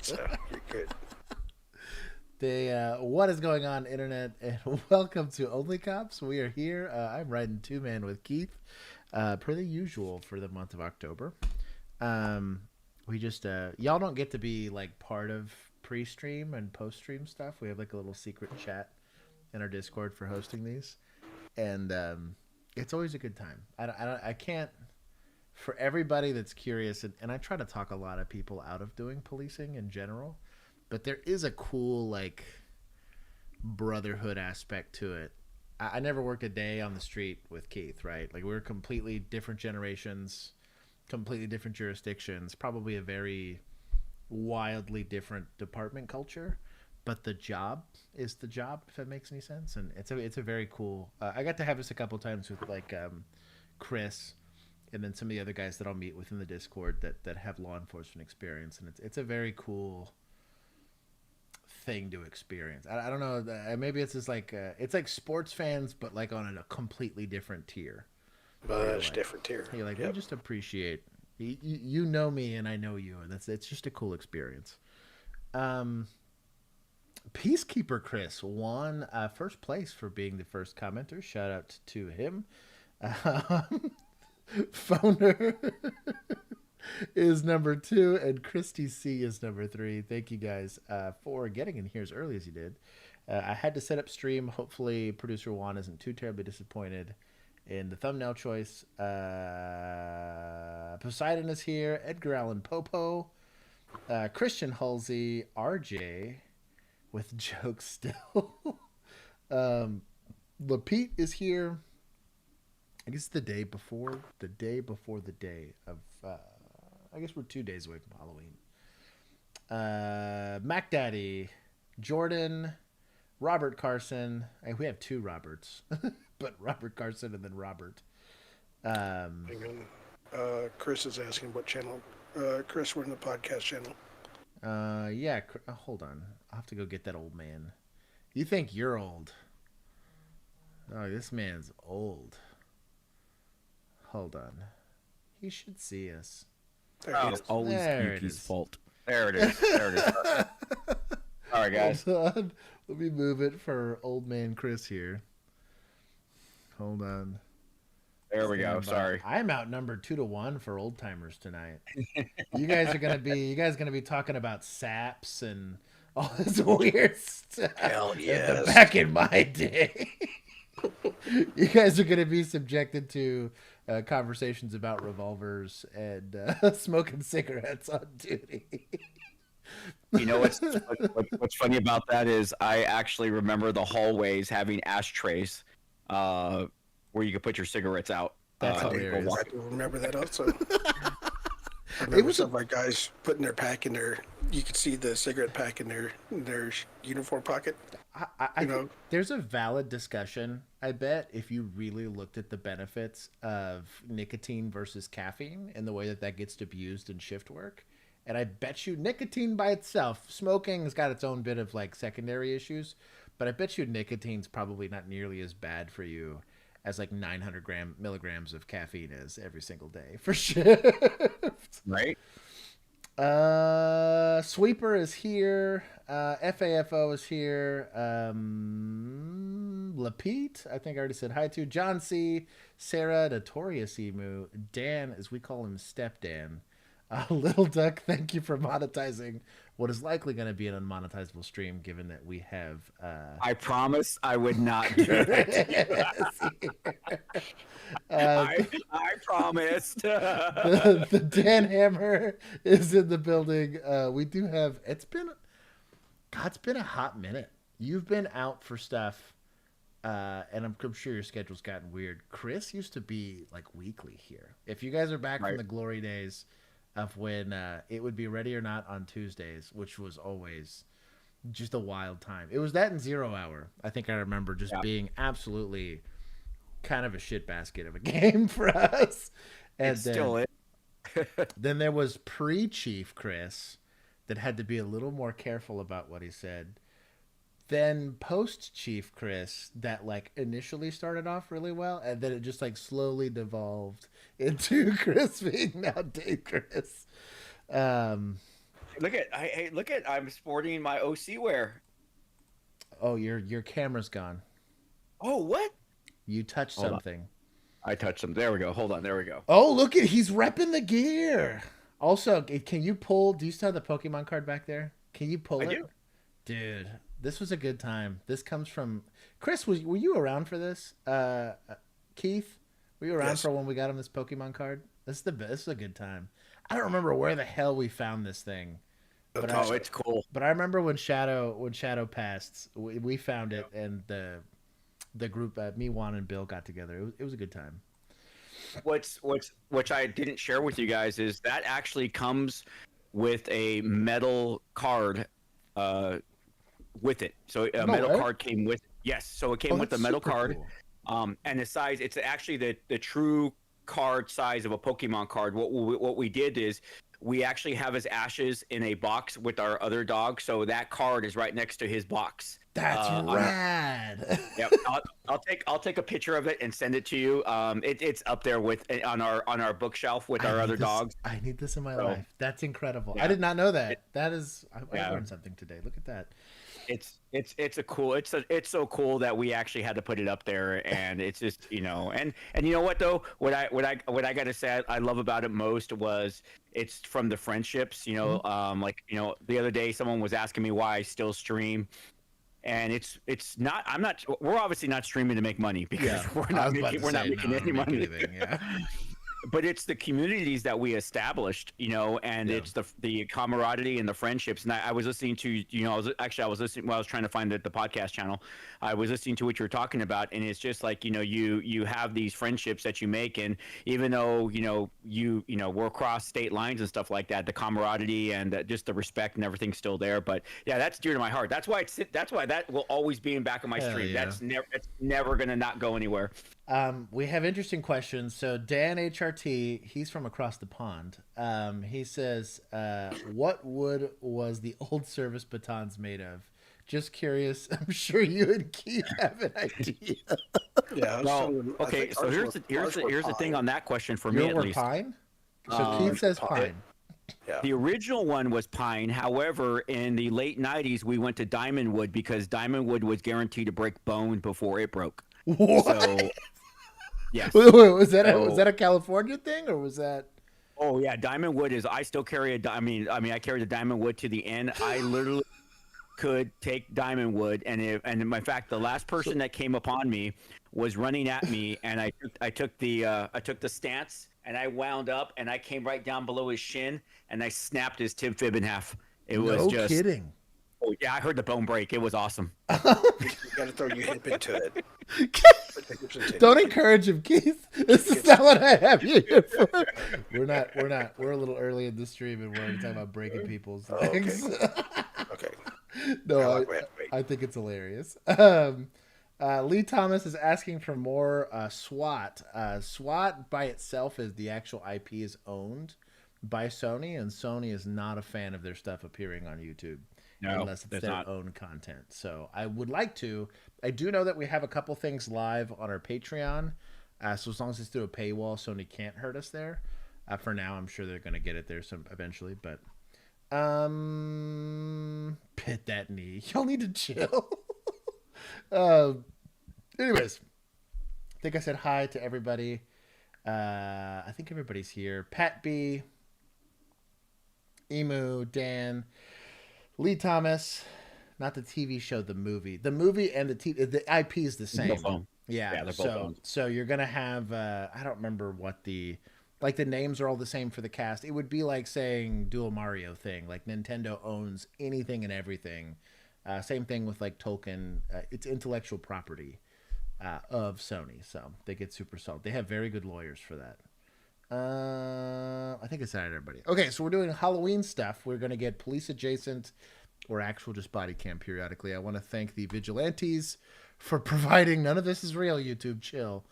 so you're good. What is going on, internet? And welcome to OnlyCops. We are here. I'm riding two-man with Keith, per the usual for the month of October. We just y'all don't get to be like part of pre-stream and post-stream stuff. We have like a little secret chat in our Discord for hosting these, and it's always a good time. I can't. For everybody that's curious, and I try to talk a lot of people out of doing policing in general, but there is a cool like brotherhood aspect to it. I never worked a day on the street with Keith, right? Like we're completely different generations, completely different jurisdictions, probably a very wildly different department culture, but the job is the job, if that makes any sense. And it's a very cool. I got to have this a couple times with like Chris, and then some of the other guys that I'll meet within the Discord that have law enforcement experience, and it's a very cool thing to experience. I don't know. Maybe it's just like it's like sports fans, but like on a completely different tier. Much different tier. You're like, we just appreciate you know me and I know you, and it's just a cool experience. Peacekeeper Chris won first place for being the first commenter. Shout out to him. Phoner is number 2, and Christy C is number 3. Thank you guys for getting in here as early as you did. I had to set up stream. Hopefully, producer Juan isn't too terribly disappointed in the thumbnail choice. Poseidon is here. Edgar Allan Popo. Christian Halsey. RJ with jokes still. Lapete is here. I guess the day before the day of I guess we're 2 days away from Halloween. Mac Daddy, Jordan, Robert Carson. We have 2 Roberts, but Robert Carson and then Robert. Hang on. Chris is asking what channel. Chris, we're in the podcast channel. Yeah. Hold on. I'll have to go get that old man. You think you're old? Oh, this man's old. Hold on. He should see us. It's always Yuki's fault. There it is. There it is. All right, guys. Hold on. Let me move it for old man Chris here. Hold on. There we go. Sorry. I'm outnumbered 2-1 for old timers tonight. You guys gonna be talking about saps and all this weird stuff. Hell yes. Back in my day. You guys are gonna be subjected to conversations about revolvers and smoking cigarettes on duty. You know what's funny about that is I actually remember the hallways having ashtrays where you could put your cigarettes out. That's hilarious. I remember that also. I remember some of our guys putting their pack in their. You could see the cigarette pack in their uniform pocket. I think there's a valid discussion, I bet, if you really looked at the benefits of nicotine versus caffeine and the way that gets abused in shift work. And I bet you nicotine by itself, smoking has got its own bit of like secondary issues, but I bet you nicotine's probably not nearly as bad for you as like 900 milligrams of caffeine is every single day for shift. Right? Sweeper is here. FAFO is here. Lapete, I think I already said hi to. John C. Sarah, Notorious Emu. Dan, as we call him, Step Dan. Little Duck, thank you for monetizing what is likely going to be an unmonetizable stream, given that we have. I promise I would not do that. I promised. The Dan Hammer is in the building. We do have. It's been a hot minute. You've been out for stuff, and I'm sure your schedule's gotten weird. Chris used to be like weekly here. If you guys are back from the glory days of when it would be Ready or Not on Tuesdays, which was always just a wild time. It was that and 0 Hour. I think I remember just being absolutely kind of a shit basket of a game for us. And it's still it. Then there was pre-Chief Chris that had to be a little more careful about what he said. Then post-Chief Chris that like initially started off really well, and then it just like slowly devolved into Chris being now Dave Chris. look at I'm sporting my OC wear. Oh, your camera's gone. Oh, what? You touched something. I touched them. There we go. Hold on. There we go. Oh, look at he's repping the gear. Also, can you pull? Do you still have the Pokemon card back there? Can you pull it? I do. Dude, this was a good time. This comes from Chris. Were you around for this? Keith, were you around for when we got him this Pokemon card? This is a good time. I don't remember where the hell we found this thing. But it's cool. But I remember when Shadow passed, we found it, and the group, me, Juan, and Bill got together. It was a good time. Which I didn't share with you guys is that actually comes with a metal card, with it. So a metal card came with. Yes, so it came with the metal card, cool. And the size. It's actually the true card size of a Pokemon card. What we did is we actually have his ashes in a box with our other dog, so that card is right next to his box. That's rad. Yep, I'll take a picture of it and send it to you. It's up there with on our bookshelf with our other dogs. I need this in my life. That's incredible. Yeah. I did not know that. I learned something today. Look at that. It's so cool that we actually had to put it up there, and it's just and you know what though, what I gotta say I love about it most was it's from the friendships, like the other day someone was asking me why I still stream, and we're obviously not streaming to make money because we're not making any money. But it's the communities that we established, and it's the camaraderie and the friendships. And I was listening to, I was listening while I was trying to find the podcast channel. I was listening to what you were talking about, and it's just like, you have these friendships that you make, and even though, we're across state lines and stuff like that, the camaraderie and just the respect and everything's still there. But yeah, that's dear to my heart. That's why that will always be in back of my stream. Yeah. It's never going to not go anywhere. We have interesting questions. So Dan HRT, he's from across the pond. He says, what wood was the old service batons made of? Just curious. I'm sure you and Keith have an idea. Yeah. Okay. So here's the thing on that question for me at least. Pine? So Keith says pine. Yeah. The original one was pine. However, in the late 90s, we went to diamond wood because diamond wood was guaranteed to break bone before it broke. What? So, yes. Wait, was that a California thing, or was that? Oh yeah, diamond wood is. I still carry I carry the diamond wood to the end. I literally could take diamond wood, and in fact, the last person that came upon me was running at me, and I took the stance, and I wound up, and I came right down below his shin, and I snapped his tib fib in half. It was just kidding. Oh yeah, I heard the bone break. It was awesome. You got to throw your hip into it. Don't encourage him, Keith. This is not what I have you here for. We're not. We're a little early in the stream, and we're talking about breaking people's legs. Okay. No, I think it's hilarious. Lee Thomas is asking for more SWAT. SWAT by itself is the actual IP is owned by Sony, and Sony is not a fan of their stuff appearing on YouTube. No, unless it's their own content. So I would like to. I do know that we have a couple things live on our Patreon. So as long as it's through a paywall, Sony can't hurt us there. For now, I'm sure they're going to get it there eventually. But pit that knee. Y'all need to chill. Anyways, I think I said hi to everybody. I think everybody's here. Pat B, Emu, Dan, Lee Thomas, not the TV show, the movie. The movie and the IP is the same. Yeah, they're both so you're gonna have I don't remember what the names are all the same for the cast. It would be like saying Dual Mario thing. Like Nintendo owns anything and everything. Same thing with like Tolkien. It's intellectual property of Sony, so they get super solid. They have very good lawyers for that. I think I said it, everybody. Okay, so we're doing Halloween stuff. We're going to get police adjacent or actual just body cam periodically. I want to thank the vigilantes for providing, none of this is real, YouTube, chill,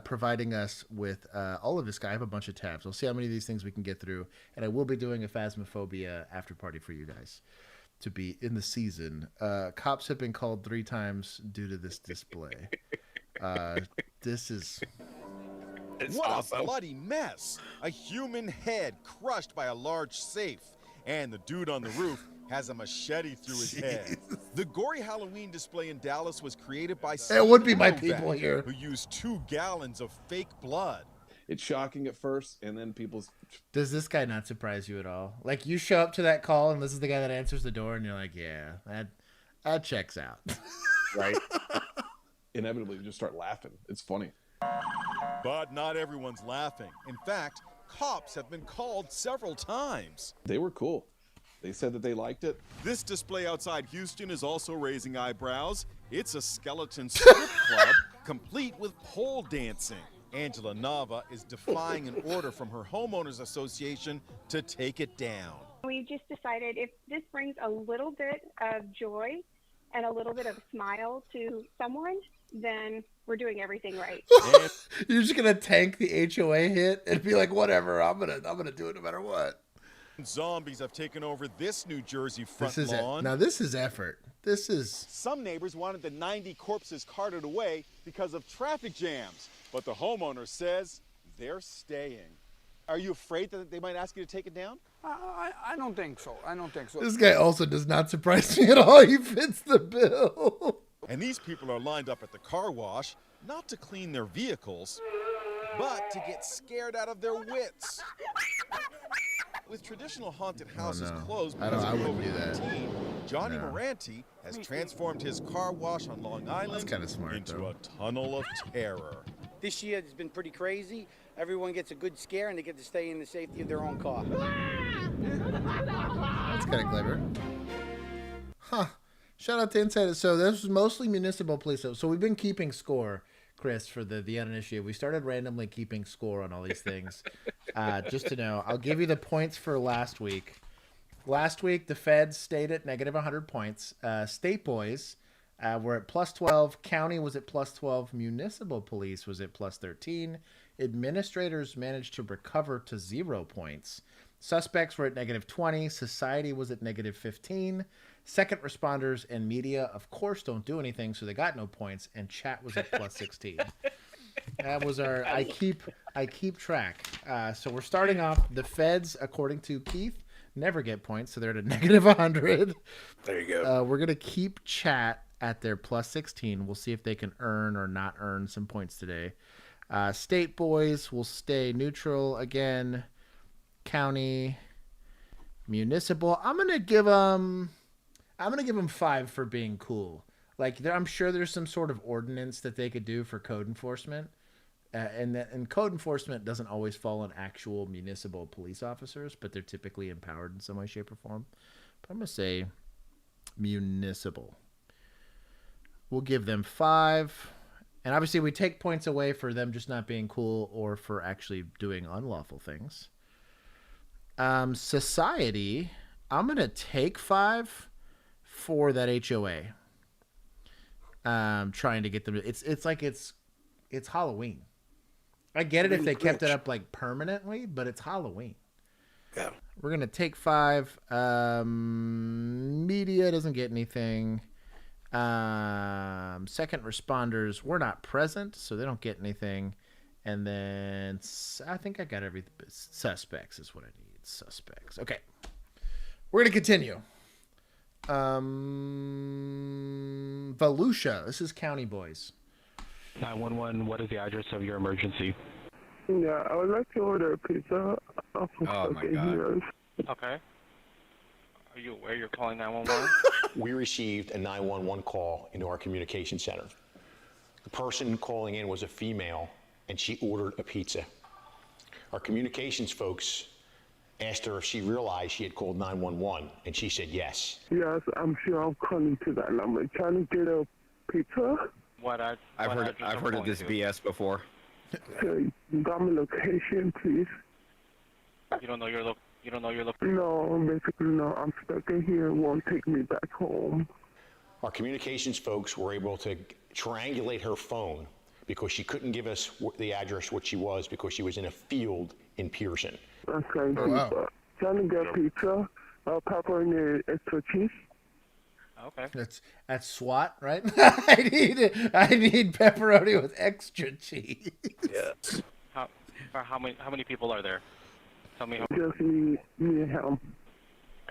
providing us with all of this guy. I have a bunch of tabs. We'll see how many of these things we can get through, and I will be doing a Phasmophobia after party for you guys to be in the season. Cops have been called 3 times due to this display. This is... What awesome. A bloody mess. A human head crushed by a large safe. And the dude on the roof has a machete through his head. The gory Halloween display in Dallas was created by It would be my Novak, people here. who used 2 gallons of fake blood. It's shocking at first, and then people's... Does this guy not surprise you at all? Like, you show up to that call, and this is the guy that answers the door, and you're like, yeah, that checks out. Right. Inevitably, you just start laughing. It's funny. But not everyone's laughing. In fact, cops have been called several times. They were cool. They said that they liked it. This display outside Houston is also raising eyebrows. It's a skeleton strip club complete with pole dancing. Angela Nava is defying an order from her homeowners association to take it down. We just decided if this brings a little bit of joy and a little bit of a smile to someone, then we're doing everything right. You're just gonna tank the HOA hit and be like, whatever, I'm gonna do it no matter what. Zombies have taken over this New Jersey front lawn. Now this is effort. This is... Some neighbors wanted the 90 corpses carted away because of traffic jams, but the homeowner says they're staying. Are you afraid that they might ask you to take it down? I don't think so. I don't think so. This guy also does not surprise me at all. He fits the bill. And these people are lined up at the car wash, not to clean their vehicles, but to get scared out of their wits. With traditional haunted houses closed because of COVID-19, Johnny Moranti has transformed his car wash on Long Island into a tunnel of terror. This year has been pretty crazy. Everyone gets a good scare and they get to stay in the safety of their own car. That's kind of clever. Huh. Shout out to Insider. So this was mostly municipal police. So we've been keeping score, Chris, for the uninitiated. We started randomly keeping score on all these things. Just to know, I'll give you the points for last week. Last week, the feds stayed at negative 100 points. State boys were at plus 12. County was at plus 12. Municipal police was at plus 13. Administrators managed to recover to 0 points. Suspects were at negative 20. Society was at negative 15. Second responders and media, of course, don't do anything, so they got no points. And chat was at plus 16. That was our. I keep track. So we're starting off. The feds, according to Keith, never get points, so they're at a negative 100. There you go. We're gonna keep chat at their plus 16. We'll see if they can earn or not earn some points today. State boys will stay neutral again. County, municipal. I'm gonna give them 5 for being cool. Like, I'm sure there's some sort of ordinance that they could do for code enforcement, and code enforcement doesn't always fall on actual municipal police officers, but they're typically empowered in some way, shape, or form. But I'm gonna say municipal. We'll give them 5. And obviously we take points away for them just not being cool or for actually doing unlawful things. Society, I'm going to take 5 for that HOA. Trying to get them. It's like it's Halloween. I get it if they kept it up like permanently, but it's Halloween. Yeah. We're going to take 5. Media doesn't get anything. Second responders were not present, so they don't get anything. And then I think I got everything. Suspects is what I need. Suspects. Okay. We're going to continue. Volusia. This is County Boys. 911, what is the address of your emergency? Yeah, I would like to order a pizza. Oh my God. Okay. Are you aware you're calling 911? We received a 911 call into our communication center. The person calling in was a female, and she ordered a pizza. Our communications folks asked her if she realized she had called 911, and she said yes. Yes, I'm sure I'm calling to that number. Trying to get a pizza. I've heard of this BS before. Okay, got my location, please. You don't know your location? No, basically no. I'm stuck in here. It won't take me back home. Our communications folks were able to triangulate her phone because she couldn't give us the address what she was because she was in a field in Pearson. Okay, trying to get pizza, pepperoni extra cheese. Okay. That's SWAT, right? I need pepperoni with extra cheese. Yes. How many people are there? Tell me. Just me and him.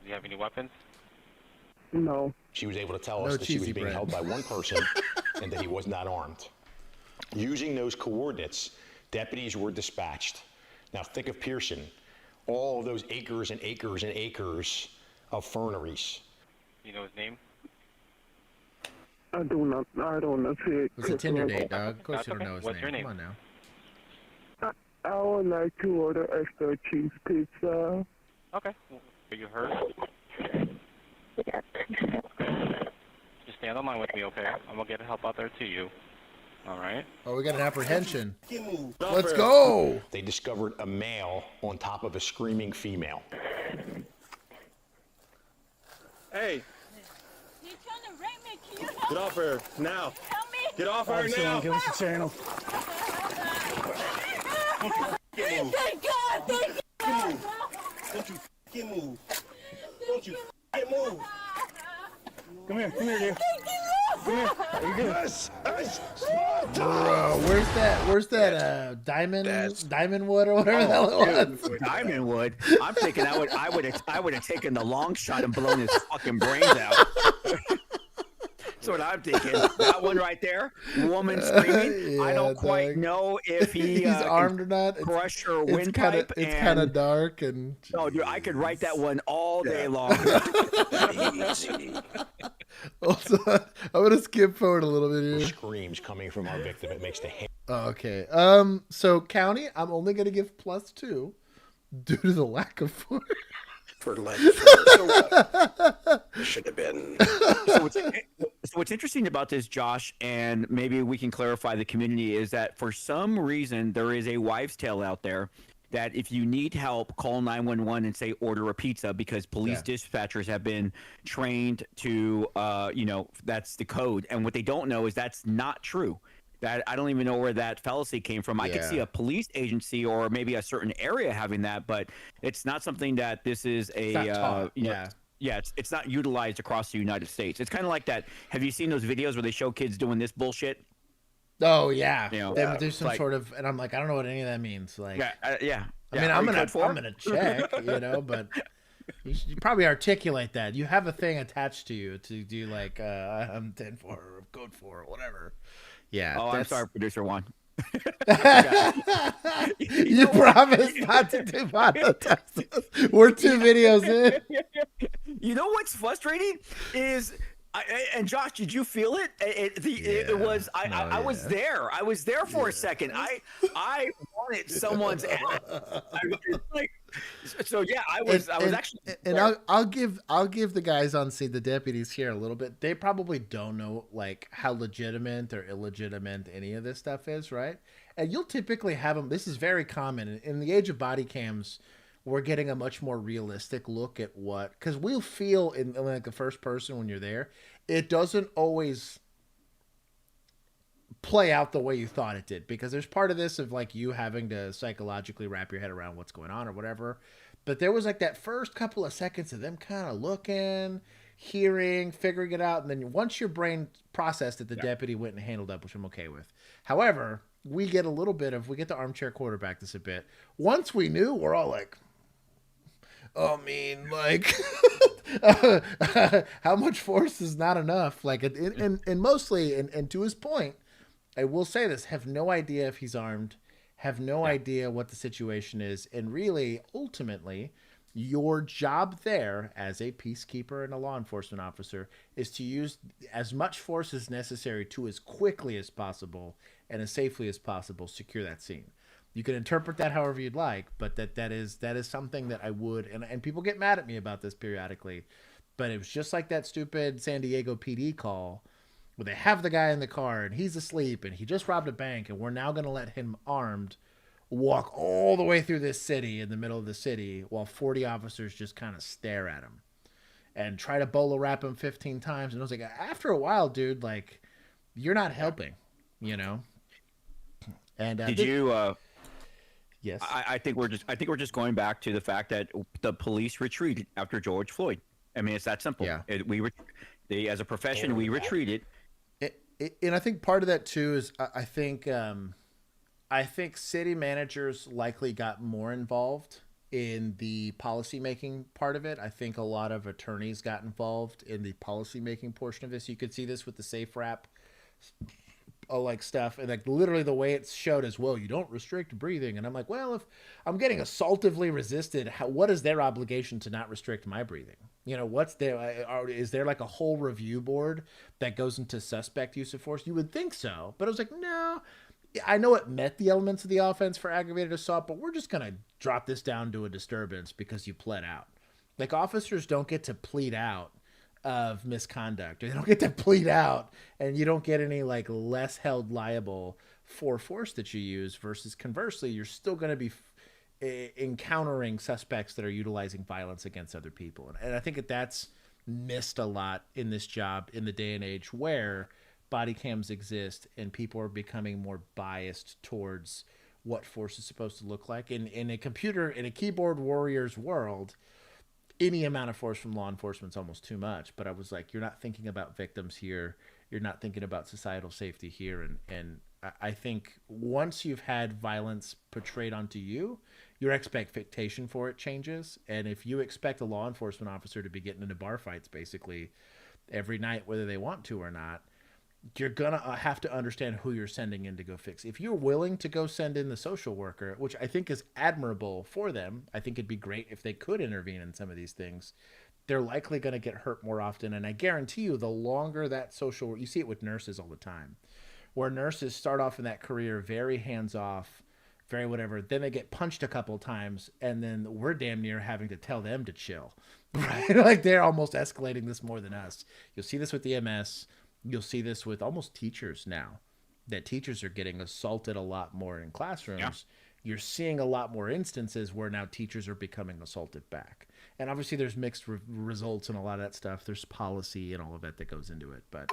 you have any weapons? No. She was able to tell us that she was being held by one person and that he was not armed. Using those coordinates, deputies were dispatched. Now think of Pearson, all of those acres and acres and acres of ferneries. You know his name? I don't know. It's a Tinder date, dog. Of course you don't know his What's your name? Come on now. I would like to order extra cheese pizza. Okay. Are you hurt? Yes. Just stay on the line with me, okay? I'm gonna get help out there to you. All right. Oh, we got an apprehension. Let's go. They discovered a male on top of a screaming female. Hey. He's trying to rape me. Can you Get off her now. help me? Get off her now. Give us a channel. Thank God! Thank God! Don't you f***ing move. Don't you f***ing move. Come here, dude. Come here. Are you good? Where's that Diamondwood or whatever the hell it was? Diamondwood. I'm thinking I would have taken the long shot and blown his fucking brains out. That's what I'm thinking. That one right there, woman screaming. I don't quite know if he's armed or not. Crush her windpipe. It's kind of dark and. Oh, dude, I could write that one all day long. Also, I'm gonna skip forward a little bit here. Screams coming from our victim. It makes the hair. Okay. So county, I'm only gonna give +2 due to the lack of force. For like, should have been. So what's interesting about this, Josh, and maybe we can clarify the community, is that for some reason there is a wives' tale out there that if you need help, call 911 and say order a pizza, because police dispatchers have been trained to, that's the code. And what they don't know is that's not true. That I don't even know where that fallacy came from. I could see a police agency or maybe a certain area having that, but it's not something that this is it's not utilized across the United States. It's kind of like that. Have you seen those videos where they show kids doing this bullshit? Oh yeah, you know, there's some sort of, and I'm like, I don't know what any of that means. Like, I mean, I'm gonna check, but you should probably articulate that. You have a thing attached to you to do like I'm 10-4 or code 4 or whatever. Yeah. Oh, I'm sorry, producer Juan. You promised not to do monetized. We're 2 videos in. You know what's frustrating is, and Josh, did you feel it? It was. I was there. I was there for a second. I wanted someone's. So yeah, I was actually. And I'll give the guys on scene, the deputies here, a little bit. They probably don't know like how legitimate or illegitimate any of this stuff is, right? And you'll typically have them. This is very common in the age of body cams. We're getting a much more realistic look at what, because we'll feel in like the first person when you're there, it doesn't always play out the way you thought it did, because there's part of this of like you having to psychologically wrap your head around what's going on or whatever. But there was like that first couple of seconds of them kind of looking, hearing, figuring it out. And then once your brain processed it, the deputy went and handled up, which I'm okay with. However, we get the armchair quarterback this a bit. Once we knew, we're all like, I mean, like, how much force is not enough? Like, and mostly, and to his point, I will say this, have no idea if he's armed, have no idea what the situation is. And really, ultimately, your job there as a peacekeeper and a law enforcement officer is to use as much force as necessary to, as quickly as possible and as safely as possible, secure that scene. You can interpret that however you'd like, but that is something that I would, and people get mad at me about this periodically, but it was just like that stupid San Diego PD call where they have the guy in the car and he's asleep and he just robbed a bank and we're now going to let him armed walk all the way through this city in the middle of the city while 40 officers just kind of stare at him and try to bolo wrap him 15 times. And I was like, after a while, dude, like, you're not helping, you know? And did you yes, I think we're just going back to the fact that the police retreated after George Floyd. I mean, it's that simple. Yeah. As a profession, we retreated. And I think part of that too is I think city managers likely got more involved in the policymaking part of it. I think a lot of attorneys got involved in the policymaking portion of this. You could see this with the safe wrap like stuff, and like literally the way it's showed as well, you don't restrict breathing. And I'm like, well, if I'm getting assaultively resisted, what is their obligation to not restrict my breathing? You know, what's there? Is there like a whole review board that goes into suspect use of force? You would think so, but I was like, no. I know it met the elements of the offense for aggravated assault, but we're just going to drop this down to a disturbance because you pled out. Like, officers don't get to plead out of misconduct. They don't get to plead out, and you don't get any like less held liable for force that you use, versus conversely, you're still going to be encountering suspects that are utilizing violence against other people. And I think that's missed a lot in this job in the day and age where body cams exist and people are becoming more biased towards what force is supposed to look like. In a keyboard warrior's world, any amount of force from law enforcement is almost too much. But I was like, you're not thinking about victims here. You're not thinking about societal safety here. And I think once you've had violence portrayed onto you, your expectation for it changes. And if you expect a law enforcement officer to be getting into bar fights basically every night, whether they want to or not, you're going to have to understand who you're sending in to go fix. If you're willing to go send in the social worker, which I think is admirable for them, I think it'd be great if they could intervene in some of these things. They're likely going to get hurt more often. And I guarantee you, the longer that you see it with nurses all the time, where nurses start off in that career very hands-off, very whatever, then they get punched a couple of times, and then we're damn near having to tell them to chill, right? Like, they're almost escalating this more than us. You'll see this with EMS. You'll see this with almost teachers now, that teachers are getting assaulted a lot more in classrooms. Yeah. You're seeing a lot more instances where now teachers are becoming assaulted back. And obviously there's mixed results and a lot of that stuff. There's policy and all of that goes into it. But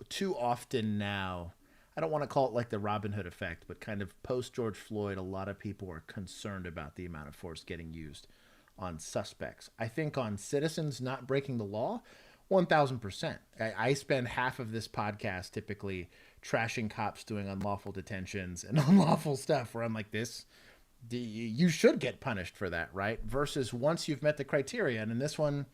too often now, I don't want to call it like the Robin Hood effect, but kind of post George Floyd, a lot of people are concerned about the amount of force getting used on suspects. I think on citizens not breaking the law, 1,000%. I spend half of this podcast typically trashing cops doing unlawful detentions and unlawful stuff where I'm like, you should get punished for that, right? Versus once you've met the criteria. And in this one,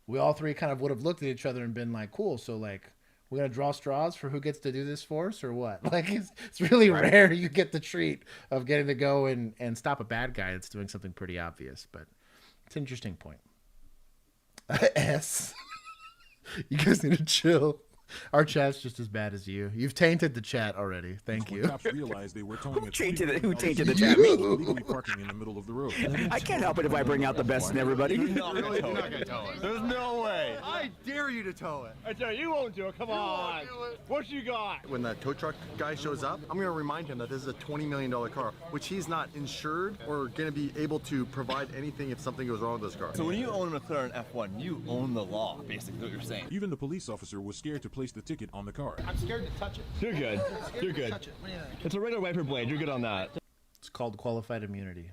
we all three kind of would have looked at each other and been like, cool, so like, we're going to draw straws for who gets to do this for us or what? Like, it's really rare you get the treat of getting to go and stop a bad guy that's doing something pretty obvious. But it's an interesting point. S. You guys need to chill. Our chat's just as bad as you. You've tainted the chat already. Thank you. Cops realized they were towing Who tainted the chat? Illegally parking in the middle of the road. I can't help it if I bring out the best in everybody. You're not gonna tow it. There's no way. I dare you to tow it. I tell you won't do it. Come on. What you got? When that tow truck guy shows up, I'm gonna remind him that this is a $20 million car, which he's not insured or gonna be able to provide anything if something goes wrong with this car. So when you own a McLaren F1, you own the law, basically what you're saying. Even the police officer was scared to place the ticket on the car. I'm scared to touch it. You're good. You're good. Touch it. What do you think? It's a regular wiper blade. You're good on that. It's called qualified immunity.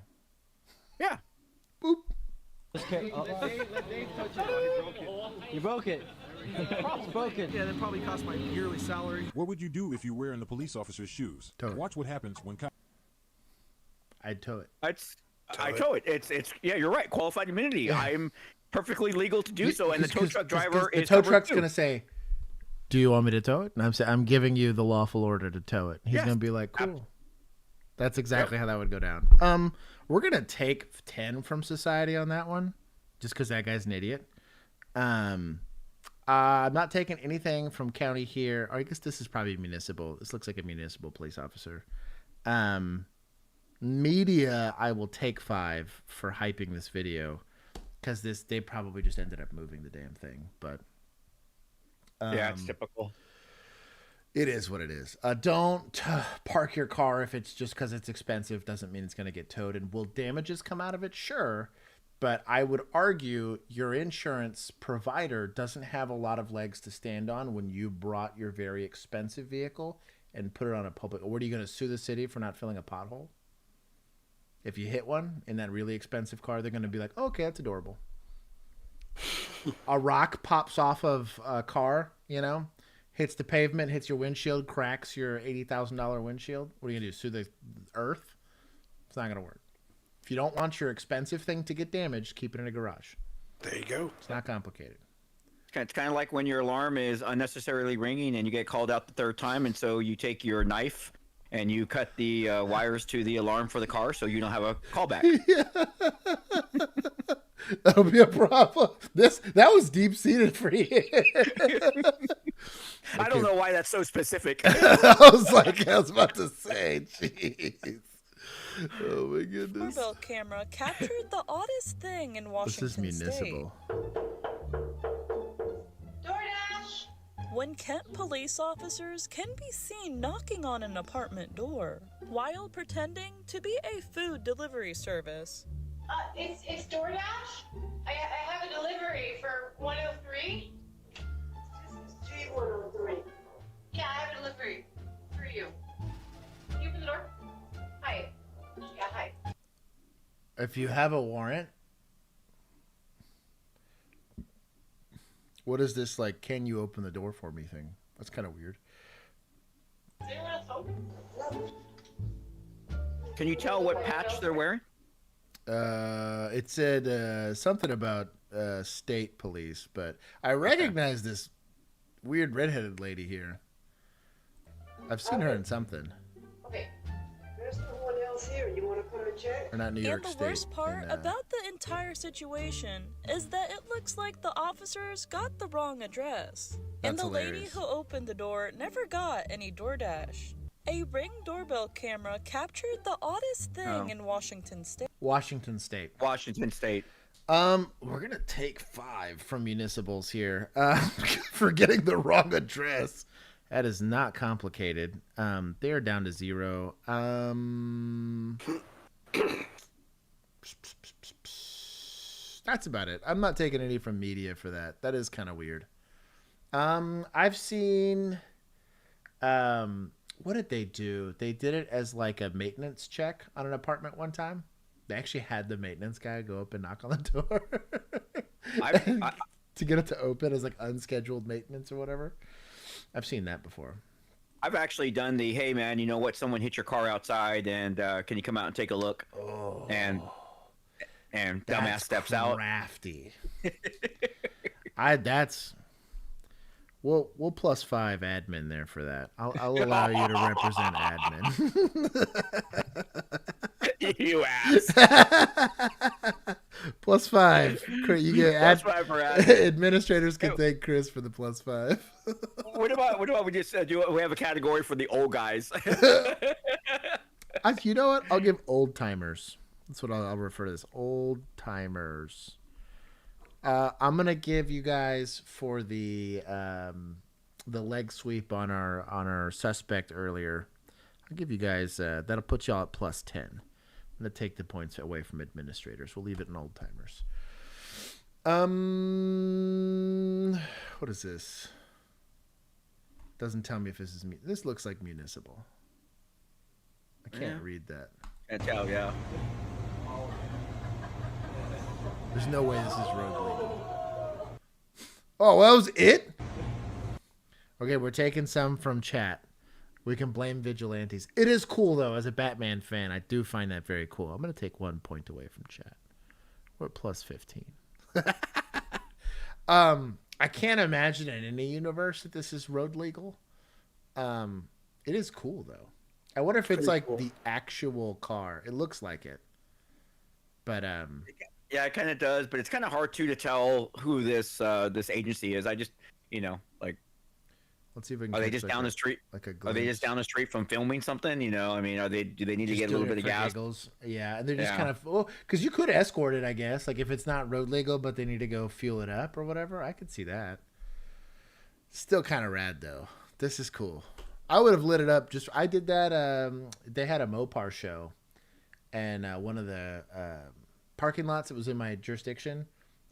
Yeah. Boop. You broke it. It's broken. Yeah, that probably cost my yearly salary. What would you do if you were in the police officer's shoes? Watch what happens when cops... I'd tow it. I tow it. It's yeah, you're right. Qualified immunity. Yeah. I'm perfectly legal to do so, and the tow truck driver is... The tow truck's going to say, do you want me to tow it? And I'm saying, I'm giving you the lawful order to tow it. He's going to be like, cool. That's exactly how that would go down. We're going to take 10 from society on that one, just because that guy's an idiot. I'm not taking anything from county here. Or I guess this is probably municipal. This looks like a municipal police officer. Media, I will take 5 for hyping this video, because they probably just ended up moving the damn thing. But yeah, it's typical. It is what it is. Don't park your car if it's just because it's expensive. Doesn't mean it's going to get towed. And will damages come out of it? Sure. But I would argue your insurance provider doesn't have a lot of legs to stand on when you brought your very expensive vehicle and put it on a public. What are you going to sue the city for not filling a pothole? If you hit one in that really expensive car, they're going to be like, okay, that's adorable. A rock pops off of a car, hits the pavement, hits your windshield, cracks your $80,000 windshield. What are you going to do, sue the earth? It's not going to work. If you don't want your expensive thing to get damaged, keep it in a garage. There you go. It's not complicated. It's kind of like when your alarm is unnecessarily ringing and you get called out the third time, and so you take your knife and you cut the wires to the alarm for the car so you don't have a callback. That'll be a problem. That was deep seated for you. I don't know why that's so specific. I was about to say, jeez. Oh my goodness. Doorbell camera captured the oddest thing in Washington State. This is municipal. DoorDash! When Kent police officers can be seen knocking on an apartment door while pretending to be a food delivery service. It's DoorDash? I have a delivery for 103? G103. Yeah, I have a delivery for you. Can you open the door? Hi. Yeah, hi. If you have a warrant, what is this like? Can you open the door for me thing? That's kind of weird. Is anyone else home? Can you tell what patch they're wearing? It said something about state police, but I recognize this weird redheaded lady here. I've seen her in something. Okay. There's no one else here. You want to come and check? Or not New York And the State. worst part about the entire situation is that it looks like the officers got the wrong address. And That's the lady hilarious. who opened the door never got any DoorDash. A Ring doorbell camera captured the oddest thing in Washington State. Washington State. Washington State. We're gonna take 5 from municipals here for getting the wrong address. That is not complicated. They are down to 0. That's about it. I'm not taking any from media for that. That is kind of weird. I've seen. What did they do? They did it as like a maintenance check on an apartment one time. They actually had the maintenance guy go up and knock on the door to get it to open as like unscheduled maintenance or whatever. I've seen that before. I've actually done the, hey man, you know what? Someone hit your car outside, and can you come out and take a look? Oh, and dumbass steps out. Crafty. We'll +5 admin there for that. I'll allow you to represent admin. You ass. +5. You get +5 for admin. Administrators can thank Chris for the +5. What about we just we have a category for the old guys? You know what? I'll give old timers. That's what I'll refer to as old timers. I'm gonna give you guys for the leg sweep on our suspect earlier. I'll give you guys that'll put y'all at +10. I'm gonna take the points away from administrators. We'll leave it in old timers. What is this? Doesn't tell me if this is this looks like municipal. I can't read that. Can't tell, yeah. There's no way this is road legal. Oh, that was it? Okay, we're taking some from chat. We can blame vigilantes. It is cool, though, as a Batman fan. I do find that very cool. I'm going to take 1 point away from chat. We're at +15. I can't imagine in any universe that this is road legal. It is cool, though. I wonder if it's like cool. The actual car. It looks like it. But yeah, it kind of does, but it's kind of hard to tell who this agency is. I just, like, let's see if we can. Are they just down the street? Are they just down the street from filming something? I mean, do they need to get a little bit of gas? Giggles. Yeah, and they're just kind of because you could escort it, I guess. Like if it's not road legal, but they need to go fuel it up or whatever. I could see that. Still kind of rad though. This is cool. I would have lit it up. I did that. They had a Mopar show, and one of the parking lots that was in my jurisdiction,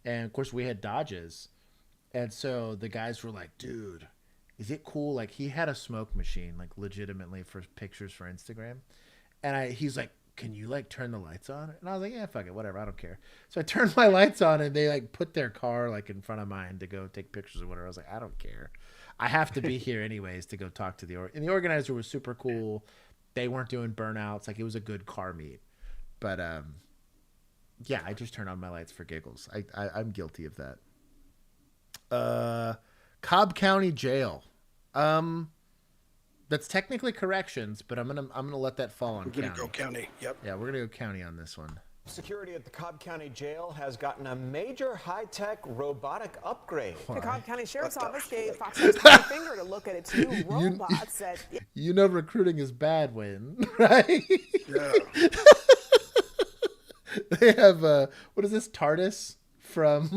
and of course we had Dodges, and so the guys were like, "Dude, is it cool?" Like he had a smoke machine, like legitimately for pictures for Instagram, and he's like, "Can you like turn the lights on?" And I was like, "Yeah, fuck it, whatever, I don't care." So I turned my lights on, and they like put their car like in front of mine to go take pictures or whatever. I was like, "I don't care. I have to be here anyways to go talk to and the organizer was super cool. They weren't doing burnouts. Like it was a good car meet. But Yeah, I just turn on my lights for giggles. I'm guilty of that. Cobb County Jail. That's technically corrections, but I'm gonna let that fall on We're gonna county. go county. Yep. Yeah, we're gonna go county on this one. Security at the Cobb County Jail has gotten a major high-tech robotic upgrade. The Cobb County Sheriff's Office gave Fox News a finger to look at its new robots that... You know recruiting is bad when, right? Yeah. They have, what is this, TARDIS? From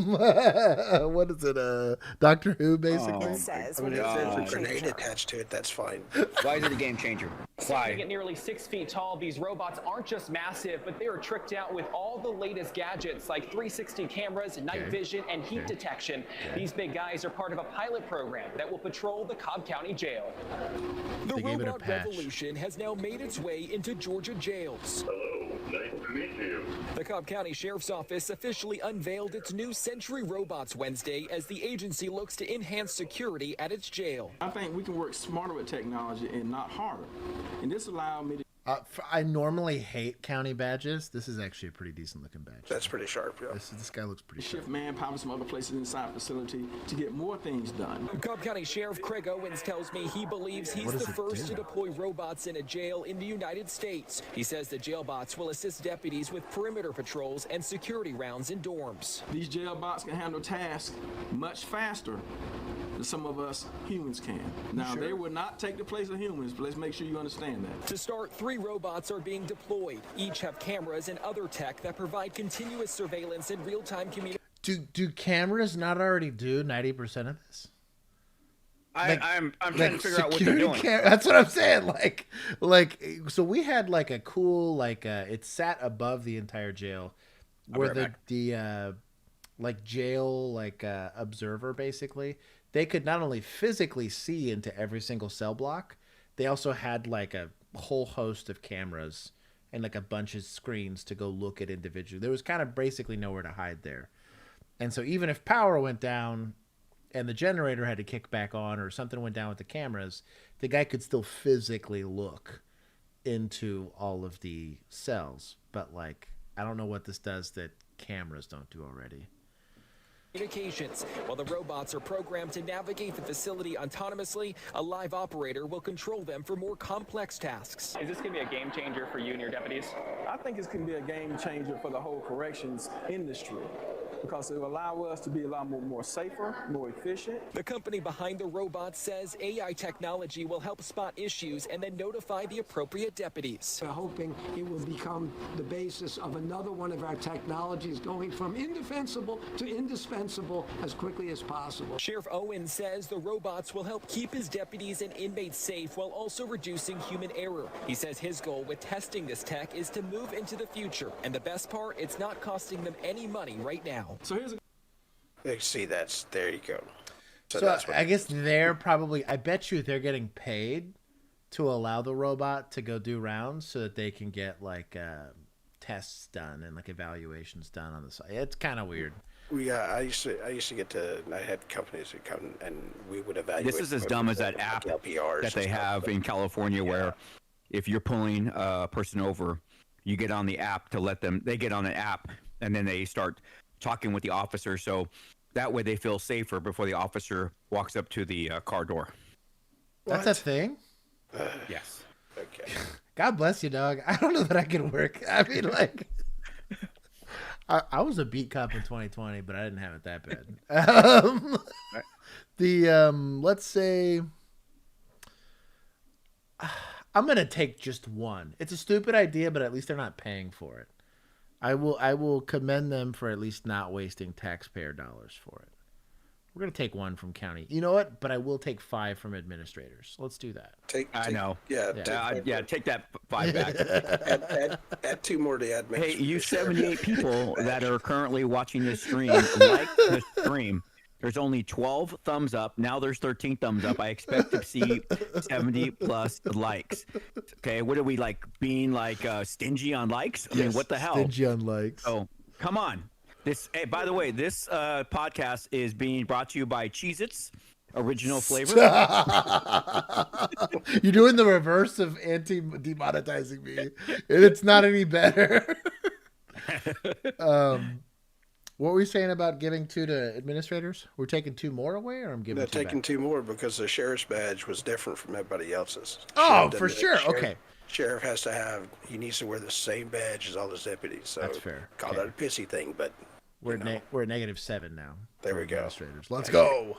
what is it? Doctor Who, basically. It says there's a grenade attached to it. That's fine. Why is it a game changer? Standing at nearly 6 feet tall, these robots aren't just massive, but they are tricked out with all the latest gadgets like 360 cameras, night vision, and heat detection. These big guys are part of a pilot program that will patrol the Cobb County Jail. The robot revolution has now made its way into Georgia jails. Hello, nice to meet you. The Cobb County Sheriff's Office officially unveiled its new Century Robots Wednesday as the agency looks to enhance security at its jail. I think we can work smarter with technology and not harder. And this allowed me to... I normally hate county badges. This is actually a pretty decent looking badge. That's pretty sharp, yeah. This guy looks pretty shift manpower from other places inside the facility to get more things done. Cobb County Sheriff Craig Owens tells me he believes he's the first to deploy robots in a jail in the United States. He says the jail bots will assist deputies with perimeter patrols and security rounds in dorms. These jail bots can handle tasks much faster than some of us humans can. Now, they will not take the place of humans, but let's make sure you understand that. To start, 3 robots are being deployed. Each have cameras and other tech that provide continuous surveillance and real-time communication. Do cameras not already do 90% of this? I'm trying to figure out what they're doing. That's what I'm saying. Like, so we had like a cool, it sat above the entire jail, where the jail observer, basically, they could not only physically see into every single cell block, they also had like a whole host of cameras and like a bunch of screens to go look at individuals. There was kind of basically nowhere to hide there. And so even if power went down and the generator had to kick back on or something went down with the cameras, the guy could still physically look into all of the cells. But I don't know what this does that cameras don't do already. Communications. While the robots are programmed to navigate the facility autonomously, a live operator will control them for more complex tasks. Is this going to be a game changer for you and your deputies? I think it's going to be a game changer for the whole corrections industry, because it will allow us to be a lot more safer, more efficient. The company behind the robot says AI technology will help spot issues and then notify the appropriate deputies. We're hoping it will become the basis of another one of our technologies, going from indefensible to indispensable as quickly as possible. Sheriff Owens says the robots will help keep his deputies and inmates safe while also reducing human error. He says his goal with testing this tech is to move into the future. And the best part, it's not costing them any money right now. So here's there you go. So I guess I bet you they're getting paid to allow the robot to go do rounds so that they can get tests done and evaluations done on the side. It's kind of weird. I used to I had companies that come and we would evaluate. This is as dumb as that app that they have in California, where if you're pulling a person over, you get on the app they get on an app and then they start talking with the officer, so that way they feel safer before the officer walks up to the car door. That's a thing? Yes. Okay. God bless you, dog. I don't know that I can work. I mean, I was a beat cop in 2020, but I didn't have it that bad. Let's say I'm gonna take just one. It's a stupid idea, but at least they're not paying for it. I will commend them for at least not wasting taxpayer dollars for it. We're going to take one from county. You know what? But I will take 5 from administrators. Let's do that. I know. Yeah. Take that 5 back. add 2 more to admin. Hey, you 78 people that are currently watching this stream, like the stream. There's only 12 thumbs up. Now there's 13 thumbs up. I expect to see 70 plus likes. Okay, what are we being stingy on likes? I mean, what the hell? Stingy on likes. Oh, come on. Hey, by the way, this podcast is being brought to you by Cheez-Its original flavor. You're doing the reverse of demonetizing me, and it's not any better. What were we saying about giving 2 to administrators? We're taking 2 more away, or I'm giving They're 2 taking back? 2 more because the sheriff's badge was different from everybody else's. Oh, for sure. Okay. Sheriff has to have, he needs to wear the same badge as all his deputies. So That's fair. Call that a pissy thing, but we're at -7 now. There we go. Administrators. Let's go.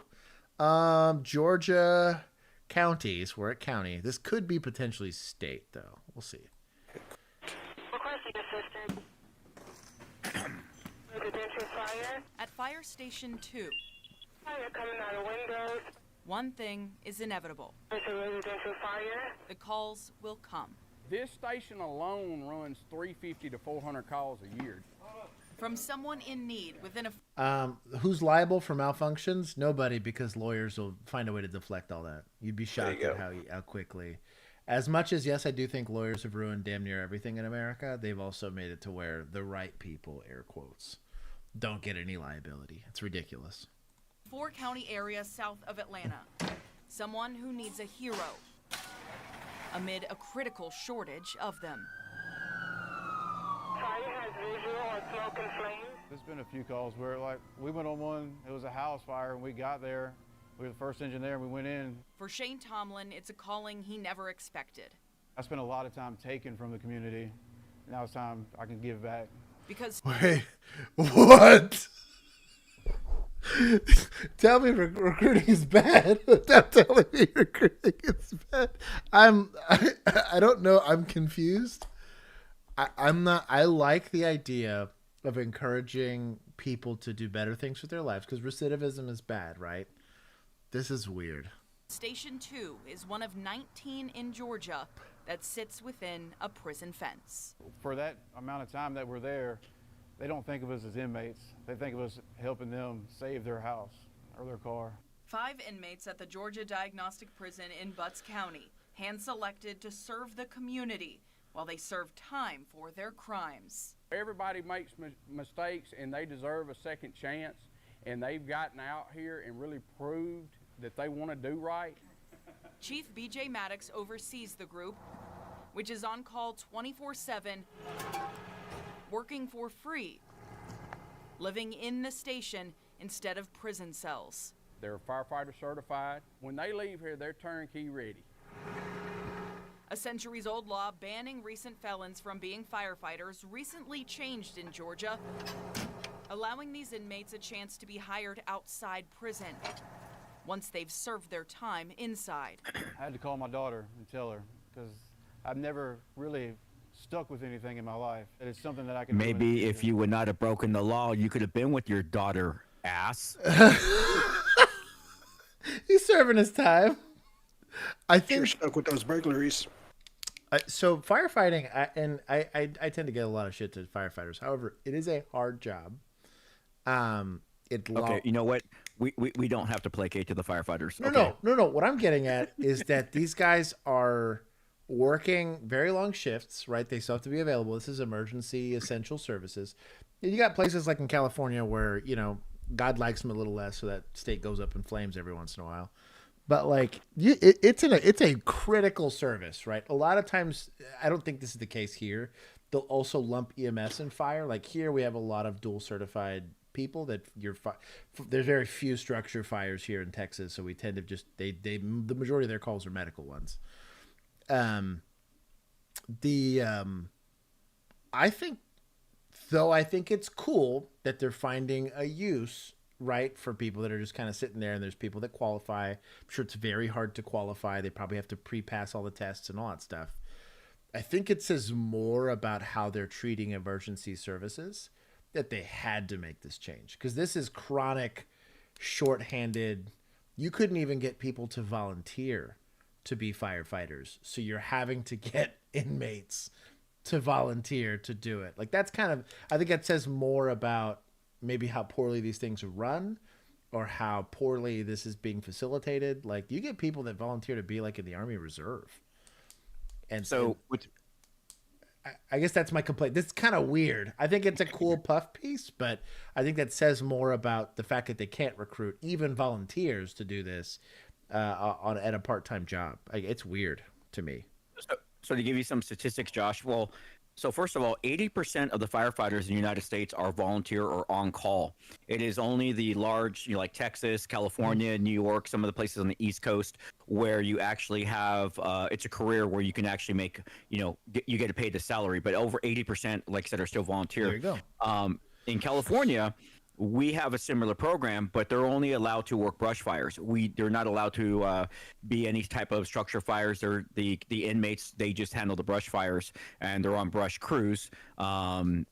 Georgia counties. We're at county. This could be potentially state, though. We'll see. Requesting assistance. Residential fire. At Fire Station 2. Fire coming out of windows. One thing is inevitable. It's a residential fire. The calls will come. This station alone runs 350 to 400 calls a year. From someone in need within a... Who's liable for malfunctions? Nobody, because lawyers will find a way to deflect all that. You'd be shocked at how quickly. As much as, yes, I do think lawyers have ruined damn near everything in America, they've also made it to where the right people, air quotes, don't get any liability. It's ridiculous. 4-county area south of Atlanta. Someone who needs a hero amid a critical shortage of them. Fire has visual on smoke and flames. There's been a few calls where, like, we went on one, it was a house fire, and we got there. We were the first engine there, and we went in. For Shane Tomlin, it's a calling he never expected. I spent a lot of time taken from the community. Now it's time I can give back. Because... Wait, what? Tell me recruiting is bad. Stop telling me recruiting is bad. I don't know. I'm confused. I'm not. I like the idea of encouraging people to do better things with their lives because recidivism is bad, right? This is weird. Station 2 is one of 19 in Georgia that sits within a prison fence. For that amount of time that we're there, they don't think of us as inmates. They think of us helping them save their house or their car. 5 inmates at the Georgia Diagnostic Prison in Butts County, hand-selected to serve the community while they serve time for their crimes. Everybody makes mistakes, and they deserve a second chance, and they've gotten out here and really proved that they want to do right. Chief B.J. Maddox oversees the group, which is on call 24/7, working for free, living in the station instead of prison cells. They're firefighter certified. When they leave here, they're turnkey ready. A centuries-old law banning recent felons from being firefighters recently changed in Georgia, allowing these inmates a chance to be hired outside prison once they've served their time inside. I had to call my daughter and tell her because I've never really stuck with anything in my life. It is something that I can Maybe if you would not have broken the law, you could have been with your daughter, ass. He's serving his time. I think you're stuck with those burglaries. So firefighting, I tend to get a lot of shit to firefighters. However, it is a hard job. Okay, you know what? We don't have to placate to the firefighters. No. What I'm getting at is that these guys are working very long shifts, right? They still have to be available. This is emergency essential services. You got places like in California where, you know, God likes them a little less, so that state goes up in flames every once in a while. But like, it's a critical service, right? A lot of times, I don't think this is the case here. They'll also lump EMS and fire. Like here, we have a lot of dual certified people that there's very few structure fires here in Texas, so we tend to just the majority of their calls are medical ones. I think it's cool that they're finding a use, right, for people that are just kind of sitting there, and there's people that qualify. I'm sure it's very hard to qualify. They probably have to pre-pass all the tests and all that stuff. I think it says more about how they're treating emergency services that they had to make this change, because this is chronic, shorthanded. You couldn't even get people to volunteer to be firefighters, so you're having to get inmates to volunteer to do it. Like that's kind of, I think that says more about maybe how poorly these things are run or how poorly this is being facilitated. Like you get people that volunteer to be like in the Army Reserve. And so I guess that's my complaint. This is kind of weird. I think it's a cool puff piece, but I think that says more about the fact that they can't recruit even volunteers to do this at a part-time job. It's weird to me. So to give you some statistics, Josh, well, So first of all, 80% of the firefighters in the United States are volunteer or on call. It is only the large, like Texas, California, New York, some of the places on the East Coast where you actually have, it's a career where you can actually make, you get paid the salary. But over 80%, like I said, are still volunteer. There you go. In California, we have a similar program, but they're only allowed to work brush fires. They're not allowed to be any type of structure fires. They're the inmates. They just handle the brush fires, and they're on brush crews. And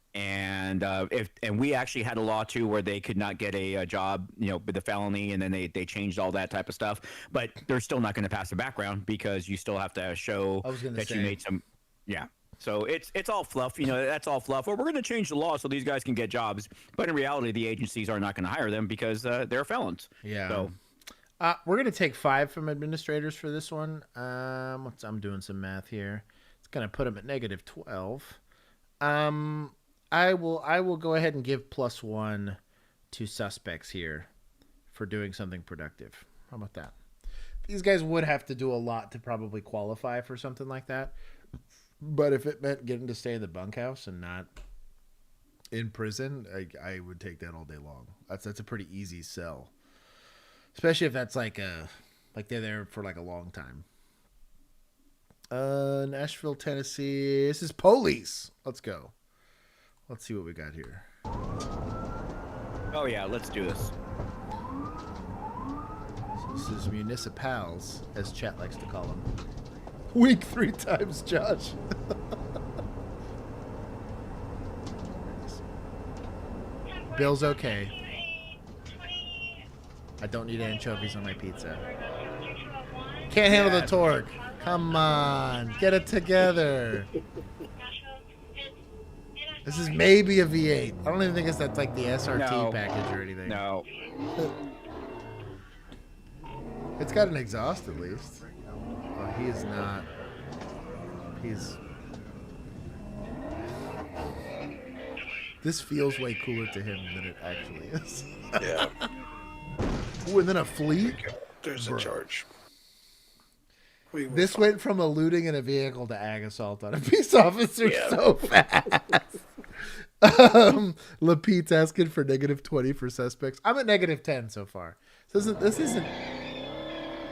we actually had a law too where they could not get a job, with the felony, and then they changed all that type of stuff. But they're still not going to pass a background because you still have to show that you made some. Yeah. So it's all fluff, that's all fluff. Well, we're going to change the law so these guys can get jobs. But in reality, the agencies are not going to hire them because they're felons. Yeah. So we're going to take 5 from administrators for this one. I'm doing some math here. It's going to put them at -12. I will go ahead and give +1 to suspects here for doing something productive. How about that? These guys would have to do a lot to probably qualify for something like that. But if it meant getting to stay in the bunkhouse and not in prison, I would take that all day long. That's a pretty easy sell, especially if that's like they're there for like a long time. Nashville, Tennessee. This is police. Let's go. Let's see what we got here. Oh yeah, let's do this. So this is municipals, as chat likes to call them. Wink 3 times, Josh. Bill's okay. I don't need anchovies on my pizza. Can't handle the torque. Come on, get it together. This is maybe a V8. I don't even think that's like the SRT package or anything. No. It's got an exhaust at least. Oh, he is not. This feels way cooler to him than it actually is. Yeah. Ooh, and then a fleet? There's a charge. This went from eluding in a vehicle to ag assault on a peace officer so fast. Lapete's asking for -20 for suspects. I'm at -10 so far. This isn't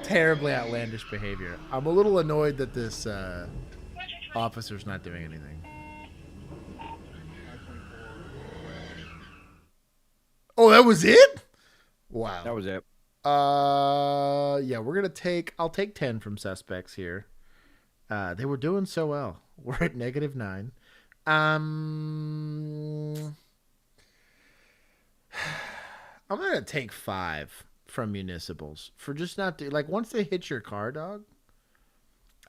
terribly outlandish behavior. I'm a little annoyed that this officer's not doing anything. Oh, that was it? Wow. That was it. Yeah, I'll take 10 from suspects here. They were doing so well. We're at -9. I'm gonna take 5 from municipals for just not once they hit your car, dog.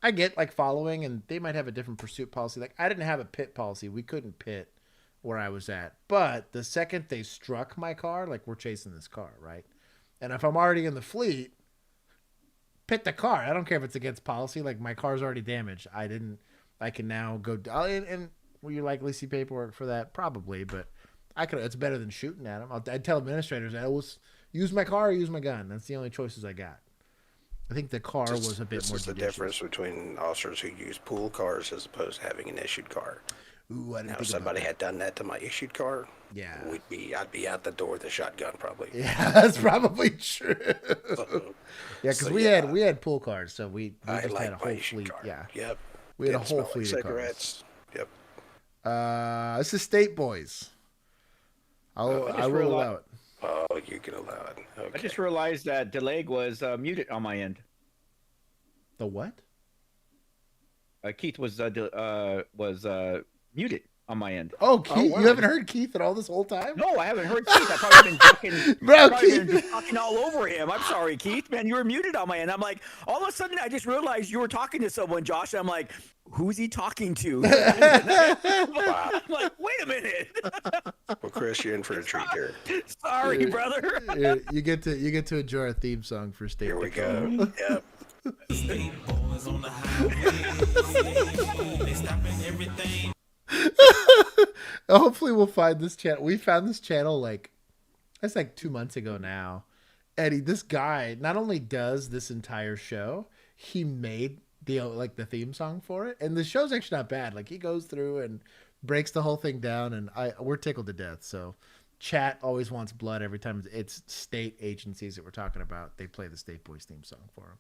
I get following, and they might have a different pursuit policy. I didn't have a pit policy. We couldn't pit where I was at. But the second they struck my car, we're chasing this car, right? And if I'm already in the fleet, pit the car. I don't care if it's against policy. My car's already damaged. I can now go. And will you likely see paperwork for that? Probably, but it's better than shooting at them. I'd tell administrators I always use my car or use my gun. That's the only choices I got. I think the car was a bit more This is the difference between officers who use pool cars as opposed to having an issued car. Ooh, I didn't think if somebody had done that to my issued car, yeah, I'd be out the door with a shotgun probably. Yeah, that's probably true. Yeah, because we had pool cars, so we just had a whole fleet. Car. Yeah, yep. We had a whole fleet of cigarettes. Cars. Yep. This is State Boys. I will allow it. Oh, you can allow it. Okay. I just realized that Deleg was muted on my end. The what? Keith was muted on my end. Oh, Keith, you haven't heard Keith at all this whole time? No, I haven't heard Keith. I've probably been talking, talking all over him. I'm sorry, Keith. Man, you were muted on my end. I'm like, all of a sudden, I just realized you were talking to someone, Josh. And I'm like, who's he talking to? Wow. I'm like, wait a minute. Well, Chris, you're in for a treat here. Sorry, brother. You get to enjoy our theme song for State. Here we go. Yep. State boys on the highway. They stopping everything. Hopefully we'll find this channel. We found this channel that's 2 months ago now. Eddie, this guy not only does this entire show, he made the theme song for it. And the show's actually not bad. Like he goes through and breaks the whole thing down, and we're tickled to death. So chat always wants blood every time it's state agencies that we're talking about. They play the State Boys theme song for them.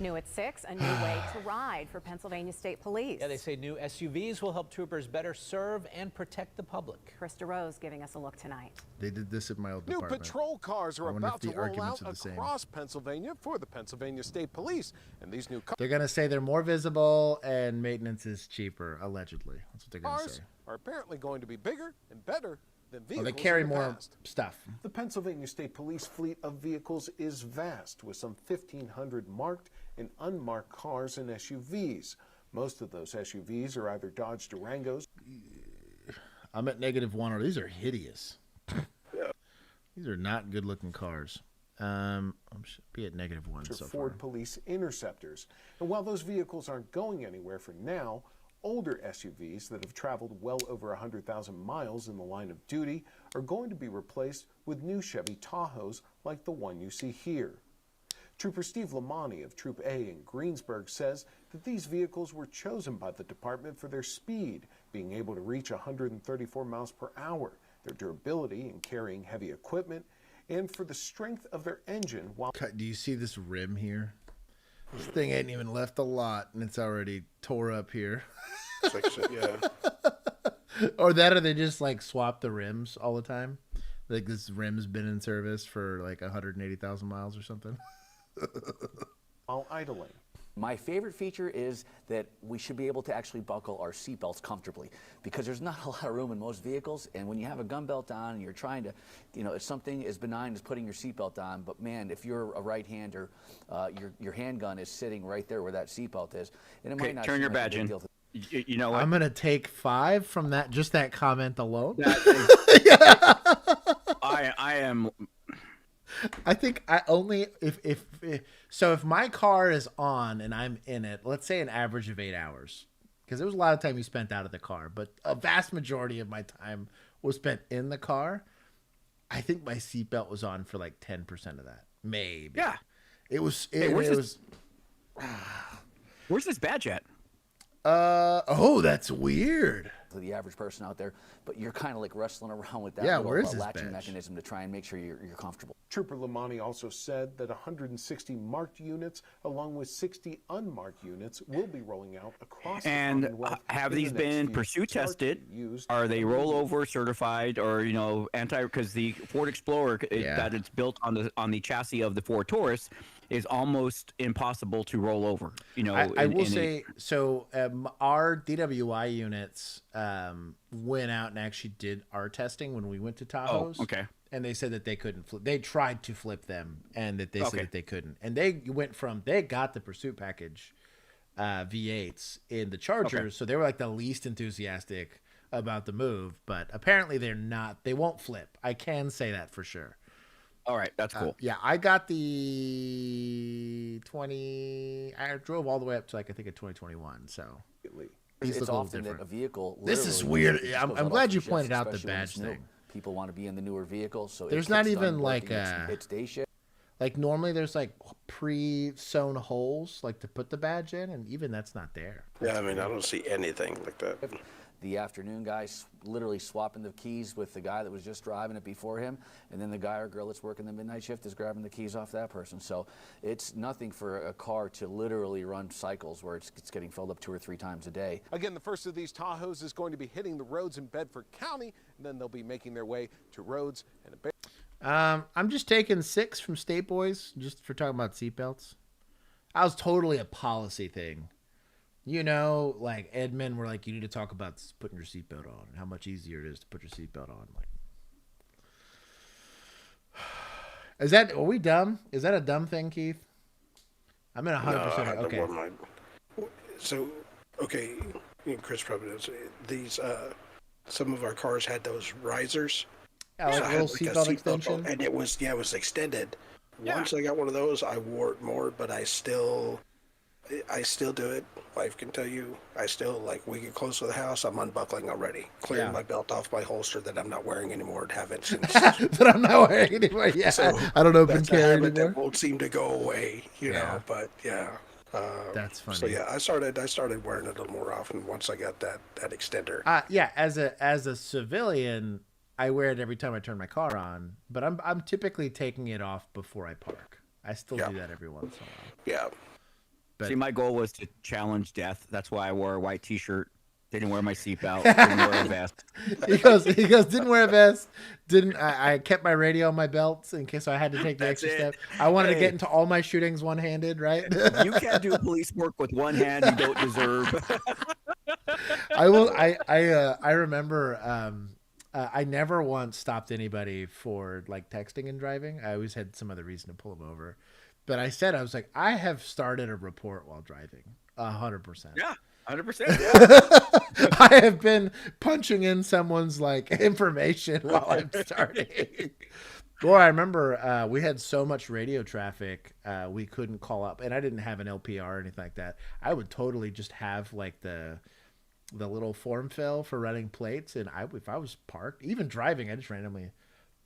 New at 6, a new way to ride for Pennsylvania State Police. Yeah, they say new SUVs will help troopers better serve and protect the public. Krista Rose giving us a look tonight. They did this at my old New department. patrol cars are I wonder about if to the roll arguments out are the same. across Pennsylvania for the Pennsylvania State Police. And these new They're going to say they're more visible and maintenance is cheaper, allegedly. That's what they're going to cars say. are apparently going to be bigger and better than vehicles. Well, they carry in the more past. stuff. The Pennsylvania State Police fleet of vehicles is vast, with some 1,500 marked and unmarked cars and SUVs. Most of those SUVs are either Dodge Durangos. I'm at -1. These are hideous. These are not good-looking cars. I should be at -1 so far. Ford Police Interceptors. And while those vehicles aren't going anywhere for now, older SUVs that have traveled well over 100,000 miles in the line of duty are going to be replaced with new Chevy Tahoes like the one you see here. Trooper Steve Lamani of Troop A in Greensburg says that these vehicles were chosen by the department for their speed, being able to reach 134 miles per hour, their durability in carrying heavy equipment, and for the strength of their engine. While Do you see this rim here? This thing ain't even left a lot, and it's already tore up here. Yeah. Or that, or they just like swap the rims all the time. Like this rim's been in service for like 180,000 miles or something. while idling. My favorite feature is that we should be able to actually buckle our seatbelts comfortably, because there's not a lot of room in most vehicles, and when you have a gun belt on and you're trying to, it's something as benign as putting your seatbelt on, but man, if you're a right-hander, your handgun is sitting right there where that seatbelt is, and it might not turn your seem like a badge big in. deal to- You know what? I'm gonna take 5 from that, just that comment alone. I am. I think I only if my car is on and I'm in it, let's say an average of 8 hours, because there was a lot of time you spent out of the car, but a vast majority of my time was spent in the car. I think my seatbelt was on for like 10% of that, maybe. Yeah, it was. Where's this badge at? Oh, that's weird. To the average person out there, but you're kind of like wrestling around with that where is little this latching badge? mechanism to try and make sure you're comfortable. Trooper Lamani also said that 160 marked units, along with 60 unmarked units, will be rolling out across the And Commonwealth have in these the next been few pursuit weeks. tested? Used Are they rollover certified, or anti? Because the Ford Explorer that it's built on the chassis of the Ford Taurus is almost impossible to roll over. I will say so. Our DWI units went out and actually did our testing when we went to Tahoes. Oh, okay. And they said that they couldn't flip. They tried to flip them, and that they said Okay. that they couldn't. And they got the pursuit package V8s in the Chargers, Okay. so they were like the least enthusiastic about the move. But apparently they're not. They won't flip. I can say that for sure. All right, that's cool. Yeah, I got the 20. I drove all the way up to like I think a 2021. So It's often that a vehicle. This is literally weird. just I'm goes out glad off you the pointed shifts, out the especially when badge it's new. thing. People want to be in the newer vehicles, so There's it not gets even done like working. It's day shift. like normally there's like pre-sewn holes like to put the badge in, and even that's not there. Yeah, I mean, I don't see anything like that. The afternoon guy literally swapping the keys with the guy that was just driving it before him, and then the guy or girl that's working the midnight shift is grabbing the keys off that person. So it's nothing for a car to literally run cycles where it's getting filled up 2 or 3 times a day. Again, the first of these Tahoes is going to be hitting the roads in Bedford County, and then they'll be making their way to roads and I'm just taking 6 from State Boys just for talking about seatbelts. I was totally a policy thing. Like Edmund, we're like, you need to talk about putting your seatbelt on and how much easier it is to put your seatbelt on. Like, are we dumb? Is that a dumb thing, Keith? I'm in 100%. Okay. So, okay, Chris probably knows these. Some of our cars had those risers. Yeah, like I a had little a seatbelt seatbelt extension. and it was extended. Once I got one of those, I wore it more, but I still do it. Wife can tell you, I still, like, we get close to the house, I'm unbuckling already, clearing my belt off my holster that I'm not wearing anymore and haven't since. That I'm not wearing anymore. Yeah, So I don't open that's a carry habit anymore. that won't seem to go away, you know. But yeah. That's funny. So yeah, I started wearing it a little more often once I got that extender. Yeah, as a civilian, I wear it every time I turn my car on, but I'm typically taking it off before I park. I still do that every once in a while. Yeah. But see, my goal was to challenge death. That's why I wore a white T-shirt. Didn't wear my seatbelt. Didn't wear a vest. he goes. Didn't wear a vest. I kept my radio on my belt in case I had to take the extra step. I wanted to get into all my shootings one-handed, right? You can't do police work with one hand. You don't deserve. I will. I remember. I never once stopped anybody for like texting and driving. I always had some other reason to pull them over. But I was like, I have started a report while driving. 100%. Yeah. 100%. I have been punching in someone's like information while I'm starting. Or I remember we had so much radio traffic we couldn't call up, and I didn't have an LPR or anything like that. I would totally just have like the little form fill for running plates, and if I was parked, even driving, I just randomly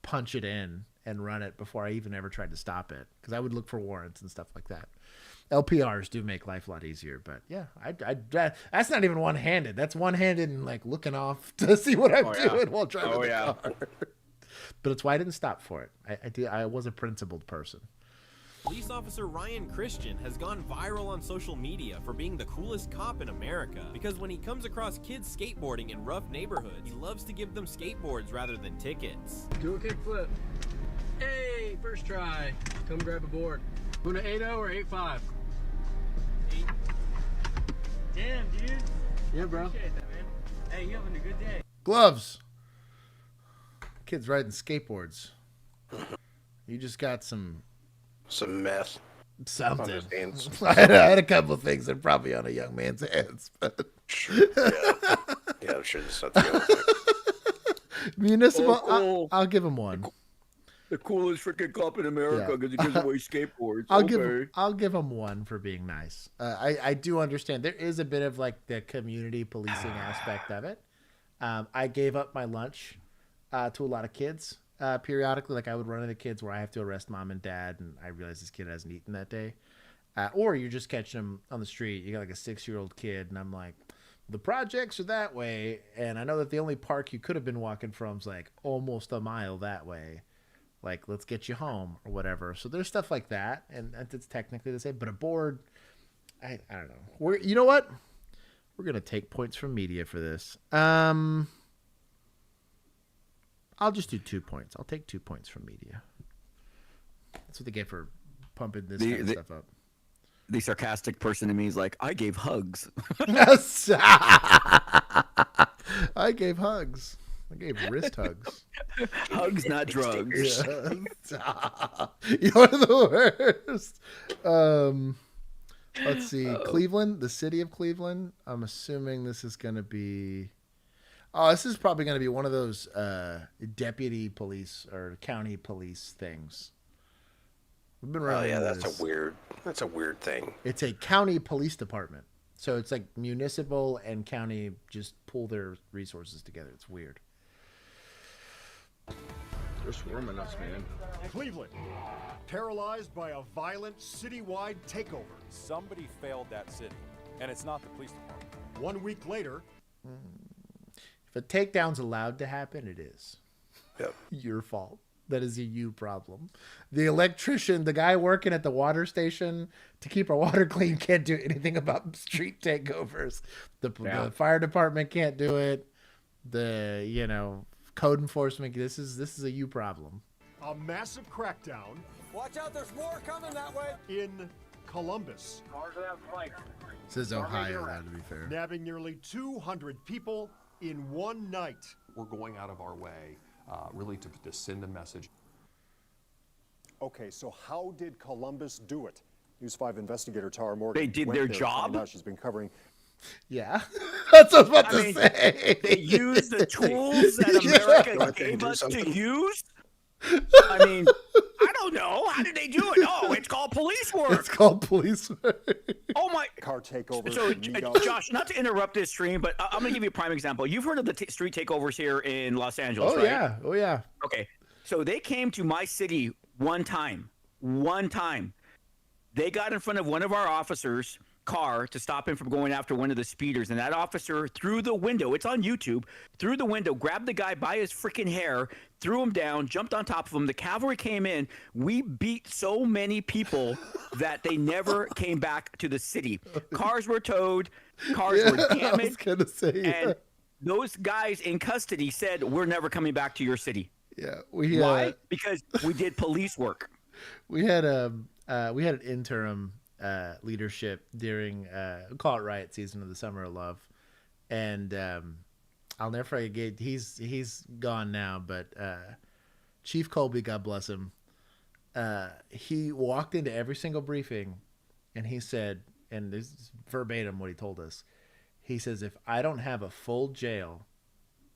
punch it in and run it before I even ever tried to stop it, because I would look for warrants and stuff like that. LPRs do make life a lot easier, but yeah, that's not even one-handed. That's one-handed and like looking off to see what I'm doing while driving the car. But it's why I didn't stop for it. I was a principled person. Police officer Ryan Christian has gone viral on social media for being the coolest cop in America, because when he comes across kids skateboarding in rough neighborhoods, he loves to give them skateboards rather than tickets. Do a kickflip. Hey, first try. Come grab a board. Going to 8-0 or 8-5? 8. Damn, dude. Yeah, bro. Appreciate that, man. Hey, you having a good day. Gloves. Kids riding skateboards. You just got some meth. Something. On his hands. I had a couple of things that are probably on a young man's hands. But... Sure. Yeah, I'm sure that's not the only thing. Municipal, I'll give him one. The coolest freaking cop in America because he gives away skateboards. I'll give him one for being nice. I do understand there is a bit of like the community policing aspect of it. I gave up my lunch to a lot of kids periodically. Like I would run into kids where I have to arrest mom and dad, and I realize this kid hasn't eaten that day. Or you're just catching them on the street. You got like a 6-year-old kid, and I'm like, the projects are that way, and I know that the only park you could have been walking from is like almost a mile that way. Like, let's get you home or whatever. So there's stuff like that, and it's technically the same. But a board, I don't know. You know what? We're gonna take points from media for this. I'll just do 2 points. I'll take 2 points from media. That's what they get for pumping this kind of stuff up. The sarcastic person in me is like, I gave hugs. I gave hugs. I gave wrist hugs. Hugs, not drugs. Yeah. You're the worst. Let's see. Cleveland, the city of Cleveland. I'm assuming this is going to be... Oh, this is probably going to be one of those deputy police or county police things. We've been running. Oh yeah, that's a weird thing. It's a county police department, so it's like municipal and county just pull their resources together. It's weird. They're swarming us, man. Cleveland, paralyzed by a violent citywide takeover. Somebody failed that city, and it's not the police department. 1 week later. If a takedown's allowed to happen, it is. Yep. Your fault. That is a you problem. The electrician, the guy working at the water station to keep our water clean can't do anything about street takeovers. The fire department can't do it. The, code enforcement, this is a you problem. A massive crackdown. Watch out, there's more coming that way. In Columbus. Cars that have spikes. This is Ohio, that to be fair. Nabbing nearly 200 people in one night. We're going out of our way really to send a message. Okay, so how did Columbus do it? News 5 investigator Tara Morgan. They did their job? She's been covering. Yeah, that's what I was about to say. They used the tools that America gave us to use? I mean, I don't know. How did they do it? Oh, it's called police work. It's called police work. Oh, my. Car takeover. So, Josh, not to interrupt this stream, but I'm going to give you a prime example. You've heard of the street takeovers here in Los Angeles, right? Yeah. Oh, yeah. Okay. So they came to my city one time. They got in front of one of our officers' car to stop him from going after one of the speeders, and that officer through the window, it's on YouTube, through the window, grabbed the guy by his freaking hair, threw him down, jumped on top of him. The cavalry came in. We beat so many people that they never came back to the city. Cars were towed, cars were damaged. I was gonna say, and those guys in custody said, "We're never coming back to your city." Yeah, Why? Because we did police work. We had an interim leadership during call it riot season of the Summer of Love, and I'll never forget. He's gone now, but Chief Colby, God bless him, he walked into every single briefing, and he said, and this is verbatim what he told us. He says, "If I don't have a full jail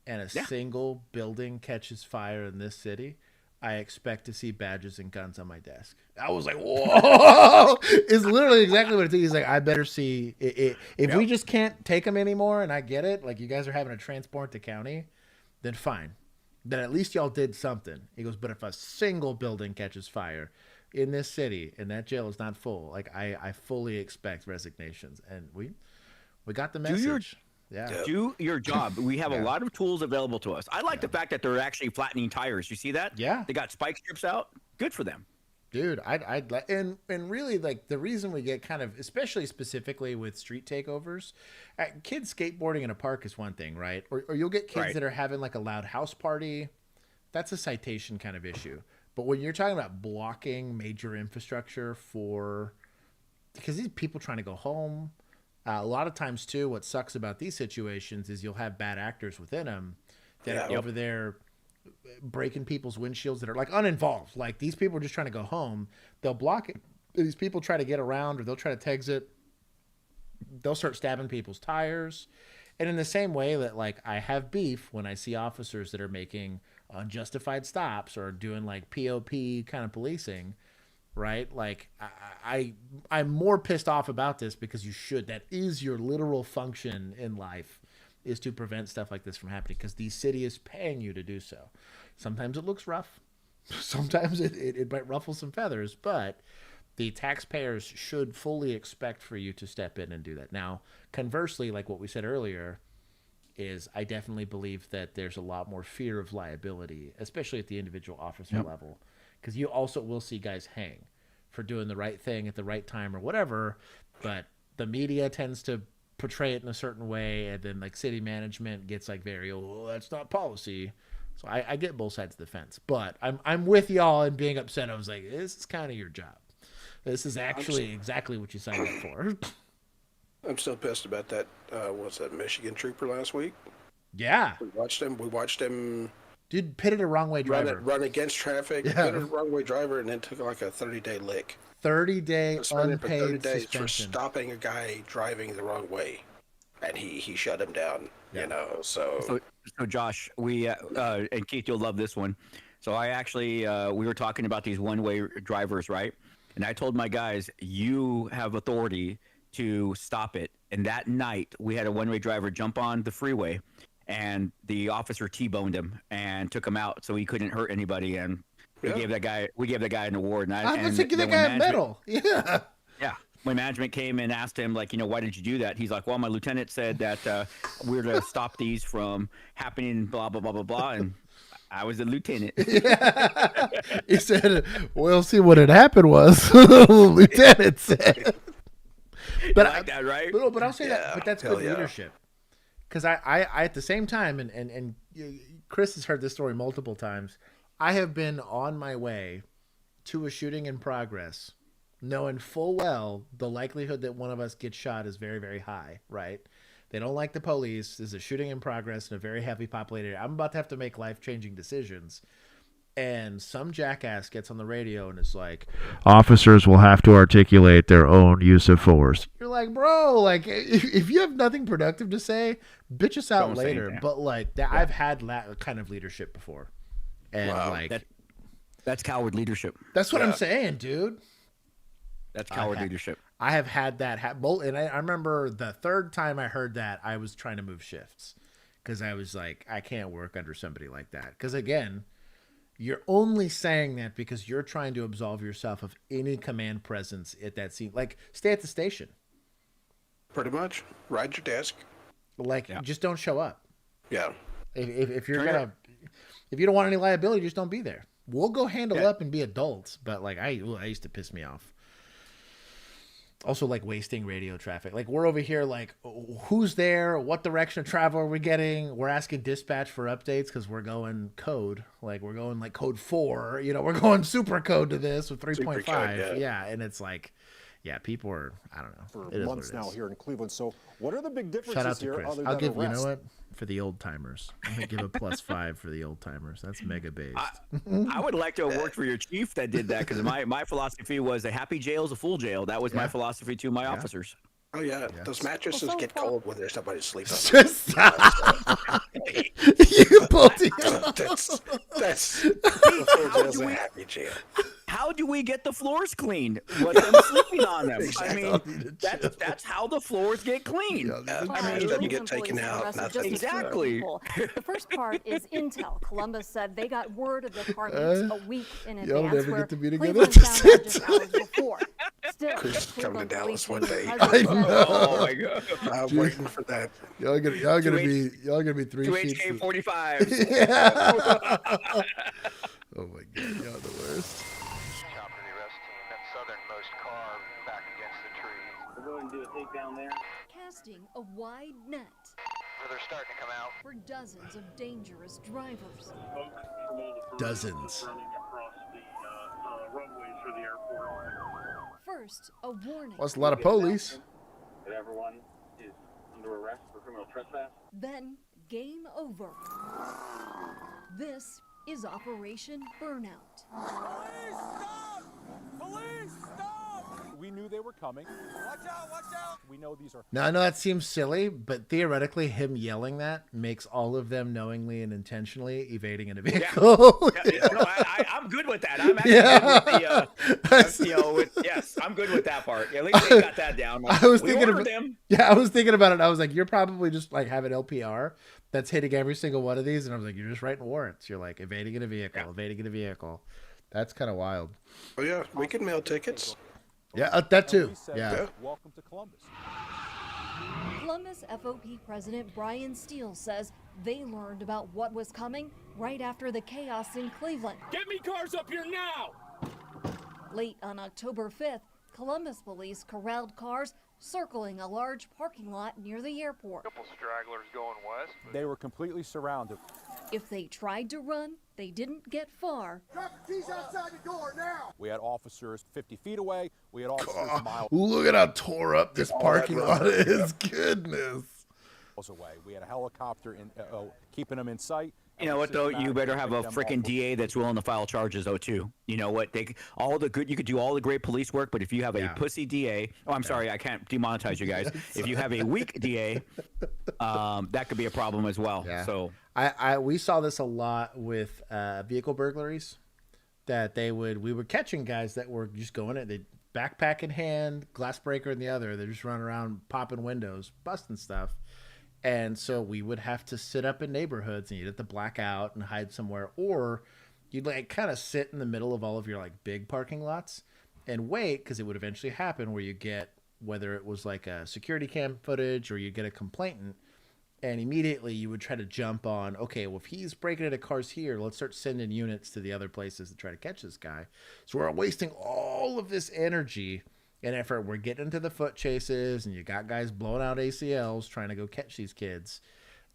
and a single building catches fire in this city, I expect to see badges and guns on my desk." I was like, whoa. It's literally exactly what it is. He's like, I better see it. If we just can't take them anymore, and I get it, like you guys are having to transport the county, then fine. Then at least y'all did something. He goes, but if a single building catches fire in this city and that jail is not full, like I fully expect resignations. And we got the message. Do your job. We have a lot of tools available to us. I like the fact that they're actually flattening tires. You see that? Yeah. They got spike strips out. Good for them. Dude, I'd like, and really, like, the reason we get kind of, especially specifically with street takeovers, kids skateboarding in a park is one thing, right? Or you'll get kids that are having like a loud house party. That's a citation kind of issue. But when you're talking about blocking major infrastructure because these people trying to go home, a lot of times too, what sucks about these situations is you'll have bad actors within them that are over there breaking people's windshields that are like uninvolved. Like these people are just trying to go home. They'll block it. These people try to get around, or they'll try to exit. They'll start stabbing people's tires. And in the same way that like I have beef when I see officers that are making unjustified stops or doing like POP kind of policing, right? Like I'm more pissed off about this because you should. That is your literal function in life, is to prevent stuff like this from happening, because the city is paying you to do so. Sometimes it looks rough. Sometimes it might ruffle some feathers, but the taxpayers should fully expect for you to step in and do that. Now, conversely, like what we said earlier, is I definitely believe that there's a lot more fear of liability, especially at the individual officer level, because you also will see guys hang for doing the right thing at the right time or whatever, but the media tends to portray it in a certain way, and then like city management gets like very, oh, that's not policy. So I get both sides of the fence, but I'm with y'all in being upset. I was like, this is kind of your job. This is actually exactly what you signed up for. I'm still pissed about that. Was that Michigan trooper last week? Yeah, we watched him. Dude, pitted a wrong way driver. Run against traffic. Pitted a wrong way driver, and then took like a 30-day lick. 30-day unpaid 30 days suspension for stopping a guy driving the wrong way, and he shut him down. You know, so Josh, we and Keith, you'll love this one. So I actually we were talking about these one-way drivers, right? And I told my guys, you have authority to stop it. And that night, we had a one-way driver jump on the freeway, and the officer T-boned him and took him out, so he couldn't hurt anybody. And we gave that guy an award. And I was thinking that guy a medal. Yeah. Yeah. When management came and asked him, like, why did you do that? He's like, well, my lieutenant said that we're to stop these from happening, blah, blah, blah, blah, blah. And I was the lieutenant. Yeah. He said, well, see, what had happened was the lieutenant said. But you like that, right? But I'll say that. But that's good leadership. Because I at the same time, and Chris has heard this story multiple times, I have been on my way to a shooting in progress, knowing full well the likelihood that one of us gets shot is very, very high, right? They don't like the police. There's a shooting in progress in a very heavily populated area. I'm about to have to make life-changing decisions. And some jackass gets on the radio and is like, officers will have to articulate their own use of force. You're like, bro, like, if you have nothing productive to say, bitch us out later. But, like, I've had that kind of leadership before. And, like... That's coward leadership. That's what I'm saying, dude. That's coward leadership. I have had that and I remember the third time I heard that, I was trying to move shifts. Because I was like, I can't work under somebody like that. Because, again... You're only saying that because you're trying to absolve yourself of any command presence at that scene. Like, stay at the station. Pretty much. Ride your desk. Like, just don't show up. Yeah. If you're gonna, if you don't want any liability, just don't be there. We'll go handle up and be adults. But like, I used to piss me off. Also, like, wasting radio traffic. Like, we're over here, like, who's there? What direction of travel are we getting? We're asking dispatch for updates because we're going code. Like, we're going, like, code 4. You know, we're going super code to this with 3.5. Yeah, and it's like, yeah, people are, I don't know. For months now here in Cleveland. So what are the big differences Shout out to here Chris. other I'll than give, you arrest? know what? For the old timers. I'm going to give a +5 for the old timers. That's mega based. I would like to have worked for your chief that did that, because my philosophy was a happy jail is a full jail. That was my philosophy to my officers. Oh yeah, those mattresses get cold when there's somebody sleeping. Just you pulled it. That's the full jail's a happy jail. How do we get the floors cleaned? With them sleeping on them. Exactly. I mean, that's how the floors get cleaned. I mean, doesn't get taken out. Nothing. Exactly. The first part is intel. Columbus said they got word of the targets a week in advance. Y'all never where get to be together. Cleveland found out just hours before. Still, Chris is coming to Dallas one day. I know. Oh my god. I'm waiting for that. Y'all gonna be 3 sheets. 2HK45. Yeah. Oh my god, y'all the worst. Chopper the arrest team, that southernmost car back against the tree. We're going to do a takedown there. Casting a wide net Where they're starting to come out. for dozens of dangerous drivers. Dozens. Running across the runways for the airport. First, a warning. Well, that's a lot of police. That everyone is under arrest for criminal trespass. Then, game over. This is Operation Burnout. Police, stop! Police, stop! We knew they were coming. Watch out, watch out! We know these are... Now, I know that seems silly, but theoretically, him yelling that makes all of them knowingly and intentionally evading in a vehicle. Yeah. No, I'm good with that. I'm actually good with the, yes, I'm good with that part. At least they got that down. Like, I was thinking about them. Yeah, I was thinking about it. I was like, you're probably just like have an LPR that's hitting every single one of these, and I was like, you're just writing warrants. You're like evading in a vehicle, evading in a vehicle. That's kind of wild. Oh yeah, we can mail tickets. Yeah, that too. Yeah. Welcome to Columbus. Columbus FOP President Brian Steele says they learned about what was coming right after the chaos in Cleveland. Get me cars up here now! Late on October 5th, Columbus police corralled cars circling a large parking lot near the airport. Couple stragglers going west. They were completely surrounded. If they tried to run, they didn't get far. Drop the keys outside the door now! We had officers 50 feet away. We had officers miles Look at how tore up this parking lot is. Goodness. away. We had a helicopter in, keeping them in sight. You know what though? You better have a freaking DA that's willing to file charges though too. You know what? You could do all the great police work, but if you have a pussy DA, I'm sorry, I can't demonetize you guys. If you have a weak DA, that could be a problem as well. Yeah. So we saw this a lot with vehicle burglaries. That we were catching guys that were just going in, they backpack in hand, glass breaker in the other. They're just running around popping windows, busting stuff. And so we would have to sit up in neighborhoods and you'd have to black out and hide somewhere, or you'd like kind of sit in the middle of all of your like big parking lots and wait, because it would eventually happen where you get, whether it was like a security cam footage or you get a complainant, and immediately you would try to jump on, okay, well, if he's breaking into cars here, let's start sending units to the other places to try to catch this guy. So we're wasting all of this energy and effort. We're getting into the foot chases, and you got guys blowing out ACLs trying to go catch these kids,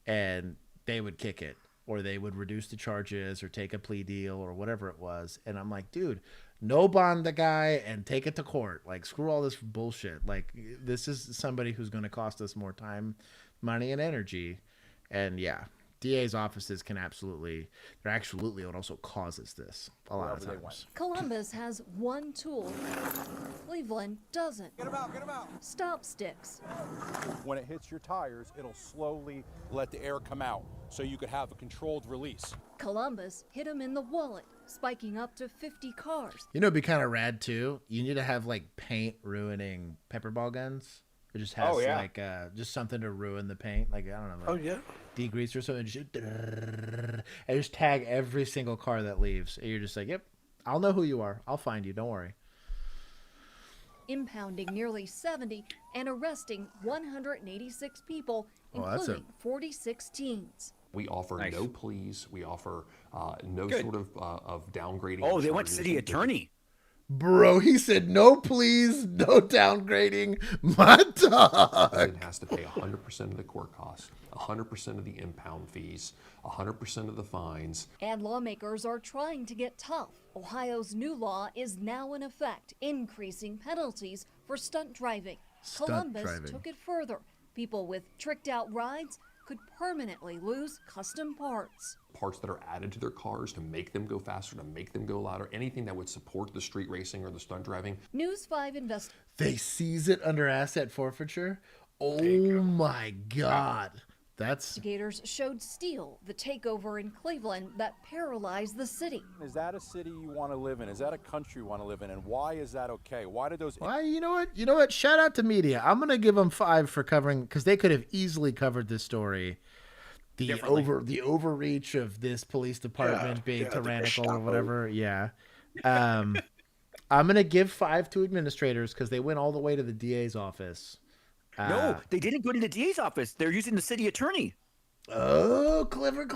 and they would kick it, or they would reduce the charges or take a plea deal or whatever it was. And I'm like, dude, no bond the guy and take it to court. Like, screw all this bullshit. Like, this is somebody who's going to cost us more time, money, and energy. And yeah, DA's offices can absolutely what also causes this a lot of times. Columbus has one tool. Cleveland doesn't. Get them out, get them out. Stop sticks. When it hits your tires, it'll slowly let the air come out, so you could have a controlled release. Columbus hit him in the wallet, spiking up to 50 cars. You know, it'd be kind of rad too. You need to have like paint ruining pepper ball guns It just has like just something to ruin the paint, like I don't know. Like degrease or something. And just tag every single car that leaves. And you're just like, yep, I'll know who you are. I'll find you. Don't worry. Impounding nearly 70 and arresting 186 people, including 46 teens. We offer no pleas. We offer no sort of downgrading. Oh, they went city attorney. Bro, he said no please, no downgrading. My dog. It has to pay 100% of the court costs, 100% of the impound fees, 100% of the fines. And lawmakers are trying to get tough. Ohio's new law is now in effect, increasing penalties for stunt driving. Columbus took it further. People with tricked out rides could permanently lose custom parts. Parts that are added to their cars to make them go faster, to make them go louder, anything that would support the street racing or the stunt driving. News 5 investigators. They seize it under asset forfeiture? Oh my God. Investigators showed Steele, the takeover in Cleveland that paralyzed the city. Is that a city you want to live in? Is that a country you want to live in? And why is that okay? Why did those... Why, you know what? Shout out to media. I'm going to give them 5 for covering, because they could have easily covered this story. The overreach of this police department being tyrannical or whatever. Yeah. I'm going to give 5 to administrators because they went all the way to the DA's office. No, they didn't go to the DA's office. They're using the city attorney. Oh, clever.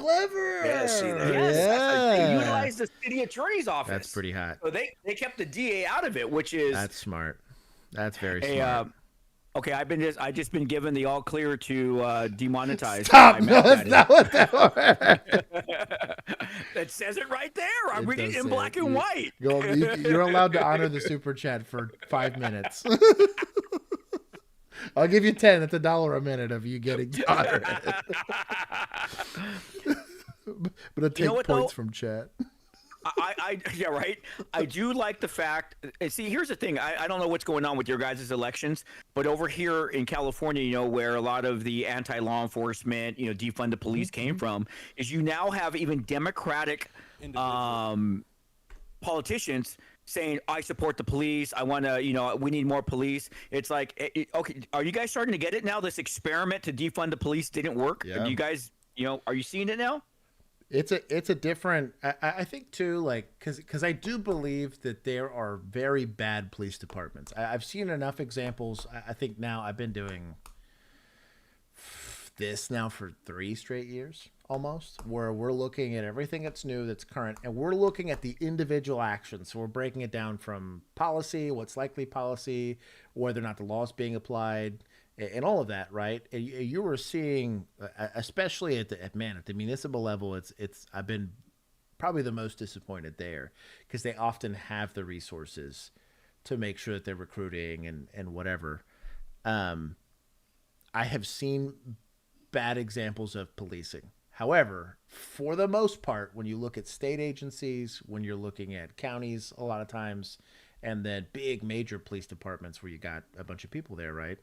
Yeah, see that? Yes, they utilized the city attorney's office. That's pretty hot. So they kept the DA out of it, which is... That's smart. That's very smart. Okay, I just been given the all clear to demonetize. Stop! No, that's not what that was. That says it right there. I'm reading it in black and white. You're allowed to honor the super chat for 5 minutes. I'll give you 10. That's $1 a minute of you getting to honor it. But I'll take points from chat. Yeah, right. I do like the fact. See, here's the thing. I don't know what's going on with your guys' elections, but over here in California, where a lot of the anti-law enforcement, defund the police came from, is you now have even Democratic politicians saying, I support the police. I want to, we need more police. It's like, okay, are you guys starting to get it now? This experiment to defund the police didn't work. Yeah. Do you guys, are you seeing it now? It's a different, I think too, like, because I do believe that there are very bad police departments. I've seen enough examples. I think now I've been doing this now for 3 straight years almost, where we're looking at everything that's new, that's current, and we're looking at the individual actions. So we're breaking it down from policy, what's likely policy, whether or not the law is being applied, and all of that, right? And you were seeing, especially at the municipal level, I've been probably the most disappointed there, because they often have the resources to make sure that they're recruiting and whatever. I have seen bad examples of policing. However, for the most part, when you look at state agencies, when you're looking at counties a lot of times, and then big major police departments where you got a bunch of people there, right,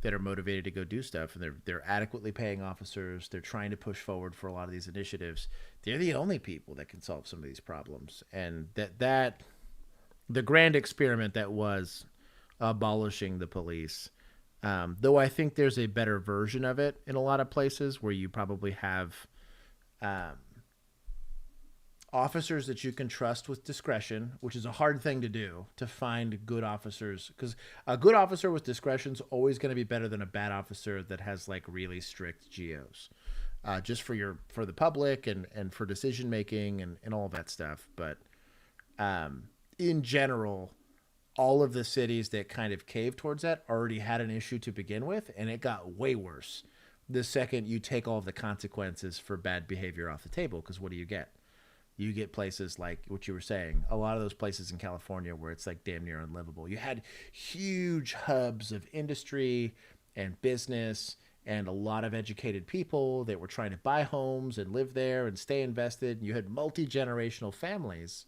that are motivated to go do stuff, and they're adequately paying officers, they're trying to push forward for a lot of these initiatives, they're the only people that can solve some of these problems. And that the grand experiment that was abolishing the police, though I think there's a better version of it in a lot of places where you probably have officers that you can trust with discretion, which is a hard thing to do, to find good officers, because a good officer with discretion is always going to be better than a bad officer that has like really strict GOs, just for the public and for decision making and all that stuff. But in general, all of the cities that kind of caved towards that already had an issue to begin with, and it got way worse the second you take all of the consequences for bad behavior off the table. Because what do you get? You get places like what you were saying, a lot of those places in California where it's like damn near unlivable. You had huge hubs of industry and business and a lot of educated people that were trying to buy homes and live there and stay invested. You had multi-generational families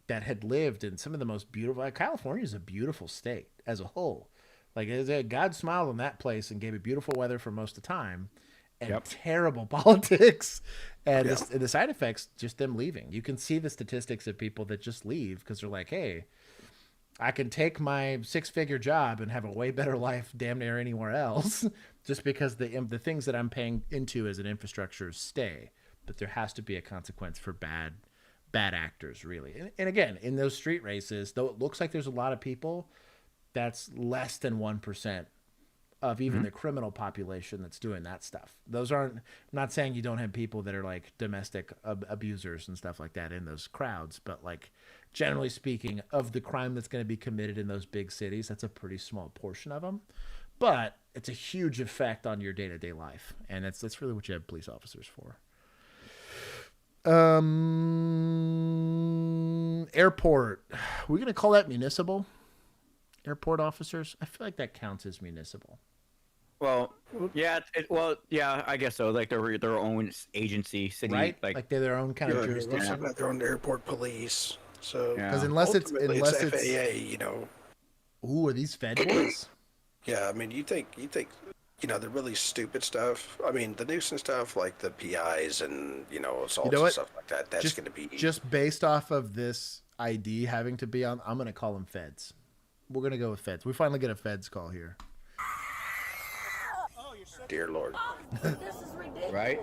that had lived in some of the most beautiful. California is a beautiful state as a whole. Like, God smiled on that place and gave it beautiful weather for most of the time, and terrible politics, and the side effects, just them leaving. You can see the statistics of people that just leave because they're like, hey, I can take my 6-figure job and have a way better life damn near anywhere else just because the things that I'm paying into as an infrastructure stay. But there has to be a consequence for bad actors, really. And again, in those street races, though it looks like there's a lot of people, that's less than 1% of even the criminal population that's doing that stuff. Those aren't, I'm not saying you don't have people that are like domestic abusers and stuff like that in those crowds, but like generally speaking, of the crime that's going to be committed in those big cities, that's a pretty small portion of them. But it's a huge effect on your day-to-day life, and that's really what you have police officers for. Airport. We're going to call that municipal? Airport officers? I feel like that counts as municipal. Well, yeah, I guess so. Like they're their own agency, city, right? Like they're their own kind of jurisdiction. Got their own airport police. So because unless it's FAA, you know. Ooh, are these Fed boys? Yeah, I mean, you think, you know, the really stupid stuff. I mean, the nuisance stuff, like the PIs and assaults and stuff like that. That's going to be just based off of this ID having to be on. I'm going to call them Feds. We're going to go with Feds. We finally get a Feds call here. Dear Lord. This is ridiculous. Right?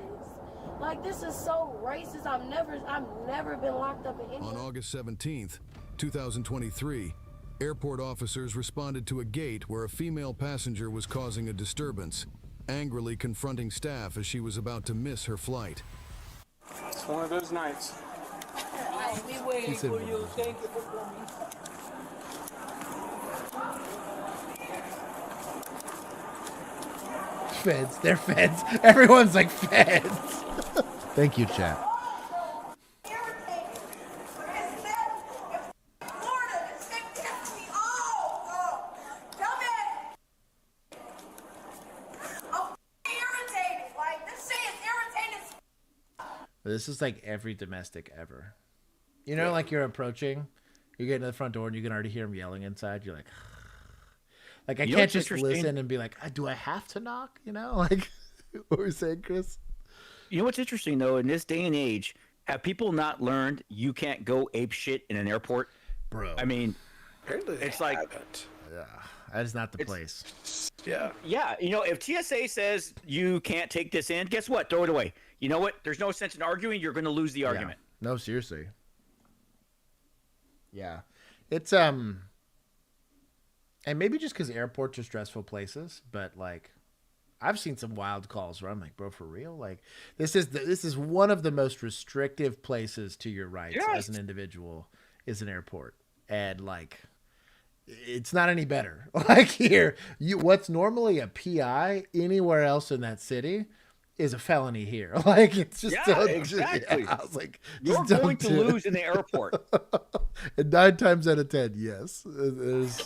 Like, this is so racist. I've never been locked up in any. On August 17th, 2023, airport officers responded to a gate where a female passenger was causing a disturbance, angrily confronting staff as she was about to miss her flight. It's one of those nights. We waiting for you. Thank you for coming. Feds. They're Feds. Everyone's like Feds. Thank you, chat. This is like every domestic ever. You know, like you're approaching, you get to the front door and you can already hear them yelling inside. You're like, I can't just listen and be like, do I have to knock? You know, like what were you saying, Chris? You know what's interesting though, in this day and age, have people not learned you can't go ape shit in an airport? Bro. I mean, it's like, yeah, that is not the place. Yeah. Yeah. You know, if TSA says you can't take this in, guess what? Throw it away. You know what? There's no sense in arguing. You're going to lose the argument. No, seriously. Yeah. It's, and maybe just because airports are stressful places, but like I've seen some wild calls where I'm like, bro, for real? Like this is one of the most restrictive places to your rights as an individual is an airport. And like, it's not any better. Like here, what's normally a PI anywhere else in that city is a felony here. Like it's just exactly. I was like, you're going to lose in the airport. And 9 times out of 10, yes. I'm not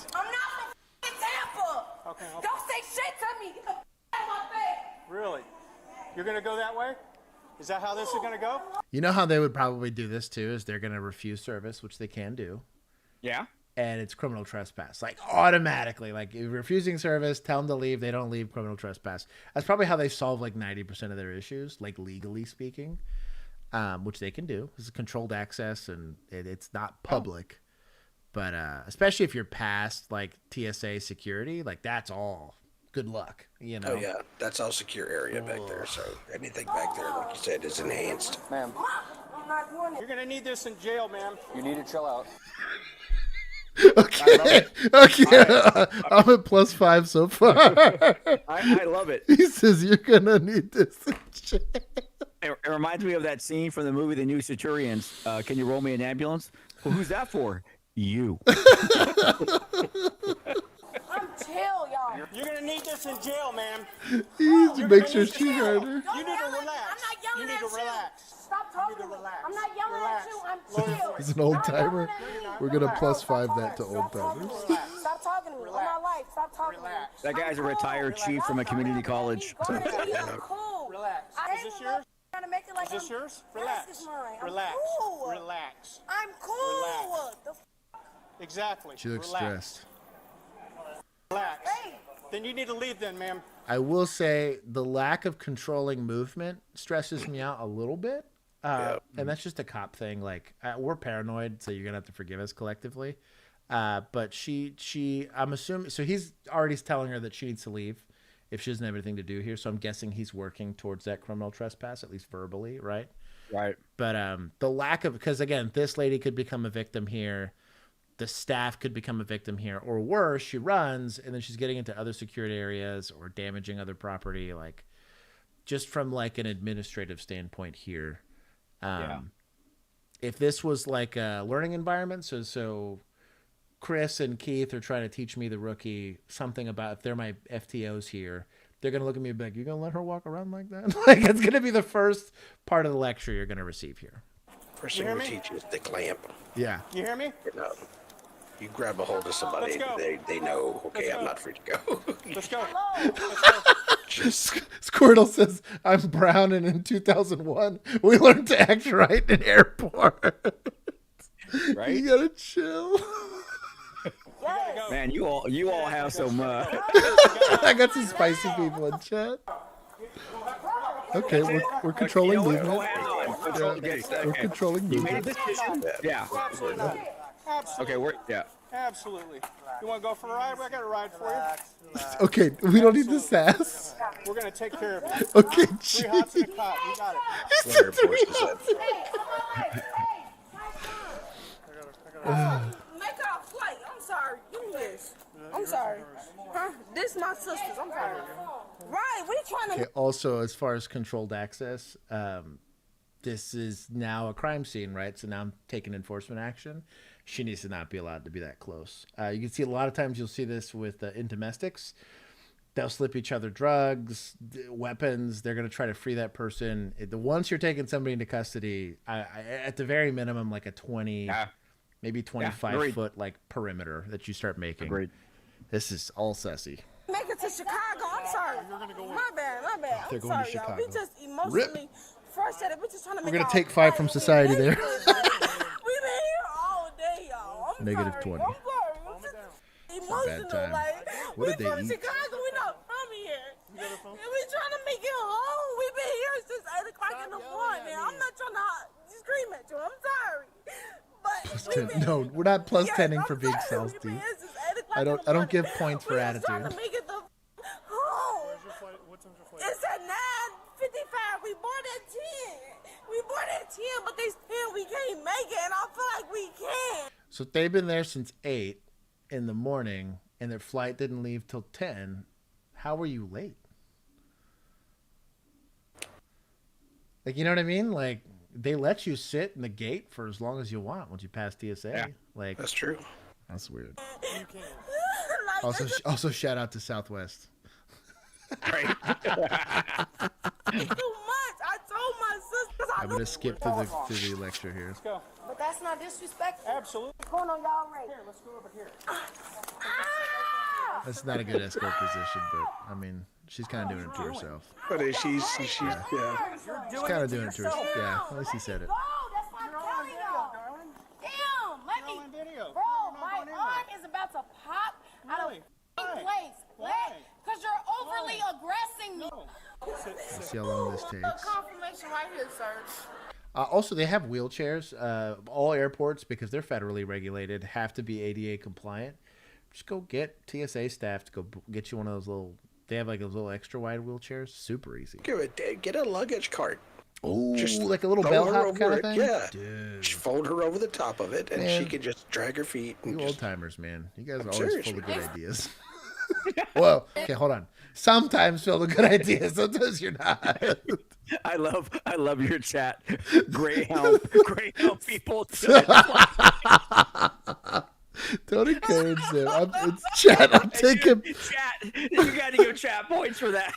from Tampa. Okay. Don't say shit to me. Get the out of my face. Really? You're gonna go that way? Is that how this is gonna go? You know how they would probably do this too? Is they're gonna refuse service, which they can do. Yeah. And it's criminal trespass, like automatically. Like if refusing service, tell them to leave. They don't leave, criminal trespass. That's probably how they solve like 90% of their issues, like legally speaking, which they can do. This is controlled access, and it's not public. But especially if you're past like TSA security, like that's all good luck. You know. Oh yeah, that's all secure area back there. So anything back there, like you said, is enhanced. Ma'am, you're gonna need this in jail, ma'am. You need to chill out. Okay. I'm at +5 so far. I love it. He says you're gonna need this. It reminds me of that scene from the movie The New Centurions. Can you roll me an ambulance? Well, who's that for? You. I'm chill, y'all. You're gonna need this in jail, ma'am. He needs to make sure she's harder. You need to relax. I'm not yelling You need to at you. relax. Stop talking to me. I'm not yelling at you. I'm chill. He's an old timer. We're gonna +5 that to old timers. Stop talking to me. On my life. Stop talking to me. That guy's a retired chief from a community college. I'm cool. Relax. I Is this ain't yours? trying to make it like Is this I'm- yours? Yes, Relax. it's mine. I'm Relax. cool. Relax. I'm cool. Relax. The Exactly. She looks Relax. stressed. Relax. Then you need to leave then, ma'am. I will say the lack of controlling movement stresses me out a little bit. And that's just a cop thing. Like we're paranoid, so you're gonna have to forgive us collectively. But I'm assuming, so he's already telling her that she needs to leave if she doesn't have anything to do here. So I'm guessing he's working towards that criminal trespass, at least verbally, right? Right. But the lack of, because again, this lady could become a victim here. The staff could become a victim here, or worse, she runs and then she's getting into other security areas or damaging other property. Like, just from like an administrative standpoint here, if this was like a learning environment, so Chris and Keith are trying to teach me, the rookie, something about, if they're my FTOs here, they're going to look at me and be like, "You're going to let her walk around like that?" Like, it's going to be the first part of the lecture you're going to receive here. First thing we teach is the clamp. Yeah. You hear me? You grab a hold of somebody, they know, okay, I'm not free to go. Let's go. Squirtle says, "I'm brown, and in 2001, we learned to act right in airport." Right? You gotta chill. Man, you all have so much. I got some spicy people in chat. Okay, we're controlling movement. We're controlling movement. Yeah. Okay, Absolutely. You want to go for a ride? I got a ride for you. Okay, we don't need the sass. We're going to take care of it. Okay, 3 hots and a cot. You got it. He said 3 hots. Make our flight. I'm sorry. Give me this. I'm sorry. Huh? This my sister's. I'm sorry. Right, we trying to... Okay, also, as far as controlled access, this is now a crime scene, right? So now I'm taking enforcement action. She needs to not be allowed to be that close. You can see a lot of times you'll see this with in domestics. They'll slip each other drugs, weapons. They're going to try to free that person. Once you're taking somebody into custody, I at the very minimum, like a 20, maybe 25 foot like perimeter that you start making. Agreed. This is all sassy. Make it to Chicago. I'm sorry. My bad. They're I'm going to sorry, y'all. Chicago. We just emotionally frustrated. We just trying to make We're going to our take 5 flight. from society there. We've been here all day, y'all. I'm Negative sorry. 20. I'm sorry. Emotional, time. like, What did we they from eat? Chicago. We not from here. And we trying to make it home. We've been here since 8 o'clock in the morning. I'm not trying to scream at you. I'm sorry. But No, we're not plus 10ing for being salty. I don't give points for attitude. Trying to make it the home. It's at 9:55. We boarded at 10. We boarded at 10, but they still we can't make it, and I feel like we can. So they've been there since 8 in the morning, and their flight didn't leave till 10. How were you late? Like, you know what I mean? Like, they let you sit in the gate for as long as you want once you pass TSA. Yeah, like, that's true. That's weird. Also, shout out to Southwest. Right. Too much. I told my sister. I'm gonna skip through the lecture here. Let's go. But that's not disrespectful. Absolutely. Going on y'all right. Here, let's go over here. That's not a good escort position, but I mean, she's kind of doing it to herself. But she's yeah. She's kind of doing it to herself. Yeah, at least he said it. That's what I'm telling y'all. Damn, let me. Bro, my arm is about to pop out of place. Because you're overly aggressing me. Let's see how long this takes. Confirmation right here, sir. Also, they have wheelchairs. All airports, because they're federally regulated, have to be ADA compliant. Just go get TSA staff to go get you one of those little. They have like those little extra wide wheelchairs. Super easy. Get a luggage cart. Oh, just like a little bellhop kind of thing. Yeah, dude. Just fold her over the top of it, and Man. she can just drag her feet. And You old timers, man. You guys are I'm always serious, full of man. good ideas. Well, okay, hold on. Sometimes filled with good ideas. Sometimes you're not. I love your chat. Greyhound people. Don't encourage them. It's chat. I'm taking. Chat. You got to give chat points for that.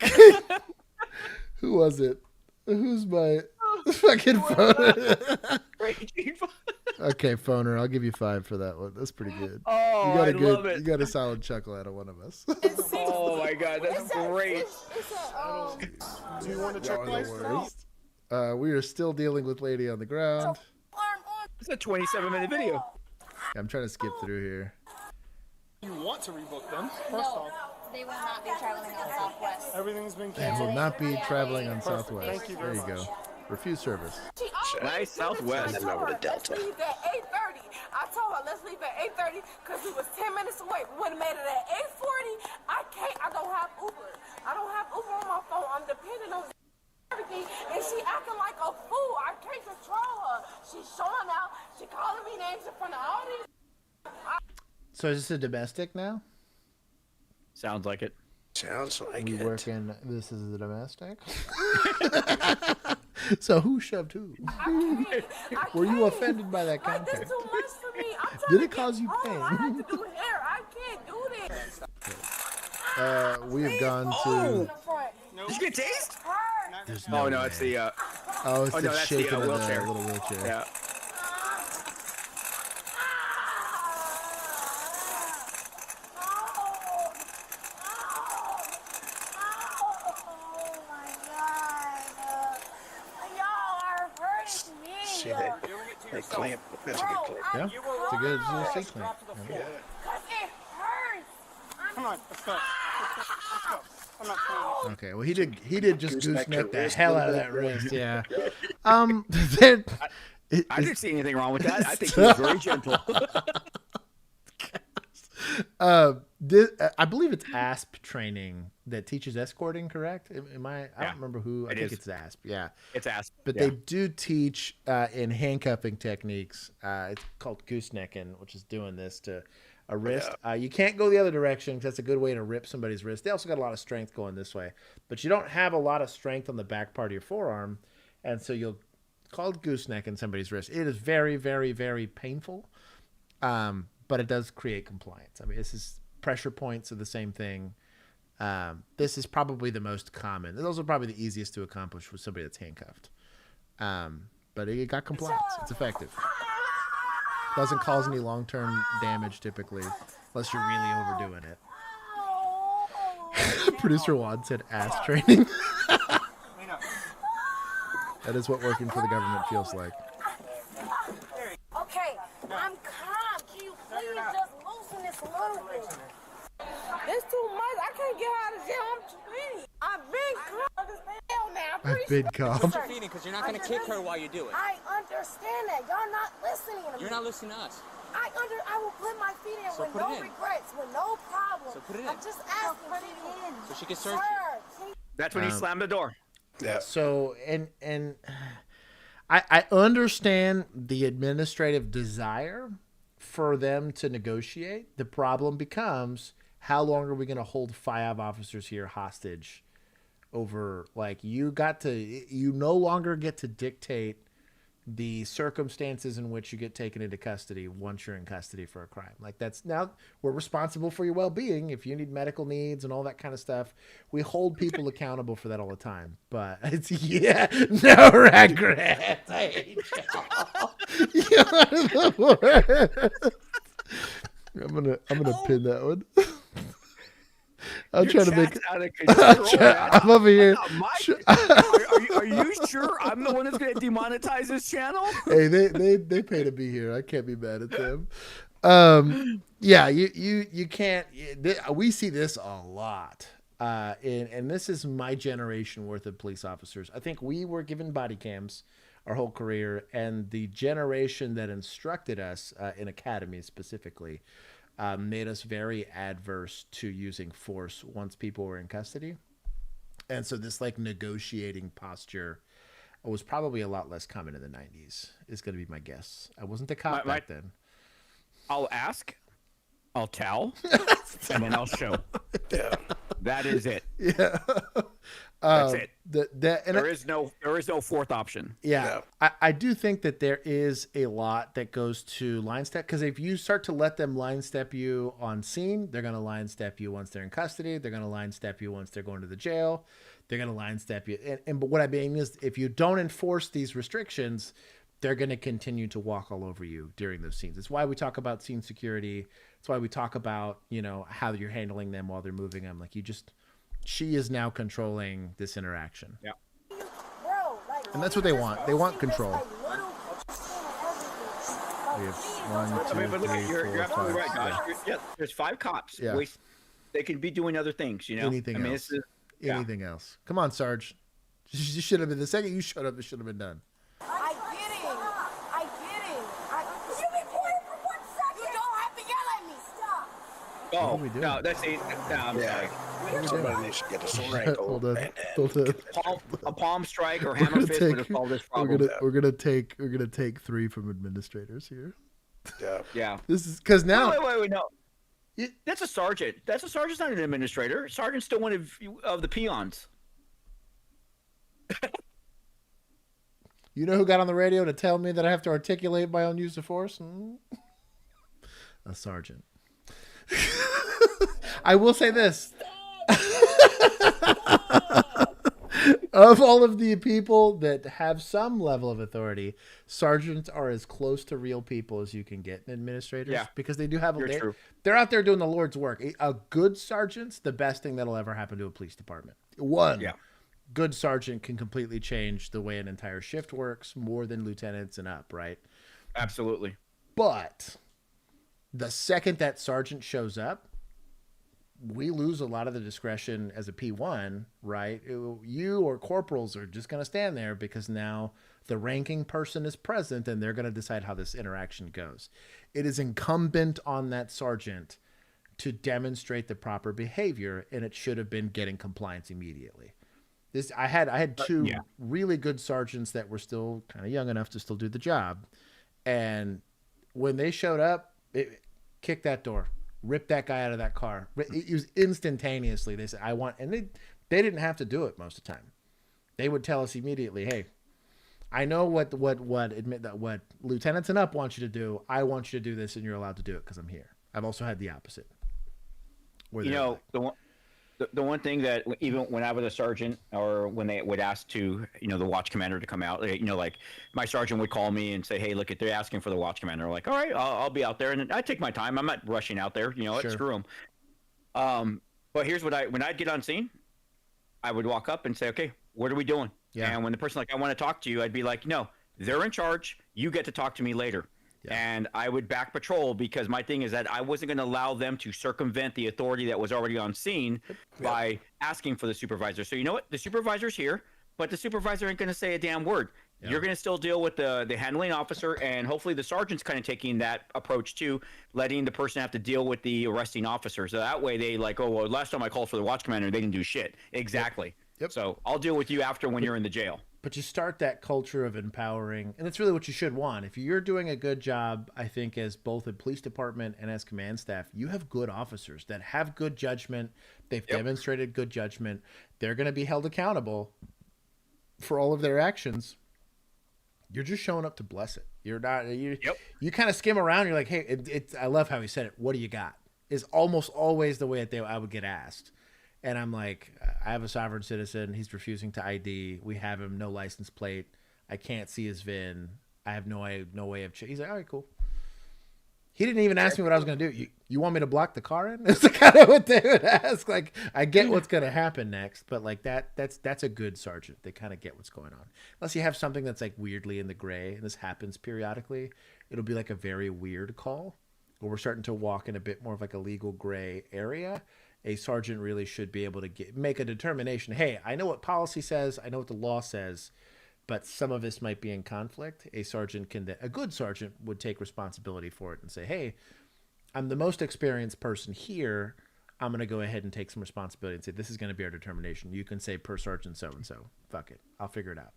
Who was it? Who's my fucking phoner? Okay, phoner. I'll give you 5 for that one. That's pretty good. Oh, you got I a good, love it. You got a solid chuckle out of one of us. Oh my god, that's great. Do you want to check place? We are still dealing with lady on the ground. It's a 27-minute video. I'm trying to skip through here. You want to rebook them? First off, they will not be traveling on Southwest. everything's been They canceled. will not be traveling on Southwest. Thank you There very you go. much. Refuse service. Nice Southwest. And then over to Delta. Leave at 8:30. I told her, let's leave at 8:30 because we was 10 minutes away. We would have made it at 8:40. I don't have Uber. I don't have Uber on my phone. I'm dependent on everything. And she acting like a fool. I can't control her. She's showing out. She calling me names in front of all these. So is this a domestic now? Sounds like it. Sounds like we it. Working. This is a domestic. So who shoved who? Were you offended by that content? This too much for me. I'm trying Did to it cause you pain? I have to do hair. I can't do this. We have gone Oh! to. Did you get tased? There's No, no way. it's the. Oh, it's no, the that's shaking the of wheelchair. the little wheelchair. Yeah. See that clamp? That's a good clamp. Yeah, it's a good little seat clamp. Yeah. Come on, let's go. Let's go. I'm not trying. Okay, well he did just Gooseneck gooseneck your the wrist hell a out of little that bit. wrist. Yeah. I didn't see anything wrong with that. I think he was very gentle. I believe it's ASP training that teaches escorting, correct? Am I don't remember who. I think it's ASP. Yeah. It's ASP. But they do teach in handcuffing techniques. It's called goosenecking, which is doing this to a wrist. You can't go the other direction because that's a good way to rip somebody's wrist. They also got a lot of strength going this way. But you don't have a lot of strength on the back part of your forearm. And so you'll call it goosenecking somebody's wrist. It is very, very, very painful. But it does create compliance. I mean, this is pressure points are the same thing. This is probably the most common. Those are probably the easiest to accomplish with somebody that's handcuffed. But it got compliance. It's effective. Doesn't cause any long-term damage typically, unless you're really overdoing it. Producer Juan said ass training. That is what working for the government feels like. Okay, I'm calm. Can you please just loosen this a little bit? This too much. I can't get out of jail. I'm 20. I've been calm as hell now. I've been calm. Because you're not going to kick her while you do it. I understand that. Y'all not listening to me. You're not listening to us. I will put my feet in So with put no it in. regrets, with no problem. So put it in. I'm just asking put it in. So she can search you. That's when you slam the door. Yeah. So and I understand the administrative desire for them to negotiate. The problem becomes, how long are we going to hold 5 officers here hostage over, like, you no longer get to dictate the circumstances in which you get taken into custody once you're in custody for a crime. Like, that's now we're responsible for your well-being. If you need medical needs and all that kind of stuff, we hold people accountable for that all the time. But it's no regrets. I hate y'all. I'm gonna pin that one. I'm trying to make. Out of control, I'm over here. Are you sure I'm the one that's going to demonetize this channel? Hey, they pay to be here. I can't be mad at them. Yeah, you can't. We see this a lot, and this is my generation worth of police officers. I think we were given body cams our whole career, and the generation that instructed us in academies specifically made us very adverse to using force once people were in custody. And so this like negotiating posture was probably a lot less common in the 90s, is going to be my guess. I wasn't a cop back then. I'll ask, I'll tell, and then I'll show. Yeah. That is it. Yeah. That's it. There is no fourth option. Yeah. I do think that there is a lot that goes to line step, because if you start to let them line step you on scene, they're going to line step you once they're in custody. They're going to line step you once they're going to the jail. They're going to line step you. But what I mean is, if you don't enforce these restrictions, they're going to continue to walk all over you during those scenes. It's why we talk about scene security. It's why we talk about, how you're handling them while they're moving them. Like, she is now controlling this interaction. Yeah. And that's what they want. They want control. We have 1, 2, 3, 4, 5. Right, Josh. There's 5 cops. Yeah. They can be doing other things, Anything else. Anything else. Come on, Sarge. You should have been. The second you shut up, it should have been done. I get it. You've been pointing for Oh, are we doing? no, that's it. No, I'm sorry. Somebody needs to get a sword ankle. Hold on. Hold on. A palm strike or hammer fist would have solved this problem. We're gonna take 3 from administrators here. Yeah. Yeah. This is because now. Wait, no. That's a sergeant. That's a sergeant's not an administrator. Sergeant's still one of the peons. You know who got on the radio to tell me that I have to articulate my own use of force? A sergeant. I will say this. Of all of the people that have some level of authority, sergeants are as close to real people as you can get in administrators. Yeah. Because they do have True. they're out there doing the Lord's work. A good sergeant's the best thing that'll ever happen to a police department. Good sergeant can completely change the way an entire shift works, more than lieutenants and up, right? Absolutely. But the second that sergeant shows up, we lose a lot of the discretion as a P1, right? You or corporals are just going to stand there because now the ranking person is present and they're going to decide how this interaction goes. It is incumbent on that sergeant to demonstrate the proper behavior, and it should have been getting compliance immediately. I had 2 really good sergeants that were still kind of young enough to still do the job. And when they showed up, kick that door, rip that guy out of that car. It was instantaneously. They said, and they didn't have to do it most of the time. They would tell us immediately, hey, I know what lieutenants and up want you to do. I want you to do this, and you're allowed to do it because I'm here. I've also had the opposite. You know, the one thing that even when I was a sergeant, or when they would ask to, the watch commander to come out, like my sergeant would call me and say, hey, look, they're asking for the watch commander. I'm like, all right, I'll be out there. And I take my time. I'm not rushing out there. Sure. Screw them. But here's when I'd get on scene, I would walk up and say, okay, what are we doing? Yeah. And when the person like, I want to talk to you, I'd be like, no, they're in charge. You get to talk to me later. Yeah. And I would back patrol because my thing is that I wasn't going to allow them to circumvent the authority that was already on scene by asking for the supervisor. So you know what? The supervisor's here, but the supervisor ain't going to say a damn word. Yeah. You're going to still deal with the handling officer, and hopefully the sergeant's kind of taking that approach too, letting the person have to deal with the arresting officer. So that way they like, oh, well, last time I called for the watch commander, they didn't do shit. Exactly. Yep. So I'll deal with you after when you're in the jail. But you start that culture of empowering, and that's really what you should want. If you're doing a good job, I think, as both a police department and as command staff, you have good officers that have good judgment. They've demonstrated good judgment. They're going to be held accountable for all of their actions. You're just showing up to bless it. You're not. You kind of skim around. You're like, hey, I love how he said it. What do you got? Is almost always the way that I would get asked. And I'm like, I have a sovereign citizen. He's refusing to ID. We have him, no license plate. I can't see his VIN. I have no way of. He's like, all right, cool. He didn't even ask me what I was going to do. You want me to block the car in? That's kind of what they would ask. Like, I get what's going to happen next, but like that's a good sergeant. They kind of get what's going on. Unless you have something that's like weirdly in the gray, and this happens periodically, it'll be like a very weird call, where we're starting to walk in a bit more of like a legal gray area. A sergeant really should be able to make a determination. Hey, I know what policy says. I know what the law says, but some of this might be in conflict. A good sergeant would take responsibility for it and say, hey, I'm the most experienced person here. I'm going to go ahead and take some responsibility and say, this is going to be our determination. You can say per sergeant so-and-so. Fuck it. I'll figure it out.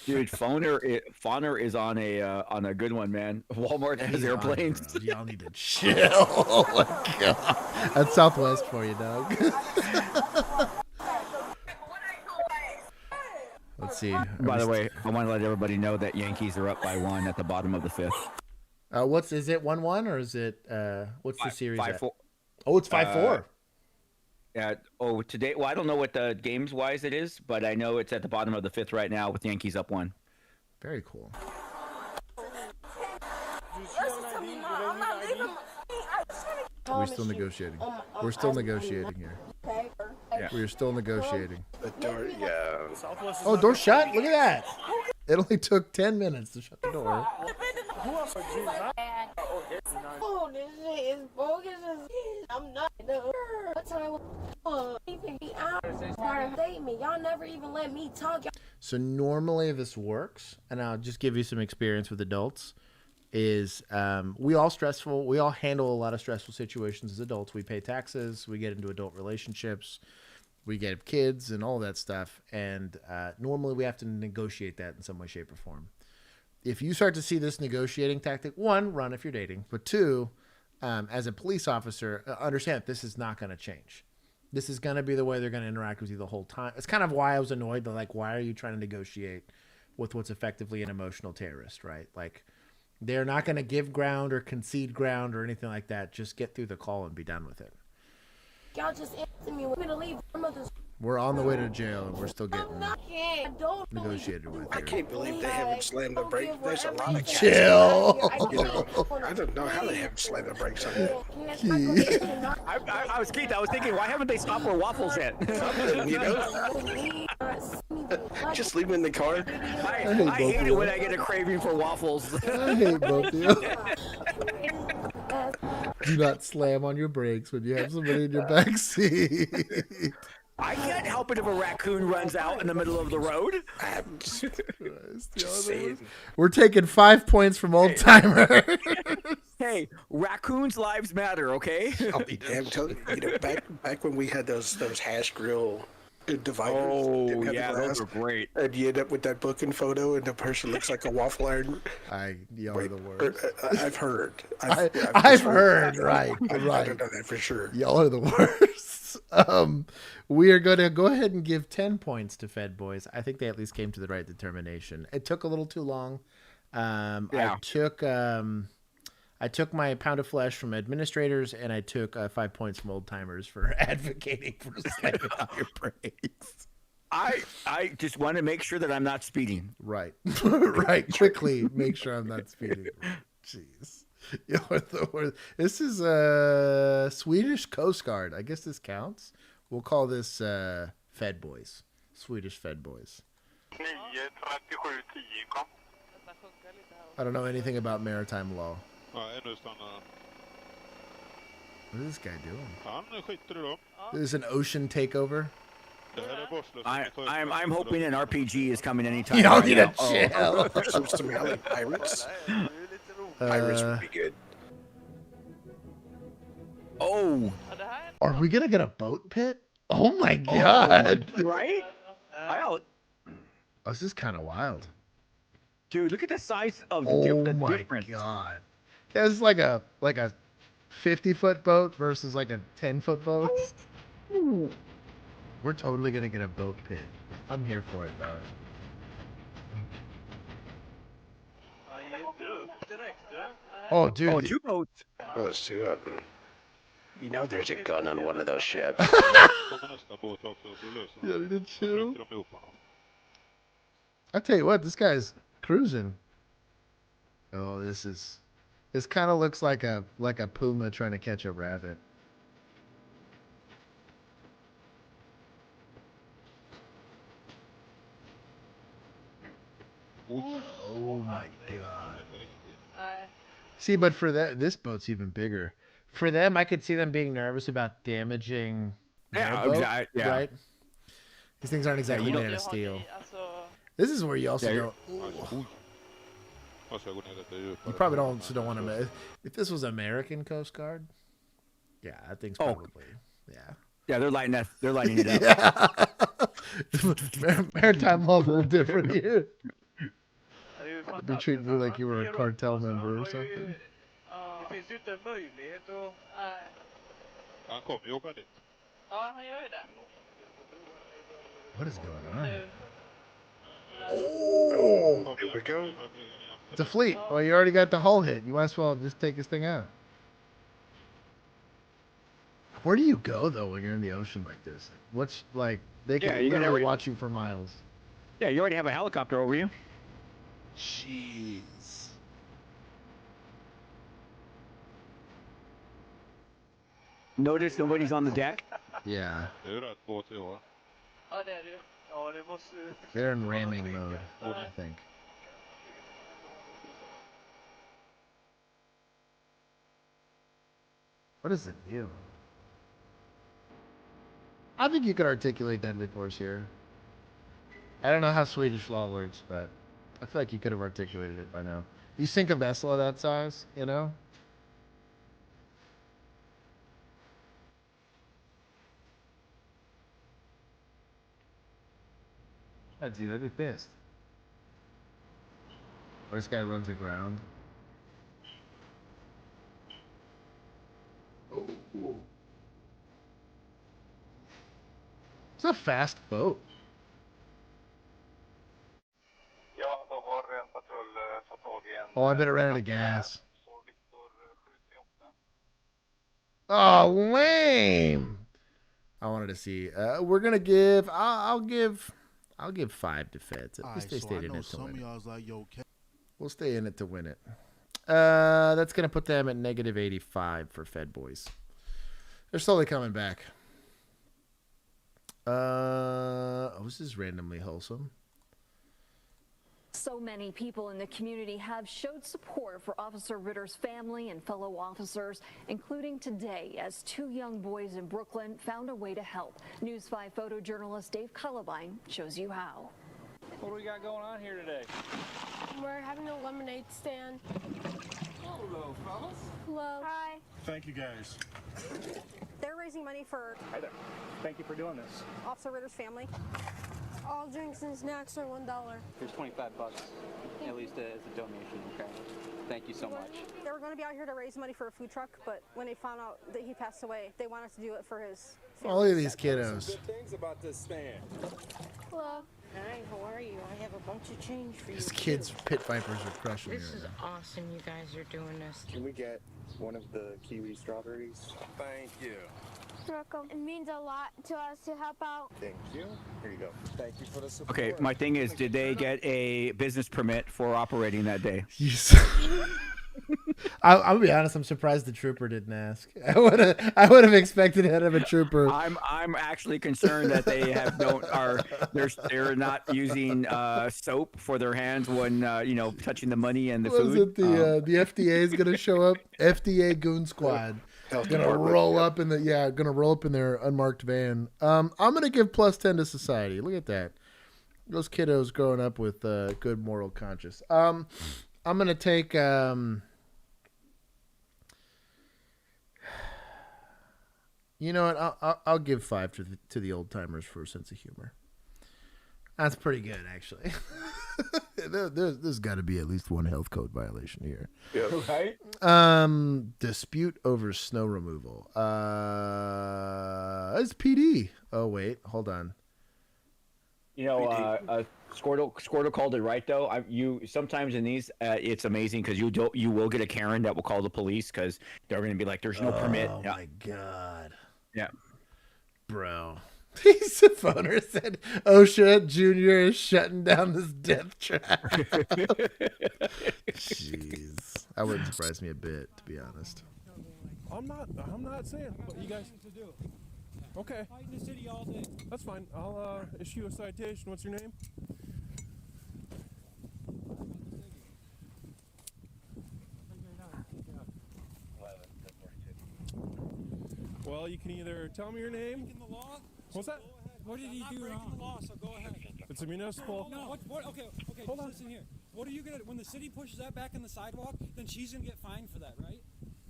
Dude, Fawner is on a good one, man. Walmart has airplanes. Y'all need to chill. Oh my god, that's Southwest for you, dog. Let's see. By the way, I want to let everybody know that Yankees are up by 1 at the bottom of the 5th. Is it 1-1 or is it what's the series? 5-4. Oh, it's 5-4. Yeah. Oh, today. Well, I don't know what the games wise it is, but I know it's at the bottom of the 5th right now with Yankees up 1. Very cool. We're still negotiating. We're still negotiating here. Yeah. We're still negotiating. The door, yeah. Oh, door shut? Look at that. It only took 10 minutes to shut the door. Oh, this shit is bogus as I'm not what time y'all never even let me talk. So normally this works, and I'll just give you some experience with adults. is we all handle a lot of stressful situations as adults. We pay taxes, we get into adult relationships, we get kids and all that stuff. And normally we have to negotiate that in some way, shape, or form. If you start to see this negotiating tactic, one, run if you're dating, but two, as a police officer, understand that this is not going to change. This is going to be the way they're going to interact with you the whole time. It's kind of why I was annoyed. Like, why are you trying to negotiate with what's effectively an emotional terrorist, right? Like, they're not going to give ground or concede ground or anything like that. Just get through the call and be done with it. Y'all just answer me. We're gonna leave mother's. We're on the way to jail, and we're still getting negotiated with. I can't believe they haven't slammed the brake. There's a lot of cats. Chill. I don't know how they haven't slammed the brakes on that. I was Keith. I was thinking, why haven't they stopped for waffles yet? You know? Just leave them in the car. I hate it when I get a craving for waffles. I hate both of you. Do not slam on your brakes when you have somebody in your back seat. I can't help it if a raccoon runs out in the middle of the road. We're taking 5 points from old timer. Hey, raccoons' lives matter, okay? I'll be damned. You know, back when we had those hash grill dividers. Oh yeah, those were great. And you end up with that booking photo, and the person looks like a waffle iron. Y'all are the worst. I've heard. I've heard. Right. I don't know that for sure. Y'all are the worst. We are going to go ahead and give 10 points to Fed Boys. I think they at least came to the right determination. It took a little too long. I took my pound of flesh from administrators, and I took 5 points from old timers for advocating for slamming on your brakes. I just want to make sure that I'm not speeding. Right. Right. Quickly make sure I'm not speeding. Jeez. You're the worst. This is Swedish Coast Guard. I guess this counts. We'll call this Fed Boys. Swedish Fed Boys. I don't know anything about maritime law. What is this guy doing? This is an ocean takeover. I'm hoping an RPG is coming anytime. Y'all need a chill. Some pirates. Pirates would be good. Oh. Are we gonna get a boat pit? Oh my god! Right? Oh, this is kind of wild. Dude, look at the size of the difference. Oh my god! That's like a 50-foot boat versus like a 10-foot boat. We're totally gonna get a boat pit. I'm here for it, dog. Oh, dude. Oh, 2 boats. Oh, let's do it. You know there's a gun on one of those ships. Yeah, they did too. I tell you what, this guy's cruising. Oh, this kind of looks like a puma trying to catch a rabbit. Oh my god. See, but for this boat's even bigger. For them, I could see them being nervous about damaging their boat, right? These things aren't exactly made of steel. This is where you also go. Ooh. You probably don't want to. If this was American Coast Guard, yeah, that thing's probably Yeah, they're lighting it up. Yeah. Maritime law is a little different here. Be treating you like you were a cartel member or something. What is going on? Oh, here we go. It's a fleet. Well, you already got the hull hit. You might as well just take this thing out. Where do you go though when you're in the ocean like this? What's like they can literally watch you for miles. Yeah, you already have a helicopter over you. Jeez. Notice nobody's on the deck. Yeah. They're in ramming mode, I think. What is it do? I think you could articulate deadly force here. I don't know how Swedish law works, but I feel like you could have articulated it by now. You sink a vessel of that size, you know? I'd be pissed. Or this guy runs aground. Oh. It's a fast boat. Oh, I better run out of gas. Oh, lame. I wanted to see. We're gonna give. I'll give 5 to Feds. At least they stayed in it to win it. We'll stay in it to win it. That's gonna put them at negative 85 for Fed boys. They're slowly coming back. Oh, this is randomly wholesome. So many people in the community have showed support for Officer Ritter's family and fellow officers, including today as 2 young boys in Brooklyn found a way to help. News 5 photojournalist Dave Cullivine shows you how. What do we got going on here today? We're having a lemonade stand. Hello, fellas. Hello. Hi. Thank you, guys. They're raising money for Hi there. Thank you for doing this. Officer Ritter's family. All drinks and snacks are $1. Here's $25, at least as a donation, okay? Thank you so much. They were going to be out here to raise money for a food truck, but when they found out that he passed away, they wanted to do it for his family. Oh, look at these kiddos. Good things about this stand. Hello. Hi, how are you? I have a bunch of change for you. These kids, pit vipers, are crushing This me is right now. awesome. You guys are doing this. Can we get one of the kiwi strawberries? Thank you. Welcome. It means a lot to us to help out. Thank you. Here you go. Thank you for the support. Okay, my thing is, did they get a business permit for operating that day? Yes. I'll be honest. I'm surprised the trooper didn't ask. I would have expected it out of a trooper. I'm actually concerned that they they're not using soap for their hands when touching the money and the Was food. it the FDA is gonna show up? FDA goon squad. Gonna roll up in their unmarked van. I'm gonna give plus 10 to society. Look at that. Those kiddos growing up with good moral conscience. I'm gonna take you know what? I'll give 5 to the old timers for a sense of humor. That's pretty good, actually. There's got to be at least one health code violation here. Yeah. Right? Dispute over snow removal. It's PD. Oh wait, hold on. Squirtle called it right though. You sometimes in these, it's amazing because you will get a Karen that will call the police because they're going to be like, "There's no permit." Oh my god. Yeah, bro. He's a phoner said OSHA Junior is shutting down this death trap. Jeez, that wouldn't surprise me a bit, to be honest. I'm not saying, but you guys. Okay. Fight in the city all day. That's fine. I'll issue a citation. What's your name? Well, you can either tell me your name. Breaking the law? What's that? What did he do wrong? The law, so go ahead. It's a municipal. No, okay, Hold on. listen here. What are you gonna, when the city pushes that back in the sidewalk, then she's gonna get fined for that, right?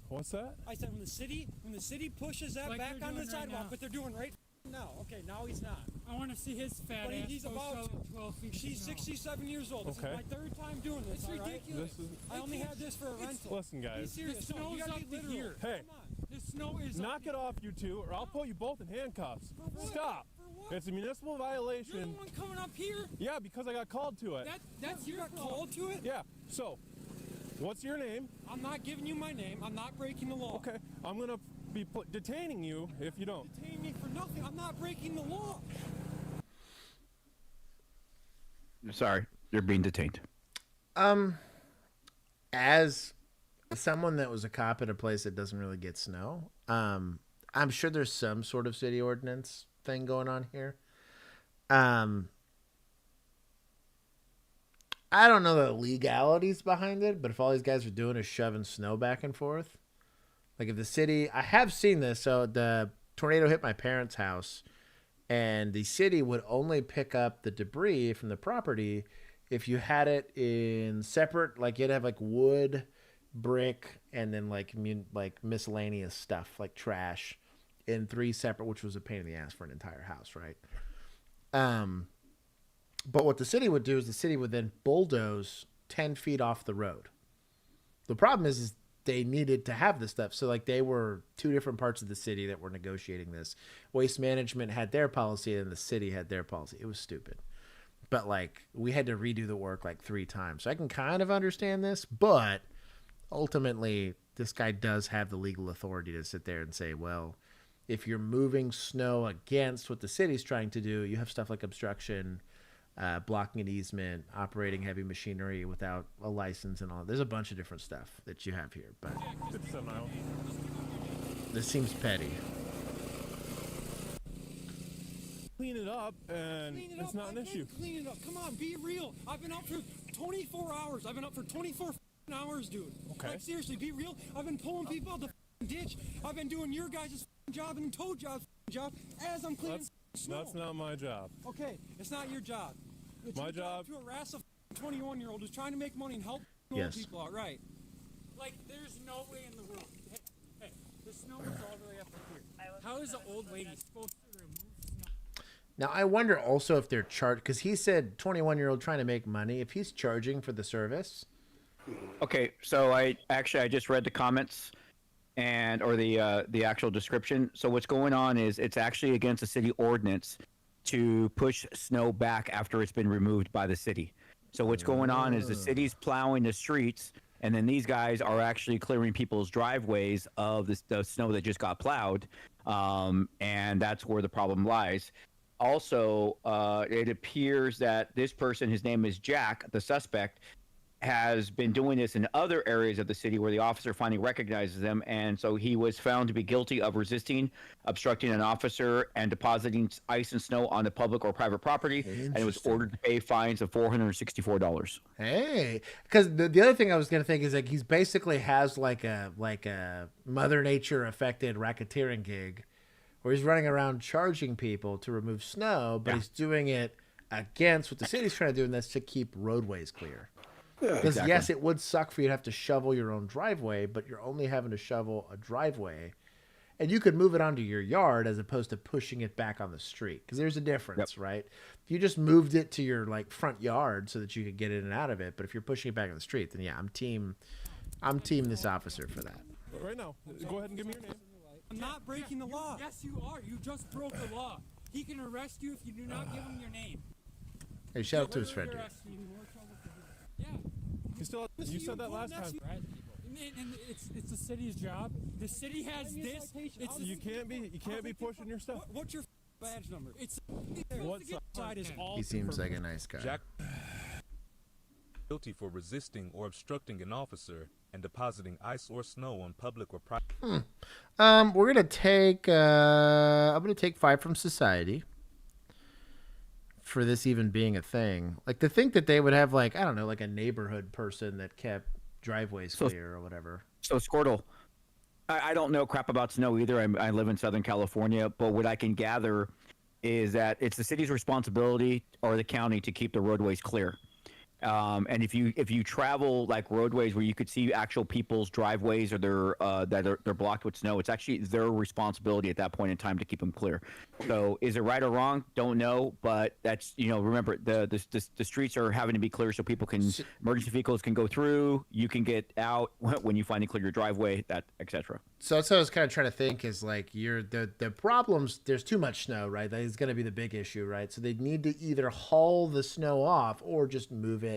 What's that? I said when the city pushes that back on the sidewalk, but they're doing right now. Okay, now he's not. I want to see his fat But ass. he's go about 12 feet. She's 67 years old. This Okay. is my 3rd time doing this. It's all right? ridiculous. I only had this for a rental. Listen, guys. Be serious. The snow's You gotta up get to literal. here. Hey, The snow is knock it off, you two, or I'll put you both in handcuffs. Stop. It's a municipal violation. You're the one coming up here. Yeah, because I got called to it. That's You your got fault. called to it? Yeah. So, what's your name? I'm not giving you my name. I'm not breaking the law. Okay. I'm gonna be detaining you if you don't. Detain me for nothing. I'm not breaking the law. sorry, you're being detained. As someone that was a cop at a place that doesn't really get snow, I'm sure there's some sort of city ordinance thing going on here. I don't know the legalities behind it, but if all these guys are doing is shoving snow back and forth, like if the city, I have seen this. So the tornado hit my parents' house, and the city would only pick up the debris from the property if you had it in separate, like you'd have like wood, brick, and then like miscellaneous stuff like trash in 3 separate, which was a pain in the ass for an entire house, right? But what the city would do is the city would then bulldoze 10 feet off the road. The problem is they needed to have this stuff. So like they were 2 different parts of the city that were negotiating this. Waste management had their policy and the city had their policy. It was stupid. But like we had to redo the work like 3 times. So I can kind of understand this, but ultimately this guy does have the legal authority to sit there and say, well, if you're moving snow against what the city's trying to do, you have stuff like obstruction, blocking an easement, operating heavy machinery without a license and all. There's a bunch of different stuff that you have here, but this seems petty. Clean it up, and it's not an issue. Clean it up. Come on, be real. I've been up for 24 hours. I've been up for 24 hours, dude. Okay. Like, seriously, be real. I've been pulling people out the ditch. I've been doing your guys' job and tow job as I'm cleaning snow. That's not my job. Okay, it's not your job. It's my your job to harass a 21-year-old who's trying to make money and help people out, right? Like, there's no way in the world. Hey, the snow is all the way up here. How is an old lady supposed to remove snow? Now, I wonder also if they're charged, because he said 21-year-old trying to make money. If he's charging for the service. Okay, so I just read the comments or the actual description. So what's going on is it's actually against the city ordinance to push snow back after it's been removed by the city. So what's going on is the city's plowing the streets, and then these guys are actually clearing people's driveways of the snow that just got plowed, and that's where the problem lies. Also, it appears that this person, his name is Jack, the suspect, has been doing this in other areas of the city where the officer finally recognizes them, and so he was found to be guilty of resisting, obstructing an officer, and depositing ice and snow on the public or private property, and was ordered to pay fines of $464. Hey, because the other thing I was going to think is like he's basically has like a Mother Nature affected racketeering gig where he's running around charging people to remove snow, but he's doing it against what the city's trying to do, and that's to keep roadways clear. Because yes, it would suck for you to have to shovel your own driveway, but you're only having to shovel a driveway, and you could move it onto your yard as opposed to pushing it back on the street. Because there's a difference, right? If you just moved it to your like front yard so that you could get in and out of it, but if you're pushing it back on the street, then yeah, I'm team this officer for that. Right now, go ahead and give me your name. I'm not breaking the law. Yes, you are. You just broke the law. He can arrest you if you do not give him your name. Hey, shout out to his friend. Yeah. You said that last time. And it's the city's job. The city has this. You can't be pushing your stuff. What's your badge number? It's what side is all. He seems like a nice guy. Jack guilty for resisting or obstructing an officer and depositing ice or snow on public or private. We're gonna take. I'm gonna take 5 from society. For this even being a thing, like to think that they would have like, I don't know, like a neighborhood person that kept driveways clear or whatever. So Squirtle, I don't know crap about snow either. I live in Southern California, but what I can gather is that it's the city's responsibility or the county to keep the roadways clear. And if you travel like roadways where you could see actual people's driveways or they're blocked with snow, it's actually their responsibility at that point in time to keep them clear. So is it right or wrong? Don't know, but that's, remember the streets are having to be clear so people can, emergency vehicles can go through, you can get out when you finally clear your driveway, that etc. So that's what I was kind of trying to think is like the problems, there's too much snow, right? That is going to be the big issue, right? So they need to either haul the snow off or just move it.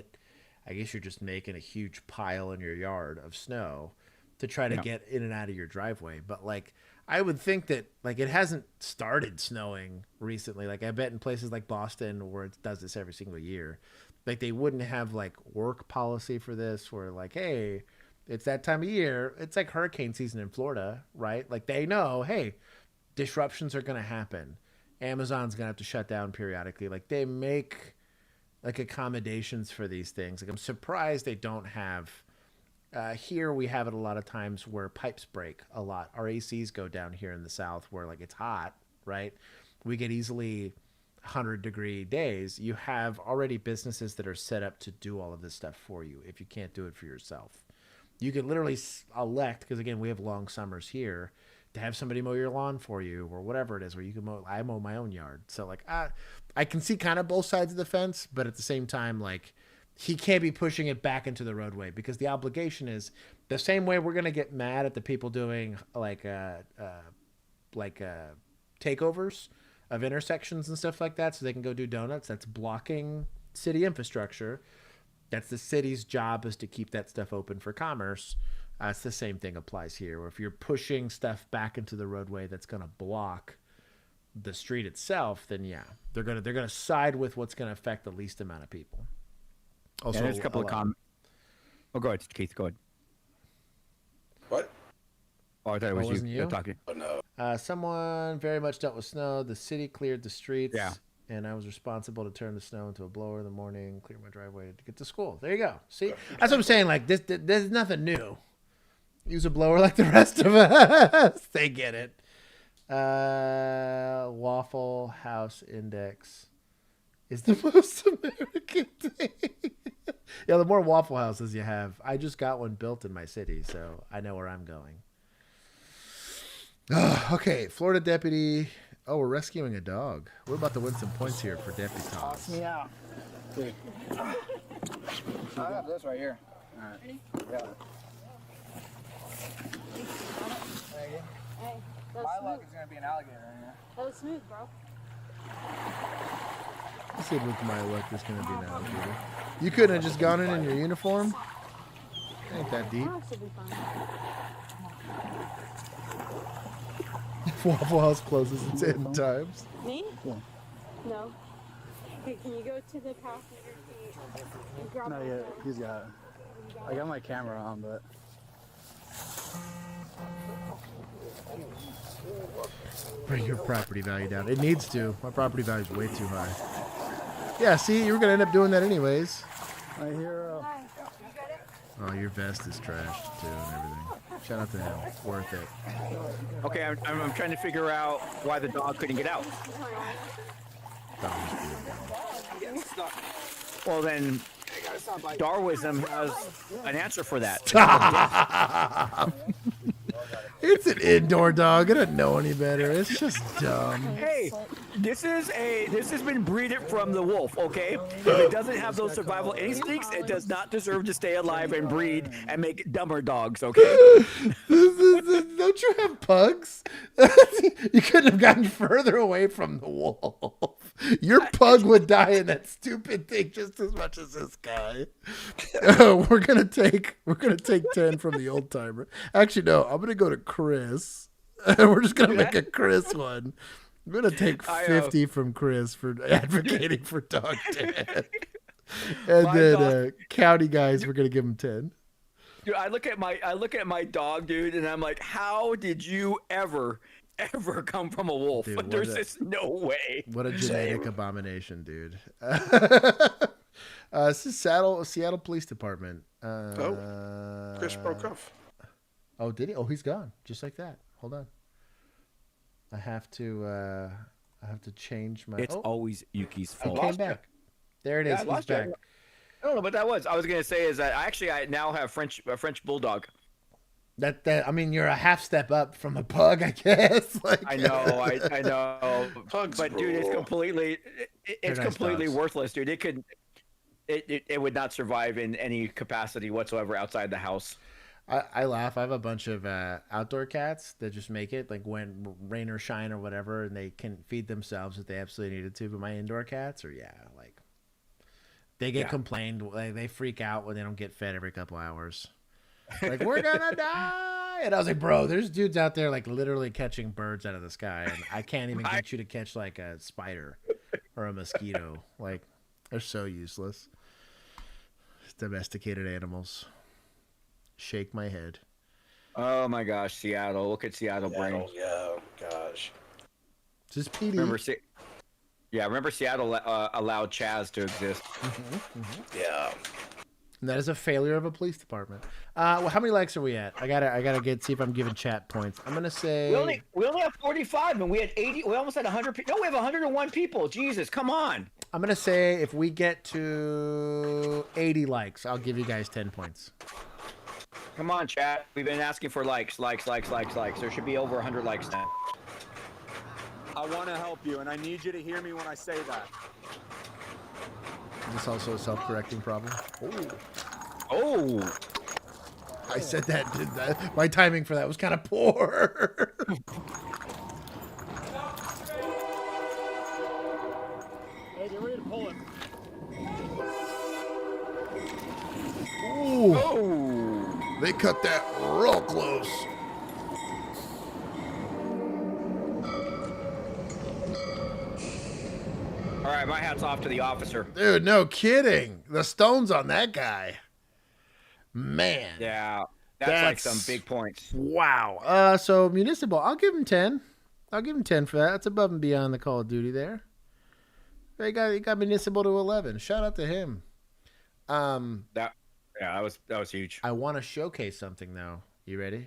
I guess you're just making a huge pile in your yard of snow to try to get in and out of your driveway. But like, I would think that like it hasn't started snowing recently. Like I bet in places like Boston where it does this every single year, like they wouldn't have like work policy for this where like, hey, it's that time of year. It's like hurricane season in Florida, right? Like they know, hey, disruptions are going to happen. Amazon's going to have to shut down periodically. Like they make like accommodations for these things. Like I'm surprised they don't have, here we have it a lot of times where pipes break a lot. Our ACs go down here in the South where like it's hot, right? We get easily 100-degree days, you have already businesses that are set up to do all of this stuff for you if you can't do it for yourself. You can literally elect, because again, we have long summers here, to have somebody mow your lawn for you or whatever it is, where you can mow. I mow my own yard. So like, I can see kind of both sides of the fence, but at the same time, like, he can't be pushing it back into the roadway, because the obligation is the same way we're going to get mad at the people doing like takeovers of intersections and stuff like that so they can go do donuts. That's blocking city infrastructure. That's the city's job, is to keep that stuff open for commerce. It's the same thing applies here. Or if you're pushing stuff back into the roadway that's going to block the street itself, then yeah, they're gonna side with what's going to affect the least amount of people. Also, there's a couple of comments. Oh, go ahead, Keith. Go ahead. What? Oh, I thought it was wasn't you talking. Oh, no. Someone very much dealt with snow. The city cleared the streets. Yeah. And I was responsible to turn the snow into a blower in the morning, clear my driveway to get to school. There you go. See, that's what I'm saying. Like there's nothing new. Use a blower like the rest of us. They get it. Waffle House Index is the most American thing. Yeah, the more Waffle Houses you have. I just got one built in my city, so I know where I'm going. Okay, Florida deputy. Oh, we're rescuing a dog. We're about to win some points here for deputy Toss. Toss me out. Dude. I have this right here. All right. Ready? Yeah. Hey, that was My smooth. luck is going to be an alligator in here. That was smooth, bro. I said with my luck, there's going to be an alligator. You couldn't have just gone in your uniform? Ain't that deep. That should be fun. Waffle House closes at 10 times. Me? Yeah. No. Okay, can you go to the passenger seat and grab Not my yet. phone? He's got it. I got my camera on, but. Bring your property value down. It needs to. My property value is way too high. Yeah, see, you were going to end up doing that anyways. My hero. Oh, your vest is trashed too and everything. Shout out to him. Worth it. Okay, I'm trying to figure out why the dog couldn't get out. Well, then Darwinism has an answer for that. It's an indoor dog. It doesn't know any better. It's just dumb. Hey, this has been breeded from the wolf, okay? If it doesn't have those survival instincts, it does not deserve to stay alive and breed and make dumber dogs, okay? Don't you have pugs? You couldn't have gotten further away from the wolf. Your pug would die in that stupid thing just as much as this guy. We're gonna take 10 from the old timer. Actually, no, I'm gonna go to Chris. We're just gonna make a Chris one. I'm gonna take 50 from Chris for advocating for dog death. And then county guys, we're gonna give him 10. Dude, I look at my dog, dude, and I'm like, how did you ever come from a wolf? Dude, There's just no way. What a genetic abomination, dude. This is Seattle Police Department. Chris broke off. Oh, did he? Oh, he's gone. Just like that. Hold on. I have to change my. It's always Yuki's fault. He came back. There it is. Yeah, He's back. I don't know what that was. I was gonna say is that I now have a French bulldog. That I mean, you're a half step up from a pug, I guess. Like, I know. Pugs but dude, it's completely nice dogs. worthless, dude. It would not survive in any capacity whatsoever outside the house. I laugh. I have a bunch of outdoor cats that just make it, like when rain or shine or whatever, and they can feed themselves if they absolutely needed to. But my indoor cats are, like, they get complained. Like, they freak out when they don't get fed every couple hours. Like, we're gonna die. And I was like, bro, there's dudes out there like literally catching birds out of the sky, and I can't even get you to catch like a spider or a mosquito. Like, they're so useless. Domesticated animals. Shake my head. Oh my gosh, Seattle! Look at Seattle brain. Yeah, gosh. Just PD. Remember Seattle allowed Chaz to exist. Yeah. And that is a failure of a police department. Well, how many likes are we at? I gotta see if I'm giving chat points. I'm gonna say we only have 45, and we had 80. We almost had 100. No, we have 101 people. Jesus, come on. I'm gonna say if we get to 80 likes, I'll give you guys 10 points. Come on, chat. We've been asking for likes. There should be over 100 likes now. I want to help you, and I need you to hear me when I say that. Is this also a self-correcting problem? Oh. I said that, didn't I? My timing for that was kind of poor. Hey, get ready to pull it. Ooh. Oh. They cut that real close. All right, my hat's off to the officer. Dude, no kidding. The stones on that guy. Man. Yeah, that's like some big points. Wow. So municipal, I'll give him 10. I'll give him 10 for that. That's above and beyond the Call of Duty there. He got municipal to 11. Shout out to him. That was huge. I want to showcase something though. You ready?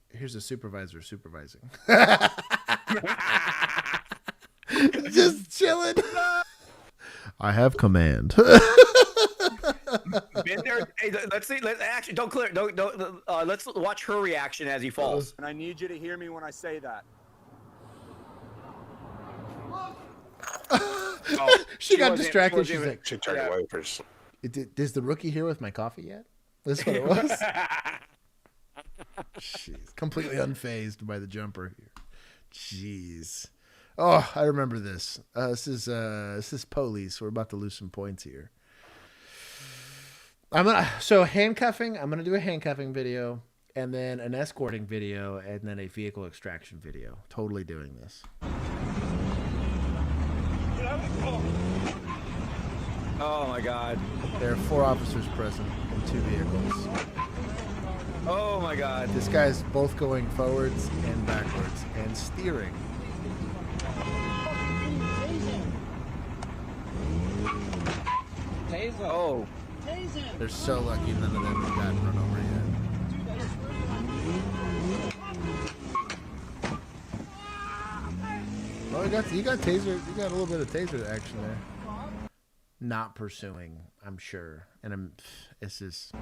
Here's a supervisor supervising. Just chilling. I have command. Been there. Hey, let's see. Actually, don't clear. Don't. Let's watch her reaction as he falls. And I need you to hear me when I say that. She got distracted. She's like, she turned away first. Is the rookie here with my coffee yet? That's what it was. Jeez, completely unfazed by the jumper here. Jeez. Oh, I remember this. This is police. We're about to lose some points here. So handcuffing. I'm gonna do a handcuffing video, and then an escorting video, and then a vehicle extraction video. Totally doing this. Oh my God. There are 4 officers present in 2 vehicles. Oh my God. This guy's both going forwards and backwards and steering. Oh. They're so lucky none of them have gotten run over yet. Oh, you got taser. You got a little bit of taser action there. Not pursuing, I'm sure. And this is.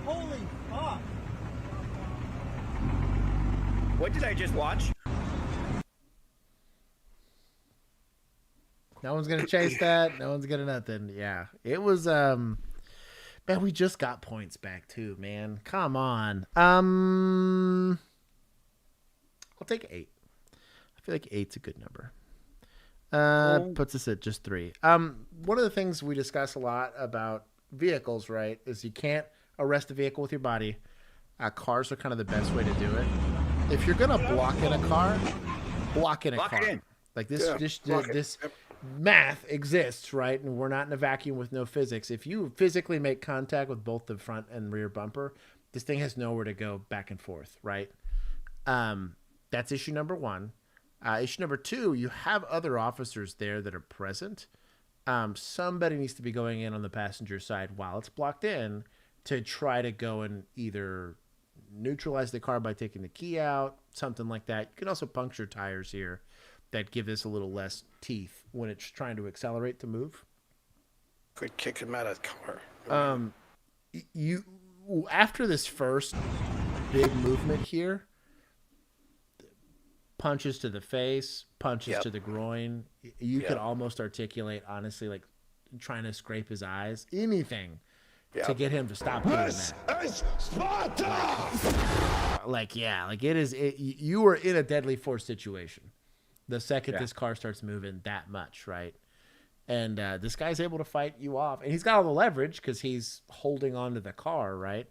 Holy fuck! What did I just watch? No one's gonna chase that. No one's gonna nothing. Yeah, it was. Man, we just got points back too, man. Come on. I'll take 8. I feel like 8's a good number. Puts us at just 3. One of the things we discuss a lot about vehicles, right, is you can't arrest a vehicle with your body. Cars are kind of the best way to do it. If you're gonna block in a car, block in a car. Like this, this math exists, right? And we're not in a vacuum with no physics. If you physically make contact with both the front and rear bumper, this thing has nowhere to go back and forth, right? That's issue number 1. Issue number 2, you have other officers there that are present. Somebody needs to be going in on the passenger side while it's blocked in to try to go and either neutralize the car by taking the key out, something like that. You can also puncture tires here that give this a little less teeth when it's trying to accelerate to move. Could kick him out of the car. You after this first big movement here, punches to the face, punches to the groin. You could almost articulate, honestly, like trying to scrape his eyes, anything to get him to stop doing that. Is Sparta! You are in a deadly force situation the second this car starts moving that much, right? And this guy's able to fight you off, and he's got all the leverage because he's holding onto the car, right?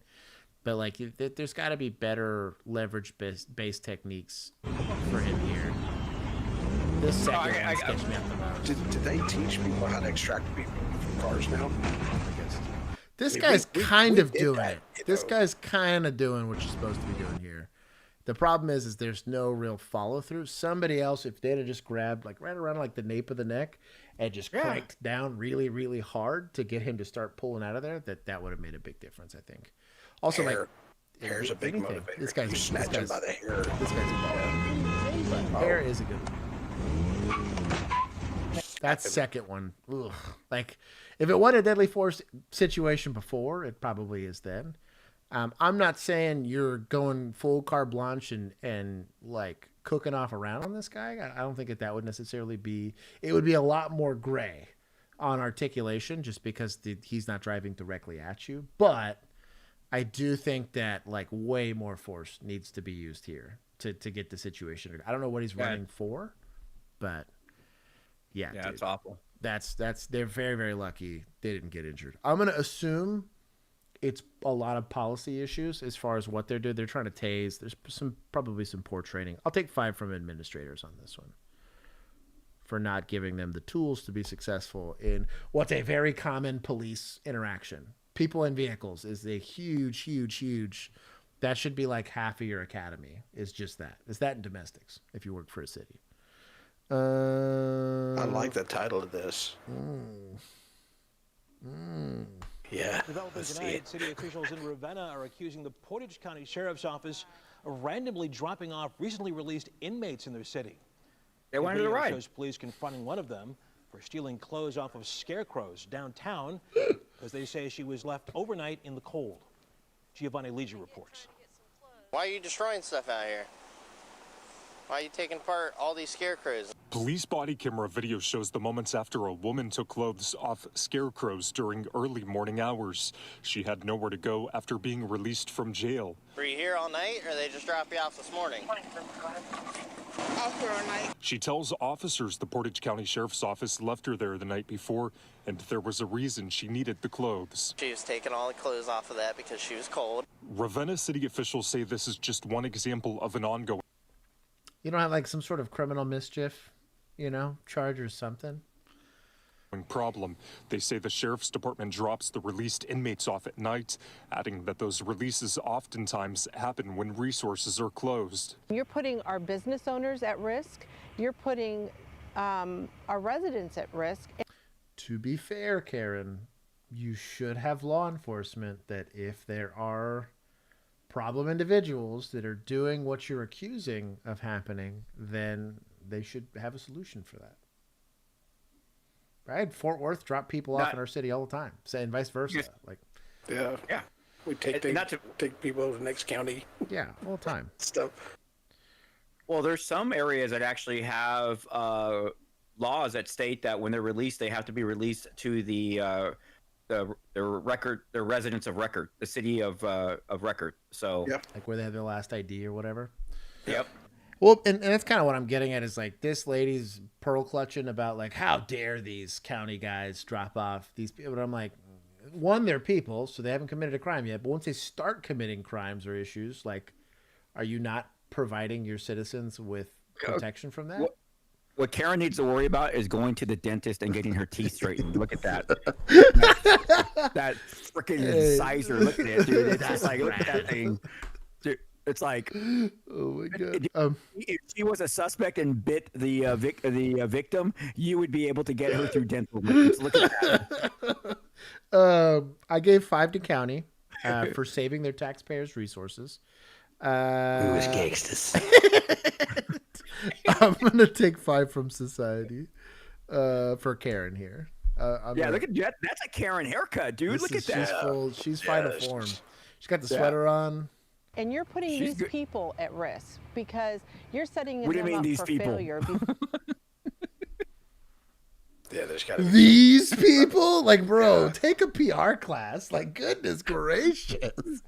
But like, there's got to be better leverage-based techniques for him here. This second one sketched me out the most. Did they teach people how to extract people from cars now? This guy's kind of doing it. This guy's kind of doing what you're supposed to be doing here. The problem is there's no real follow through. Somebody else, if they'd have just grabbed like right around like the nape of the neck and just cranked down really, really hard to get him to start pulling out of there, that would have made a big difference, I think. Also, hair's a big motivator. This guy's snatch him by the hair. This guy's a baller. But hair is a good one. That second one, ugh. Like if it wasn't a deadly force situation before, it probably is then. I'm not saying you're going full carte blanche and like cooking off around on this guy. I don't think that would necessarily be. It would be a lot more gray on articulation just because he's not driving directly at you. But I do think that like way more force needs to be used here to get the situation. I don't know what he's running for, but yeah, dude, it's awful. That's they're very, very lucky they didn't get injured. I'm gonna assume it's a lot of policy issues as far as what they're doing. They're trying to tase. There's probably some poor training. I'll take 5 from administrators on this one for not giving them the tools to be successful in what's a very common police interaction. People in vehicles is a huge. That should be like half of your academy. Is just that. It's that in domestics if you work for a city. I like the title of this. Yeah. Developing tonight, city officials in Ravenna are accusing the Portage County Sheriff's Office of randomly dropping off recently released inmates in their city. They wanted to ride. Shows police confronting one of them for stealing clothes off of scarecrows downtown because they say she was left overnight in the cold. Giovanni Leggi reports. Why are you destroying stuff out here? Why are you taking apart all these scarecrows? Police body camera video shows the moments after a woman took clothes off scarecrows during early morning hours. She had nowhere to go after being released from jail. Were you here all night, or they just dropped you off this morning? Out here all night. She tells officers the Portage County Sheriff's Office left her there the night before, and there was a reason she needed the clothes. She was taking all the clothes off of that because she was cold. Ravenna city officials say this is just one example of an ongoing. You don't have like some sort of criminal mischief, charge or something? Problem. They say the sheriff's department drops the released inmates off at night, adding that those releases oftentimes happen when resources are closed. You're putting our business owners at risk. You're putting our residents at risk. To be fair, Karen, you should have law enforcement that if there are problem individuals that are doing what you're accusing of happening, then they should have a solution for that. Right? Fort Worth drop people off in our city all the time, and vice versa. Yeah. We take people to the next county. Yeah, all the time. Stuff. Well, there's some areas that actually have laws that state that when they're released, they have to be released to the residents of record, the city of record. So like where they have their last ID or whatever. Yep. Well, and that's kind of what I'm getting at is like this lady's pearl clutching about like how dare these county guys drop off these people. But I'm like, one, they're people, so they haven't committed a crime yet. But once they start committing crimes or issues, like, are you not providing your citizens with protection from that? What Karen needs to worry about is going to the dentist and getting her teeth straightened. Look at that. that freaking incisor. Look at it, dude. It's just like, look at that thing. Dude, it's like, oh my God. If she was a suspect and bit the victim, you would be able to get her through dental records. Look at that. I gave 5 to county for saving their taxpayers' resources. Who is gangsters? I'm gonna take 5 from society for Karen here. Look at that. That's a Karen haircut, dude. Look at that. She's fine to form. She's got the sweater on. And you're putting these people at risk because you're setting What do you them mean, up these for people? failure. There's gotta be These people? Like, bro, take a PR class. Like, goodness gracious.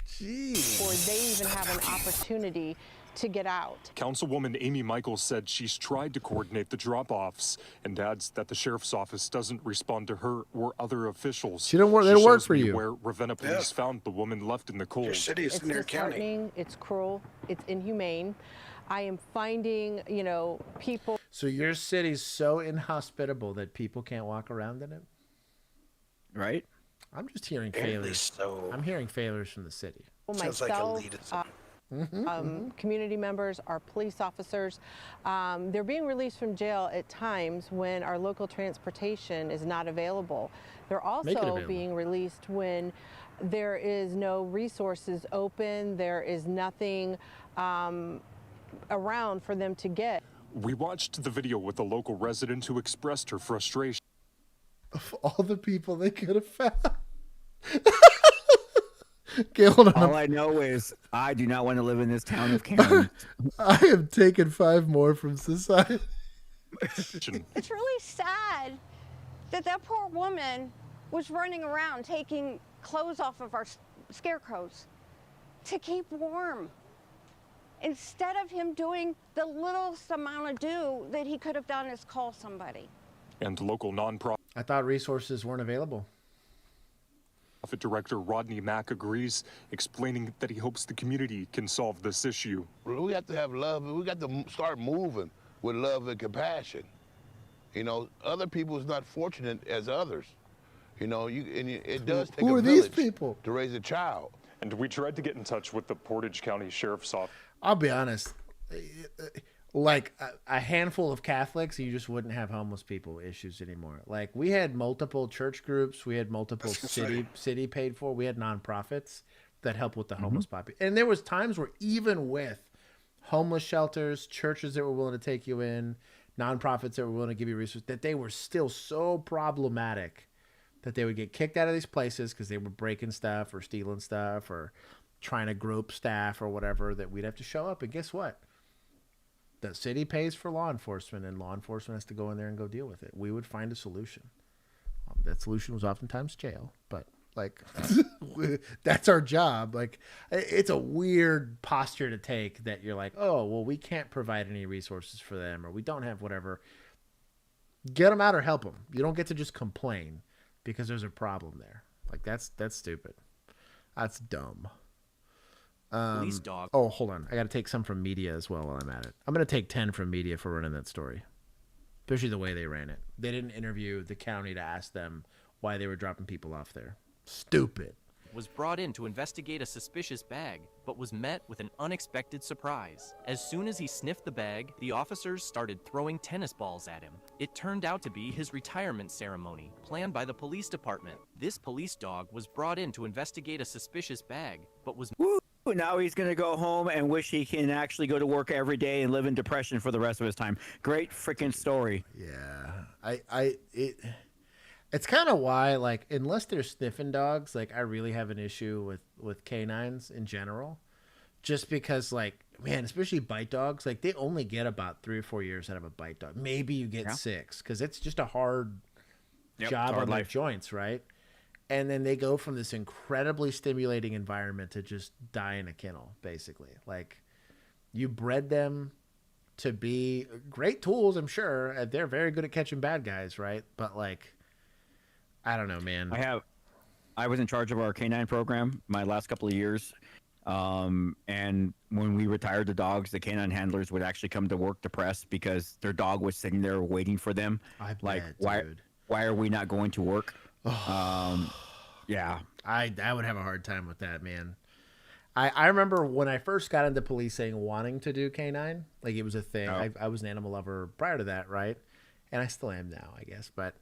Jeez. Or they even have an opportunity to get out. Councilwoman Amy Michaels said she's tried to coordinate the drop-offs and adds that the sheriff's office doesn't respond to her or other officials. They don't work for you. Where Ravenna police found the woman left in the cold. Your city is It's in their county. disheartening. It's cruel. It's inhumane. I am finding, people. So your city's so inhospitable that people can't walk around in it? Right? I'm just hearing Apparently failures. so. I'm hearing failures from the city. Sounds like elitism. community members, our police officers. They're being released from jail at times when our local transportation is not available. They're also being released when there is no resources open, there is nothing around for them to get. We watched the video with a local resident who expressed her frustration. Of all the people they could have found. Okay, hold on. All I know is I do not want to live in this town of Cameron. I have taken 5 more from society. It's really sad that that poor woman was running around taking clothes off of our scarecrows to keep warm, instead of him doing the littlest amount of due that he could have done is call somebody. And local nonprofit. I thought resources weren't available. Director Rodney Mack agrees, explaining that he hopes the community can solve this issue. We have to have love. We got to start moving with love and compassion. You know, other people is not fortunate as others. You know, it does take a village to raise a child. And we tried to get in touch with the Portage County Sheriff's Office. I'll be honest, like a handful of Catholics, you just wouldn't have homeless people issues anymore. Like we had multiple church groups, we had multiple city paid for, we had nonprofits that help with the homeless population. And there was times where even with homeless shelters, churches that were willing to take you in, nonprofits that were willing to give you resources, that they were still so problematic that they would get kicked out of these places because they were breaking stuff or stealing stuff or trying to grope staff or whatever, that we'd have to show up. And guess what? The city pays for law enforcement, and law enforcement has to go in there and go deal with it. We would find a solution. That solution was oftentimes jail, but like that's our job. Like it's a weird posture to take that you're like, oh, well, we can't provide any resources for them, or we don't have whatever. Get them out or help them. You don't get to just complain because there's a problem there. Like that's stupid. That's dumb. Police dog. Oh, hold on. I got to take some from media as well while I'm at it. I'm going to take 10 from media for running that story, especially the way they ran it. They didn't interview the county to ask them why they were dropping people off there. Stupid. Was brought in to investigate a suspicious bag, but was met with an unexpected surprise. As soon as he sniffed the bag, the officers started throwing tennis balls at him. It turned out to be his retirement ceremony, planned by the police department. This police dog was brought in to investigate a suspicious bag, but was... Now he's going to go home and wish he can actually go to work every day and live in depression for the rest of his time. Great freaking story. Yeah. It's kind of why, like, unless they're sniffing dogs, like, I really have an issue with canines in general. Just because, like, man, especially bite dogs, like, they only get about 3 or 4 years out of a bite dog. Maybe you get 6, because it's just a hard job on their joints, right? And then they go from this incredibly stimulating environment to just die in a kennel, basically. Like, you bred them to be great tools, I'm sure. They're very good at catching bad guys, right? But, like, I don't know, man. I was in charge of our canine program my last couple of years. And when we retired the dogs, the canine handlers would actually come to work depressed because their dog was sitting there waiting for them. Like, why are we not going to work? Yeah, I would have a hard time with that, man. I remember when I first got into policing, wanting to do canine, like it was a thing. I was an animal lover prior to that, right? And I still am now, I guess. But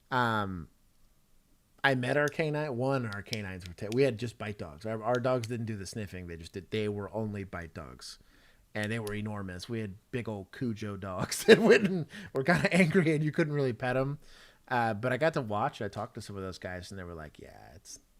I met our canine. Our canines were we had just bite dogs. Our dogs didn't do the sniffing. They were only bite dogs, and they were enormous. We had big old Cujo dogs that were kind of angry, and you couldn't really pet them. But I got to watch. I talked to some of those guys, and they were like, "Yeah,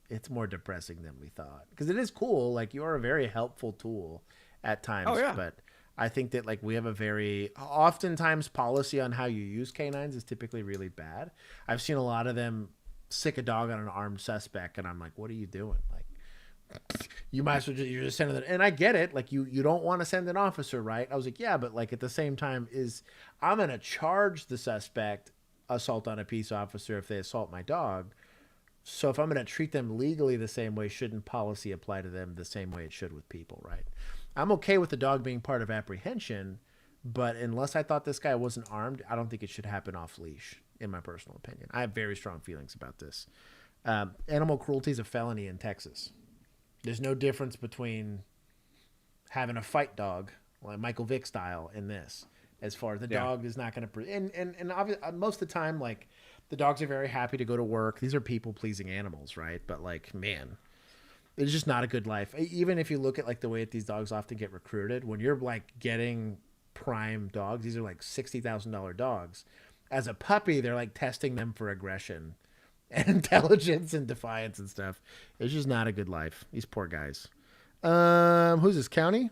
it's more depressing than we thought." Because it is cool. Like, you are a very helpful tool at times. Oh, yeah. But I think that, like, we have a very oftentimes policy on how you use canines is typically really bad. I've seen a lot of them sick a dog on an armed suspect, and I'm like, "What are you doing?" Like, you might as well you're just sending it. And I get it. Like, you don't want to send an officer, right? I was like, yeah, but like at the same time, I'm gonna charge the suspect assault on a peace officer if they assault my dog. So if I'm going to treat them legally the same way, shouldn't policy apply to them the same way it should with people, right? I'm okay with the dog being part of apprehension, but unless I thought this guy wasn't armed, I don't think it should happen off leash, in my personal opinion. I have very strong feelings about this. Animal cruelty is a felony in Texas. There's no difference between having a fight dog, like Michael Vick style in this. As far as the dog is not going to, and obviously, most of the time, like the dogs are very happy to go to work. These are people pleasing animals, right? But like, man, it's just not a good life. Even if you look at like the way that these dogs often get recruited, when you're like getting prime dogs, these are like $60,000 dogs. As a puppy, they're like testing them for aggression and intelligence and defiance and stuff. It's just not a good life. These poor guys. Who's this, county?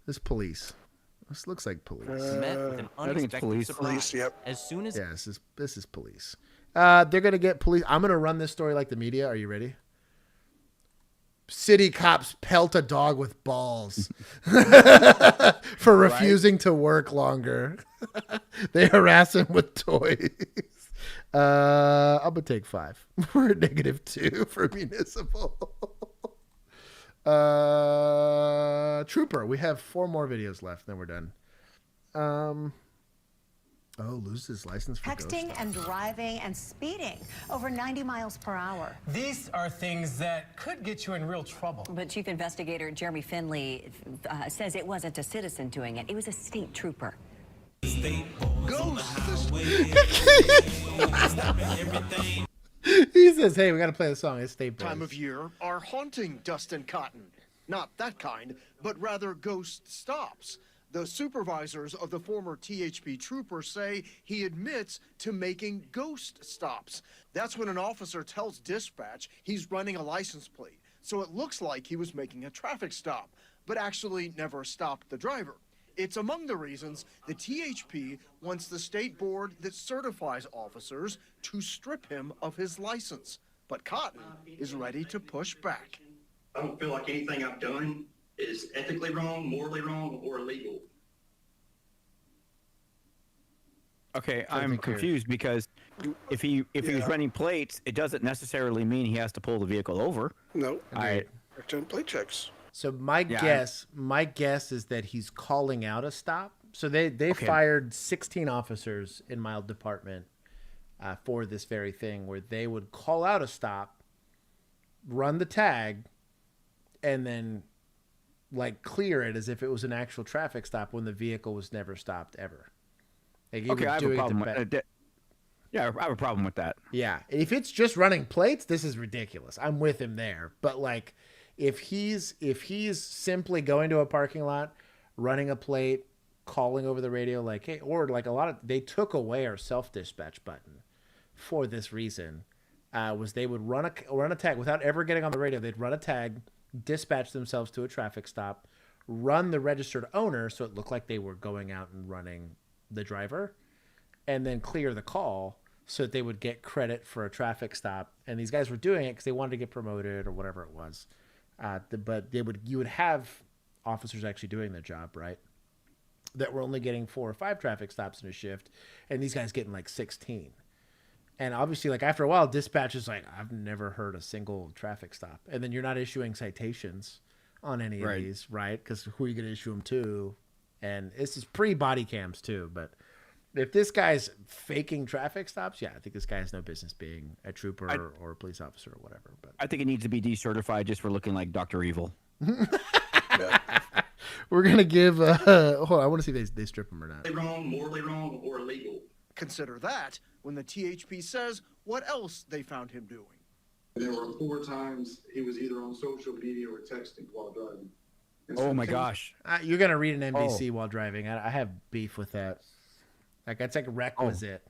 This police. This looks like police. Met with an unexpected surprise. Police, yep. As soon as this is police. They're gonna get police. I'm gonna run this story like the media. Are you ready? City cops pelt a dog with balls for refusing to work longer. They harass him with toys. I'm gonna take 5 for a -2 for municipal. Trooper, we have 4 more videos left, then we're done. Loses his license for texting and driving and speeding over 90 miles per hour. These are things that could get you in real trouble. But Chief Investigator Jeremy Finley says it wasn't a citizen doing it. It was a state trooper. He says, hey, we got to play the song. It's State Boys. Time of year are haunting Dustin Cotton. Not that kind, but rather ghost stops. The supervisors of the former THP trooper say he admits to making ghost stops. That's when an officer tells dispatch he's running a license plate. So it looks like he was making a traffic stop, but actually never stopped the driver. It's among the reasons the THP wants the state board that certifies officers to strip him of his license. But Cotton is ready to push back. I don't feel like anything I've done is ethically wrong, morally wrong, or illegal. Okay, I'm confused because if he was running plates, it doesn't necessarily mean he has to pull the vehicle over. No, return plate checks. So my guess is that he's calling out a stop. So they fired 16 officers in my department for this very thing, where they would call out a stop, run the tag, and then like clear it as if it was an actual traffic stop when the vehicle was never stopped ever. Like, I have a problem with that. Yeah, I have a problem with that. Yeah, if it's just running plates, this is ridiculous. I'm with him there. But like, if he's simply going to a parking lot, running a plate, calling over the radio, like, hey, or like they took away our self-dispatch button for this reason. Was they would run a tag without ever getting on the radio. They'd run a tag, dispatch themselves to a traffic stop, run the registered owner so it looked like they were going out and running the driver, and then clear the call so that they would get credit for a traffic stop. And these guys were doing it because they wanted to get promoted or whatever it was. But you would have officers actually doing their job, right? That were only getting 4 or 5 traffic stops in a shift, and these guys getting like 16. And obviously, like after a while, dispatch is like, I've never heard a single traffic stop. And then you're not issuing citations on any of these, right? Because who are you going to issue them to? And this is pre-body cams too. But if this guy's faking traffic stops, yeah, I think this guy has no business being a trooper or a police officer or whatever. But I think it needs to be decertified just for looking like Dr. Evil. We're going to give... hold on, I want to see if they strip him or not. Wrong, morally wrong, or illegal. Consider that when the THP says what else they found him doing. There were 4 times he was either on social media or texting while driving. Oh my gosh. You're going to read an NBC while driving. I have beef with that. Like, that's like requisite.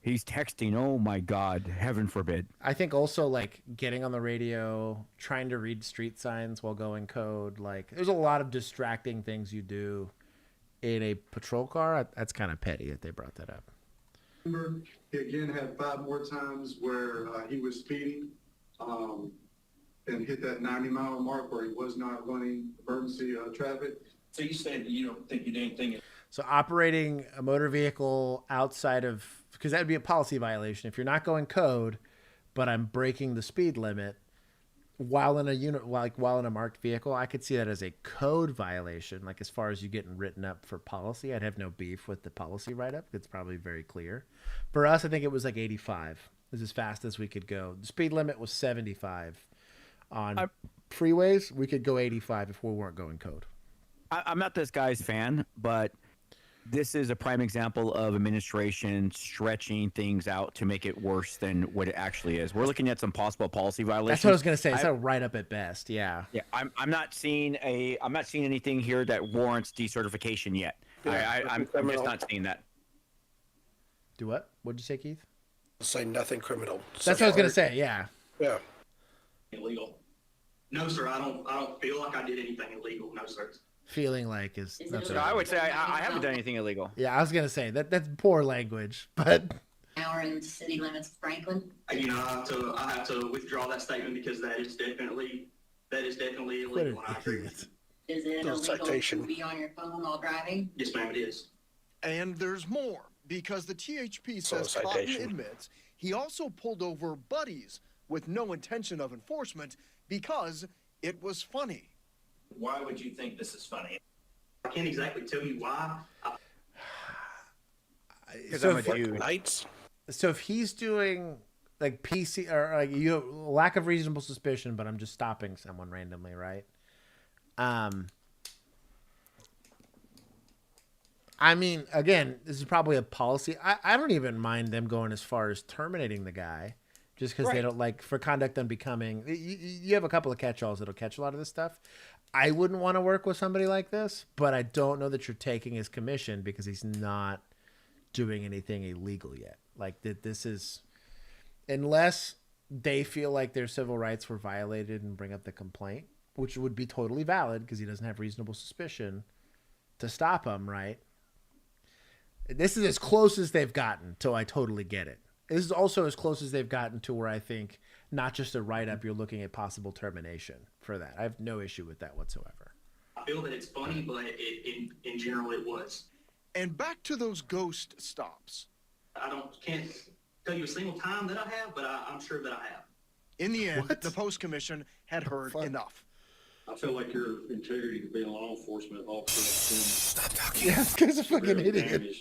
He's texting. Oh my God. Heaven forbid. I think also like getting on the radio, trying to read street signs while going code. Like, there's a lot of distracting things you do in a patrol car. That's kind of petty that they brought that up. He again had 5 more times where he was speeding and hit that 90-mile mark where he was not running emergency traffic. So you said you don't think you did anything. So operating a motor vehicle outside of, because that would be a policy violation. If you're not going code, but I'm breaking the speed limit while in a while in a marked vehicle, I could see that as a code violation. Like, as far as you getting written up for policy, I'd have no beef with the policy write-up. It's probably very clear. For us, I think it was like 85. It was as fast as we could go. The speed limit was 75 on freeways, we could go 85 if we weren't going code. I'm not this guy's fan, but this is a prime example of administration stretching things out to make it worse than what it actually is. We're looking at some possible policy violations. That's what I was gonna say. It's a write up at best. Yeah. Yeah. I'm not seeing anything here that warrants decertification yet. Yeah, I'm just not seeing that. Do what? What'd you say, Keith? Say nothing criminal. That's what I was gonna say. Yeah. Yeah. Illegal. No, sir. I don't feel like I did anything illegal. No, sir. Feeling like is. So I would say I haven't done anything illegal. Yeah, I was gonna say that's poor language, but. Hour in city limits, Franklin. You know, I have to withdraw that statement because that is definitely illegal. I agree with you. Is it illegal citation. to be on your phone while driving? Yes, ma'am, it is. And there's more, because the THP says Cotton citation. admits he also pulled over buddies with no intention of enforcement because it was funny. Why would you think this is funny? I can't exactly tell you why. Because So I'm a if- dude. Nights. So if he's doing like PC or like you have lack of reasonable suspicion, but I'm just stopping someone randomly, right? I mean, again, this is probably a policy. I don't even mind them going as far as terminating the guy just because they Right. don't like for conduct unbecoming. You have a couple of catch-alls that'll catch a lot of this stuff. I wouldn't want to work with somebody like this, but I don't know that you're taking his commission because he's not doing anything illegal yet. Like that, this is unless they feel like their civil rights were violated and bring up the complaint, which would be totally valid because he doesn't have reasonable suspicion to stop him, right? This is as close as they've gotten till I totally get it. This is also as close as they've gotten to where I think not just a write-up, you're looking at possible termination for that. I have no issue with that whatsoever. I feel that it's funny, but in general it was. And back to those ghost stops. Can't tell you a single time that I have, but I'm sure that I have. In the end, the Post Commission had heard enough. I feel like your integrity to be a law enforcement officer. Stop talking. Yeah, this guy's a fucking idiot.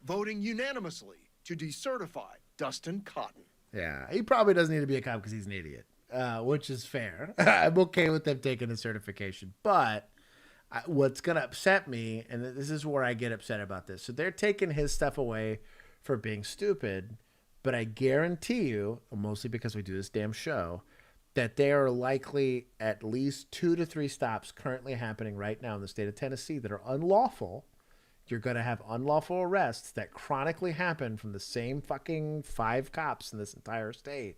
Voting unanimously to decertify Dustin Cotton. Yeah, he probably doesn't need to be a cop because he's an idiot, which is fair. I'm okay with them taking a certification, but what's going to upset me, and this is where I get upset about this, so they're taking his stuff away for being stupid, but I guarantee you, mostly because we do this damn show, that there are likely at least 2 to 3 stops currently happening right now in the state of Tennessee that are unlawful. You're going to have unlawful arrests that chronically happen from the same fucking 5 cops in this entire state.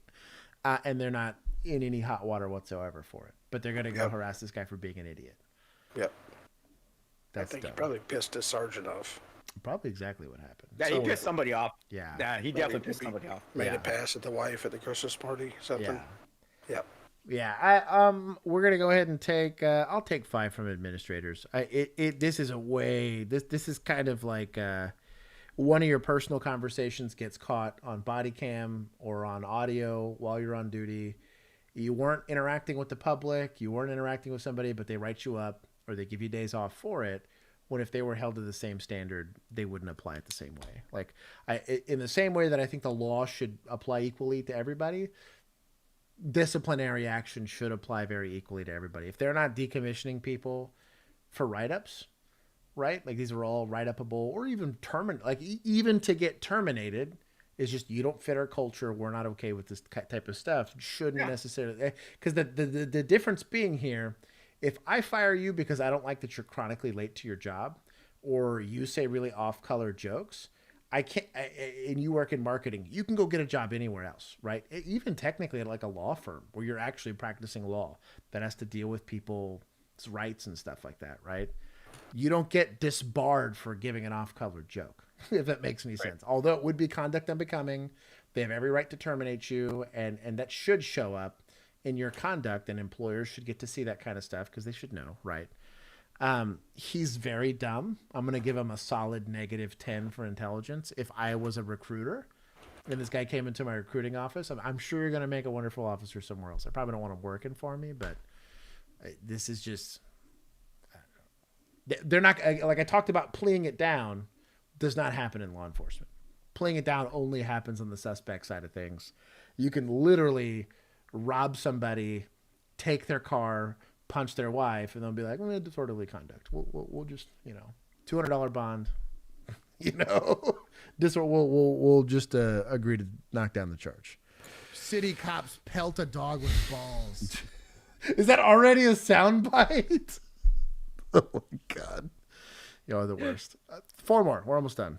And they're not in any hot water whatsoever for it. But they're going to go harass this guy for being an idiot. Yep. That's I think dumb. he probably pissed his sergeant off. Probably exactly what happened. Yeah, he pissed somebody off. Yeah. Yeah, he definitely pissed somebody off. Made a pass at the wife at the Christmas party, something. Yeah. Yep. Yeah, we're gonna go ahead and take. I'll take 5 from administrators. This is a way. This is kind of like one of your personal conversations gets caught on body cam or on audio while you're on duty. You weren't interacting with the public. You weren't interacting with somebody, but they write you up or they give you days off for it. When if they were held to the same standard, they wouldn't apply it the same way. Like in the same way that I think the law should apply equally to everybody. Disciplinary action should apply very equally to everybody. If they're not decommissioning people for write-ups, right? Like these are all write-upable or even even to get terminated is just you don't fit our culture. We're not okay with this type of stuff. Shouldn't necessarily, because the difference being here, if I fire you because I don't like that you're chronically late to your job or you say really off-color jokes, I can't, and you work in marketing, you can go get a job anywhere else, right? Even technically at like a law firm where you're actually practicing law that has to deal with people's rights and stuff like that, right? You don't get disbarred for giving an off-color joke, if that makes any sense. Although it would be conduct unbecoming, they have every right to terminate you, and that should show up in your conduct, and employers should get to see that kind of stuff because they should know, right? He's very dumb. I'm going to give him a solid -10 for intelligence. If I was a recruiter and this guy came into my recruiting office, I'm sure you're going to make a wonderful officer somewhere else. I probably don't want him working for me, but this is just, I don't know. They're not, like I talked about, pleading it down does not happen in law enforcement. Pleading it down only happens on the suspect side of things. You can literally rob somebody take their car, punch their wife, and they'll be like, "We're going to disorderly conduct. We'll just, $200 bond, we'll just agree to knock down the charge." City cops pelt a dog with balls. Is that already a soundbite? Oh my God. Y'all are the worst. 4 more. We're almost done.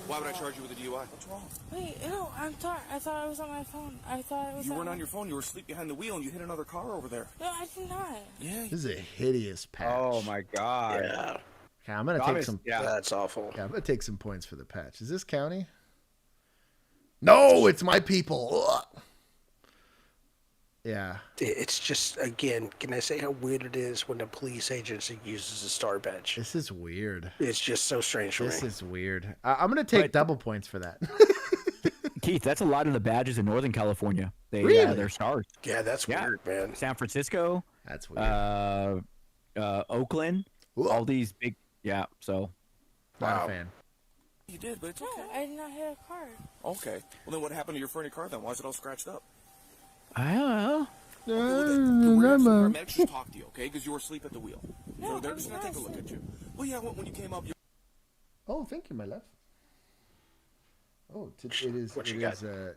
Why would I charge you with a DUI? What's wrong? Wait, no, I'm sorry. I thought it was on my phone. I thought it was. You weren't on your phone. You were asleep behind the wheel and you hit another car over there. No, I did not. Yeah. This is a hideous patch. Oh my God. Yeah. Okay, I'm gonna take some. Yeah, that's awful. Yeah, I'm gonna take some points for the patch. Is this county? No, it's my people. Ugh. Yeah. It's just, again, can I say how weird it is when a police agency uses a star badge? This is weird. It's just so strange for me. This is weird. I'm gonna take double points for that. Keith, that's a lot of the badges in Northern California. Really? They're stars. Yeah, that's weird, man. San Francisco. That's weird. Oakland. All these big. Yeah. So. Not a fan. You did, but it's okay. No, I did not hit a car. Okay. Well, then what happened to your front car then? Why is it all scratched up? I don't know. Paramedics just talk to you, okay? Because you were asleep at the wheel. No, So they're just going to take a look at you. Well, yeah, when you came up, you... Oh, thank you, my love. Oh, it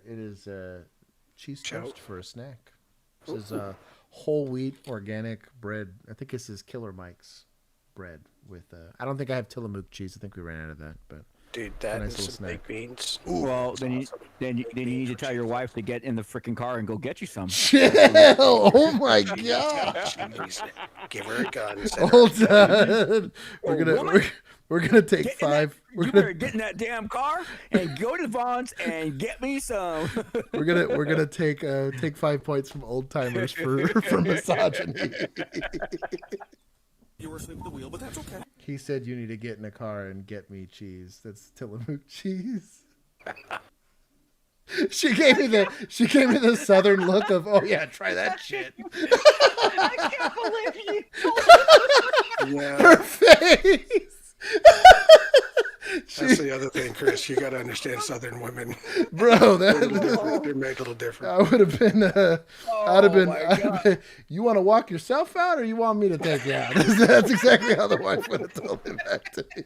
is cheese toast for a snack. This is whole wheat organic bread. I think this is Killer Mike's bread with. I don't think I have Tillamook cheese. I think we ran out of that, but. Dude, that nice and some baked beans. Ooh, well, then you need to tell your wife to get in the freaking car and go get you some. Chill! Oh my God! Give her a gun. Hold on. We're gonna take five. You better get in that damn car and go to Vaughn's and get me some. We're gonna take 5 points from old timers for misogyny. You were asleep at the wheel, but that's okay. He said you need to get in a car and get me cheese. That's Tillamook cheese. She gave me the southern look of, oh yeah, try that shit. I can't believe you. Yeah. Her face. That's the other thing, Chris. You got to understand Southern women, bro. They're made a little different. I would have been. I'd have been. You want to walk yourself out, or you want me to take you out? That's exactly how the wife would have told him that to me.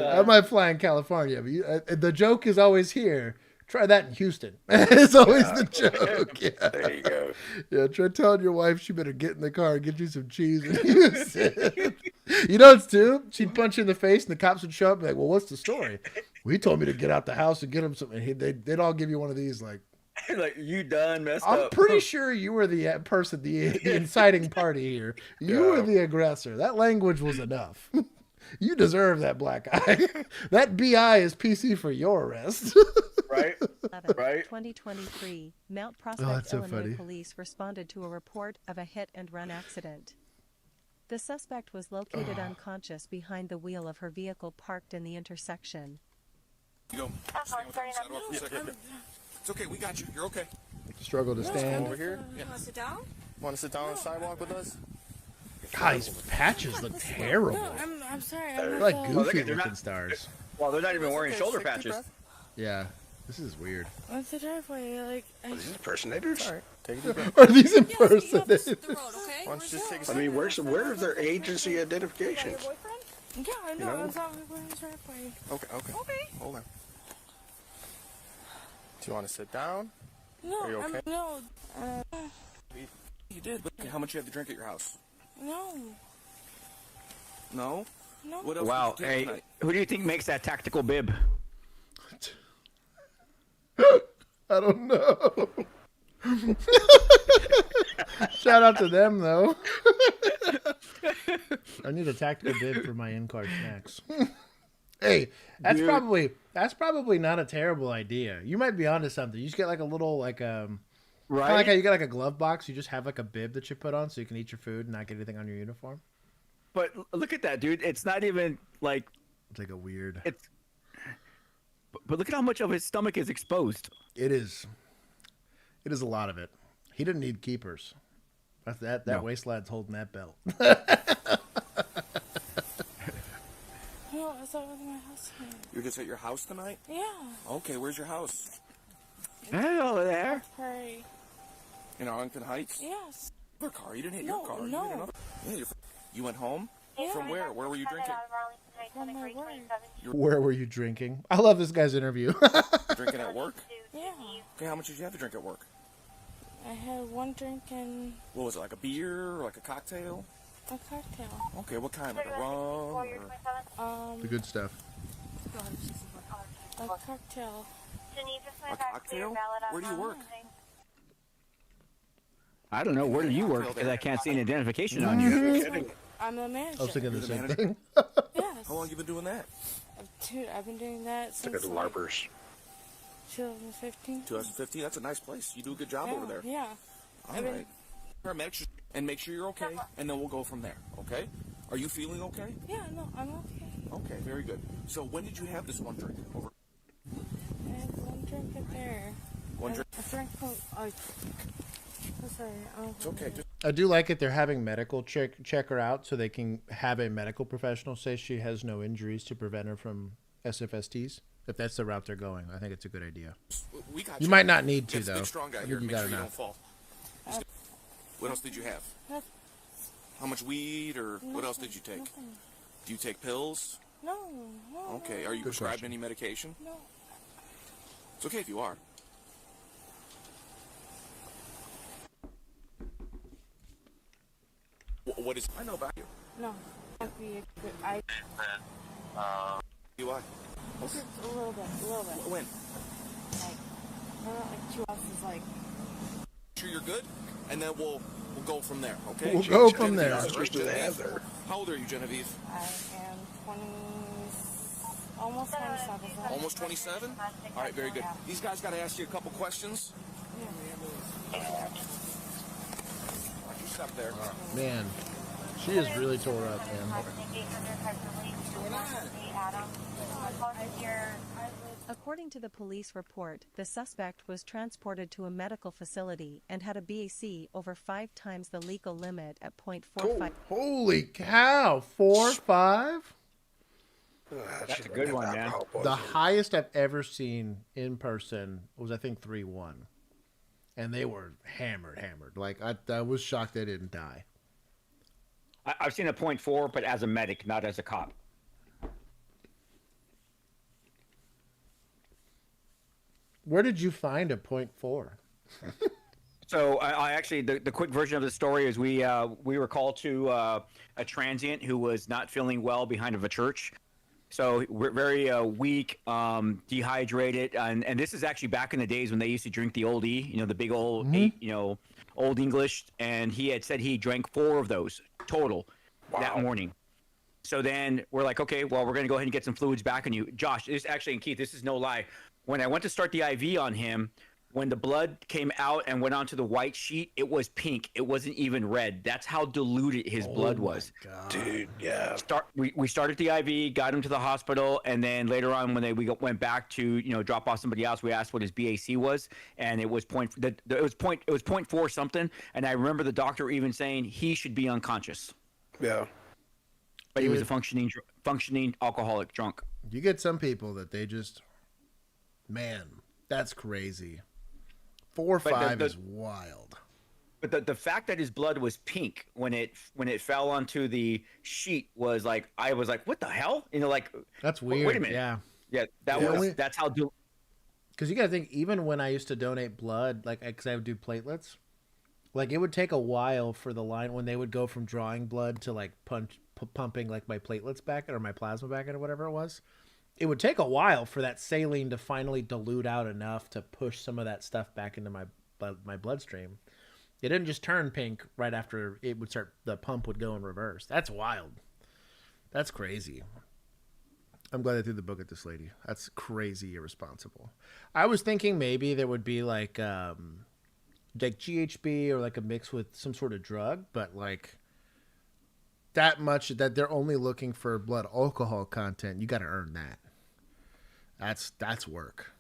I might fly in California, but the joke is always here. Try that in Houston. It's always the joke. Yeah. There you go. Yeah, try telling your wife she better get in the car and get you some cheese in Houston. You know it's too? She'd punch you in the face and the cops would show up and be like, well, what's the story? Well, he told me to get out the house and get him something. They'd all give you one of these like, like you done messed I'm up. pretty sure you were the person, the inciting party here. You were the aggressor. That language was enough. You deserve that black eye. That BI is PC for your arrest. Right? Right? 2023, Mount Prospect, so Illinois funny. police responded to a report of a hit-and-run accident. The suspect was located unconscious behind the wheel of her vehicle parked in the intersection. You go. It's okay. We got you. You're okay. Struggle to stand. Over here. You want to sit down? Want to sit down on the sidewalk with us? God, these patches look terrible. No, I'm sorry. They're like Oh, goofy they're looking not- stars. Well, they're not even wearing shoulder patches. Yeah, this is weird. What's the driveway? Like, Are these impersonators? All right. Take a deep breath. Are these impersonators? Why don't you just take a I seat? mean, where are their agency your identifications? boyfriend? Yeah, I know. You know? That's not my boyfriend's driveway. Okay. Hold on. Do you want to sit down? No, Are you okay? no. You did, but how much you have to drink at your house? No. No? No. What else Wow. did you do Hey, tonight? who do you think makes that tactical bib? I don't know. Shout out to them though. I need a tactical bib for my in-car snacks. Hey, that's probably not a terrible idea. You might be onto something. You just get like a little like Right. kinda like how you get like a glove box. You just have like a bib that you put on so you can eat your food and not get anything on your uniform. But look at that, dude. It's not even like It's like a weird. But look at how much of his stomach is exposed. It is. It is a lot of it. He didn't need keepers. That No. waist lad's holding that belt. No, was at my house tonight. You're just at your house tonight? Yeah. Okay, where's your house? Hey, over there. Prairie. In Arlington Heights? Yes. Your car. You didn't hit No, your car. no. You hit another. Yeah, you went home? Yeah. From where? Where were you drinking? From my work. Where were you drinking? I love this guy's interview. Drinking at work? Yeah. Okay, how much did you have to drink at work? I had one drink and What was it, like a beer or like a cocktail? a cocktail. Okay, what kind? Like a rum? Or... The good stuff. A cocktail. A cocktail? Where do you work? I don't know. Where do you work? Because I can't see an identification on you. I'm the manager. I was thinking the same manager? thing. Yes. How long you been doing that? Dude, I've been doing that since Good LARPers. 2015. 2015? That's a nice place. You do a good job over there. Yeah. All right. Paramedics, and make sure you're okay, and then we'll go from there, okay? Are you feeling okay? Yeah, no, I'm okay. Okay, very good. So when did you have this one drink? Over. I had one drink at there. One drink? I drank from, I'm sorry. It's okay. Just I do like it. They're having medical check her out so they can have a medical professional say she has no injuries to prevent her from SFSTs. If that's the route they're going, I think it's a good idea. we got You might not need to, It's a though. big strong guy I here. think you Make got sure you enough. don't fall. What else did you have? Nothing. How much weed or what else did you take? Nothing. Do you take pills? No, no. Okay. Are you prescribed any medication? No. It's okay if you are. What is? I know about you. No. I'd be a good, I, You are. just a little bit. When? Like, like 2 ounces, like. Sure you're good, and then we'll go from there. Okay. We'll go from there. How old are you, Genevieve? I am 20, almost 27. Almost 27? All right, very good. These guys got to ask you a couple questions. You stop there. Man, she is really tore up, man. According to the police report, the suspect was transported to a medical facility and had a BAC over 5 times the legal limit at .45. Holy cow, 4.5? That's a good one, man. The highest I've ever seen in person was, I think, 3.1. And they were hammered. Like, I was shocked they didn't die. I've seen a 0.4, but as a medic, not as a cop. Where did you find a 0.4? So I actually, the quick version of the story is we were called to a transient who was not feeling well behind of a church. So we're very weak, dehydrated, and this is actually back in the days when they used to drink the old E, the big old Old English, and he had said he drank 4 of those total that morning. So then we're like, okay, well, we're gonna go ahead and get some fluids back on you, Josh. This actually, and Keith, this is no lie. When I went to start the IV on him, when the blood came out and went onto the white sheet, it was pink. It wasn't even red. That's how diluted his blood was. Dude, yeah. We started the IV, got him to the hospital, and then later on when we went back to drop off somebody else, we asked what his BAC was, and it was 0.4 something. And I remember the doctor even saying he should be unconscious. Yeah. But he was a functioning alcoholic drunk. You get some people that they just, man, that's crazy. 4.5 is wild. But the fact that his blood was pink when it fell onto the sheet was like, I was like, what the hell? Like, that's weird. Wait a minute. Yeah. That's how. Because you got to think, even when I used to donate blood, like, because I would do platelets, like, it would take a while for the line when they would go from drawing blood to like pumping like my platelets back or my plasma back in or whatever it was. It would take a while for that saline to finally dilute out enough to push some of that stuff back into my bloodstream. It didn't just turn pink right after it would start. The pump would go in reverse. That's wild. That's crazy. I'm glad I threw the book at this lady. That's crazy irresponsible. I was thinking maybe there would be like GHB or like a mix with some sort of drug, but like that much that they're only looking for blood alcohol content. You got to earn that. That's work.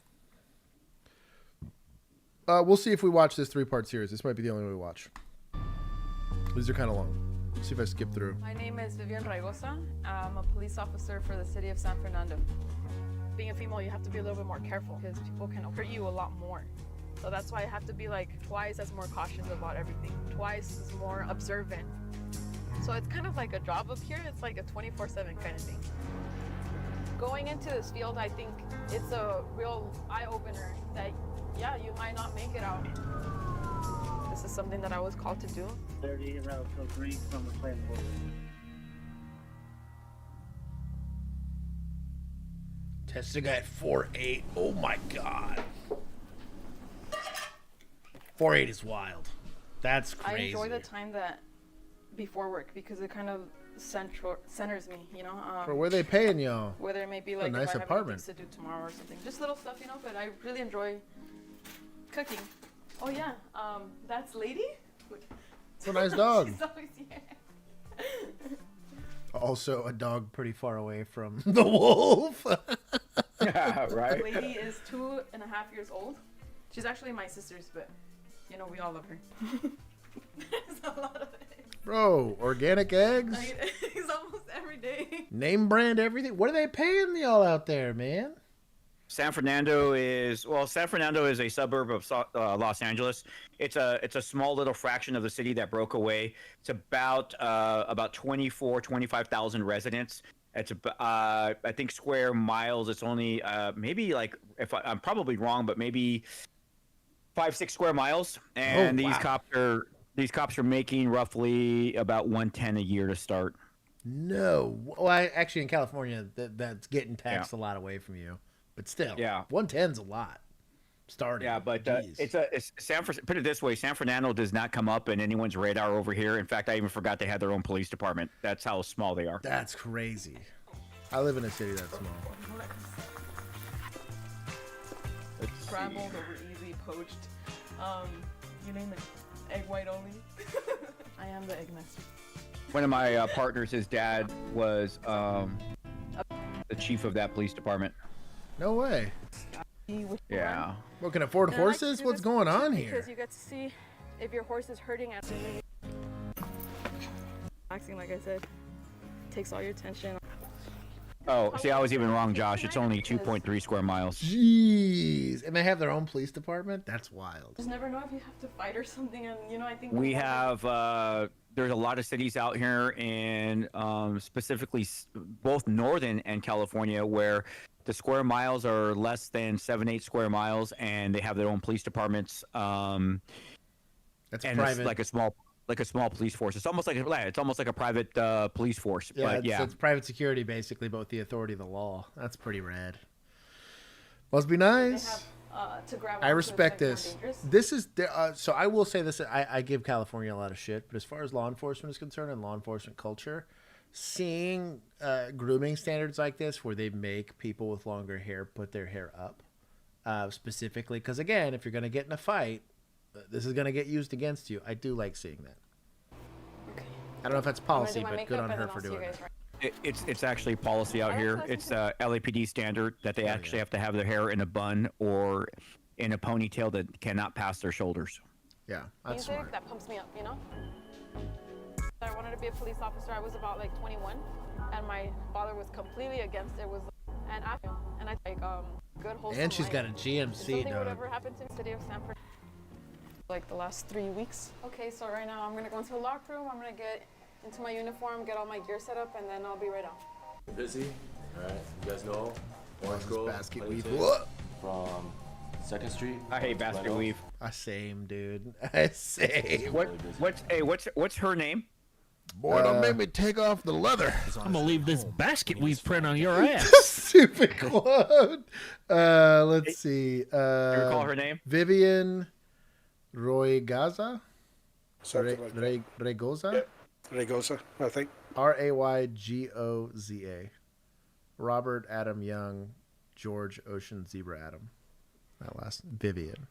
We'll see if we watch this 3-part series. This might be the only one we watch. These are kind of long. See if I skip through. My name is Vivian Raigosa. I'm a police officer for the city of San Fernando. Being a female, you have to be a little bit more careful because people can hurt you a lot more. So that's why I have to be like twice as more cautious about everything, twice as more observant. So it's kind of like a job up here. It's like a 24/7 kind of thing. Going into this field, I think it's a real eye-opener that, yeah, you might not make it out. This is something that I was called to do. 30 route to 3 from the plane board. Testing at 4.8. Oh my god. 4.8 is wild. That's I crazy. enjoy the time that before work because it kind of centers me, you know. For where they paying y'all? Whether it may be A like nice if I have apartment. things to do tomorrow or something, just little stuff, you know. But I really enjoy cooking. Oh yeah, that's Lady. It's a nice dog. She's always here. Also, a dog pretty far away from the wolf. Yeah, right. Lady is 2.5 years old. She's actually my sister's, but you know we all love her. There's a lot of eggs. Bro, organic eggs? I eat eggs almost every day. Name brand everything. What are they paying y'all out there, man? San Fernando is a suburb of Los Angeles. It's a small little fraction of the city that broke away. It's about 25,000 residents. It's I think square miles. It's only maybe like I'm probably wrong, but maybe 5-6 square miles. And these cops are making roughly about $110 a year to start. No, well, actually in California that's getting taxed a lot away from you, but still, 110's a lot. Starting, yeah, but put it this way: San Fernando does not come up in anyone's radar over here. In fact, I even forgot they had their own police department. That's how small they are. That's crazy. I live in a city that's small. Scrambled over easy, poached. You name it. Egg white only. I am the egg master. One of my partners, his dad was the chief of that police department. No way. Yeah. Well, can afford horses? What's going on here? Because you get to see if your horse is hurting at acting, like I said, takes all your attention. Oh, see, I was even wrong, Josh. It's only 2.3 square miles. Jeez. And they have their own police department? That's wild. Just never know if you have to fight or something, and you know, I think We have there's a lot of cities out here in specifically both northern and California where the square miles are less than 7-8 square miles, and they have their own police departments. That's and private. It's like a small police force. It's almost like a private police force. Yeah, but it's private security basically, but with the authority of the law. That's pretty rad. Must be nice. to grab I onto, respect it's, like, more this. dangerous. This is so I will say this. I give California a lot of shit, but as far as law enforcement is concerned and law enforcement culture, seeing grooming standards like this where they make people with longer hair put their hair up, specifically because again, if you're going to get in a fight, this is going to get used against you. I do like seeing that. Okay. I don't know if that's policy, but good on her for doing it. It's actually policy out here. It's a LAPD standard that they actually have to have their hair in a bun or in a ponytail that cannot pass their shoulders. Yeah, that's Music smart. that pumps me up, you know? I wanted to be a police officer. I was about like 21, and my father was completely against it. And I like good wholesome And she's life. got a If GMC, something would dog. ever happen to the city of Sanford, like the last 3 weeks. Okay, so right now I'm gonna go into the locker room. I'm gonna get into my uniform, get all my gear set up, and then I'll be right out. Busy. All right, you guys know Orange Grove basket Plaza weave. What? from 2nd Street. I hate basket Right off. weave. Same, dude. Same. What's her name? Boy, don't make me take off the leather. I'm gonna leave this basket weave print on your ass. Stupid quote. Let's see. Do you recall her name? Vivian Raygoza? Something like that. Raygoza? Raygoza, I think. Raygoza. Robert Adam Young, George Ocean Zebra Adam. That last Vivian.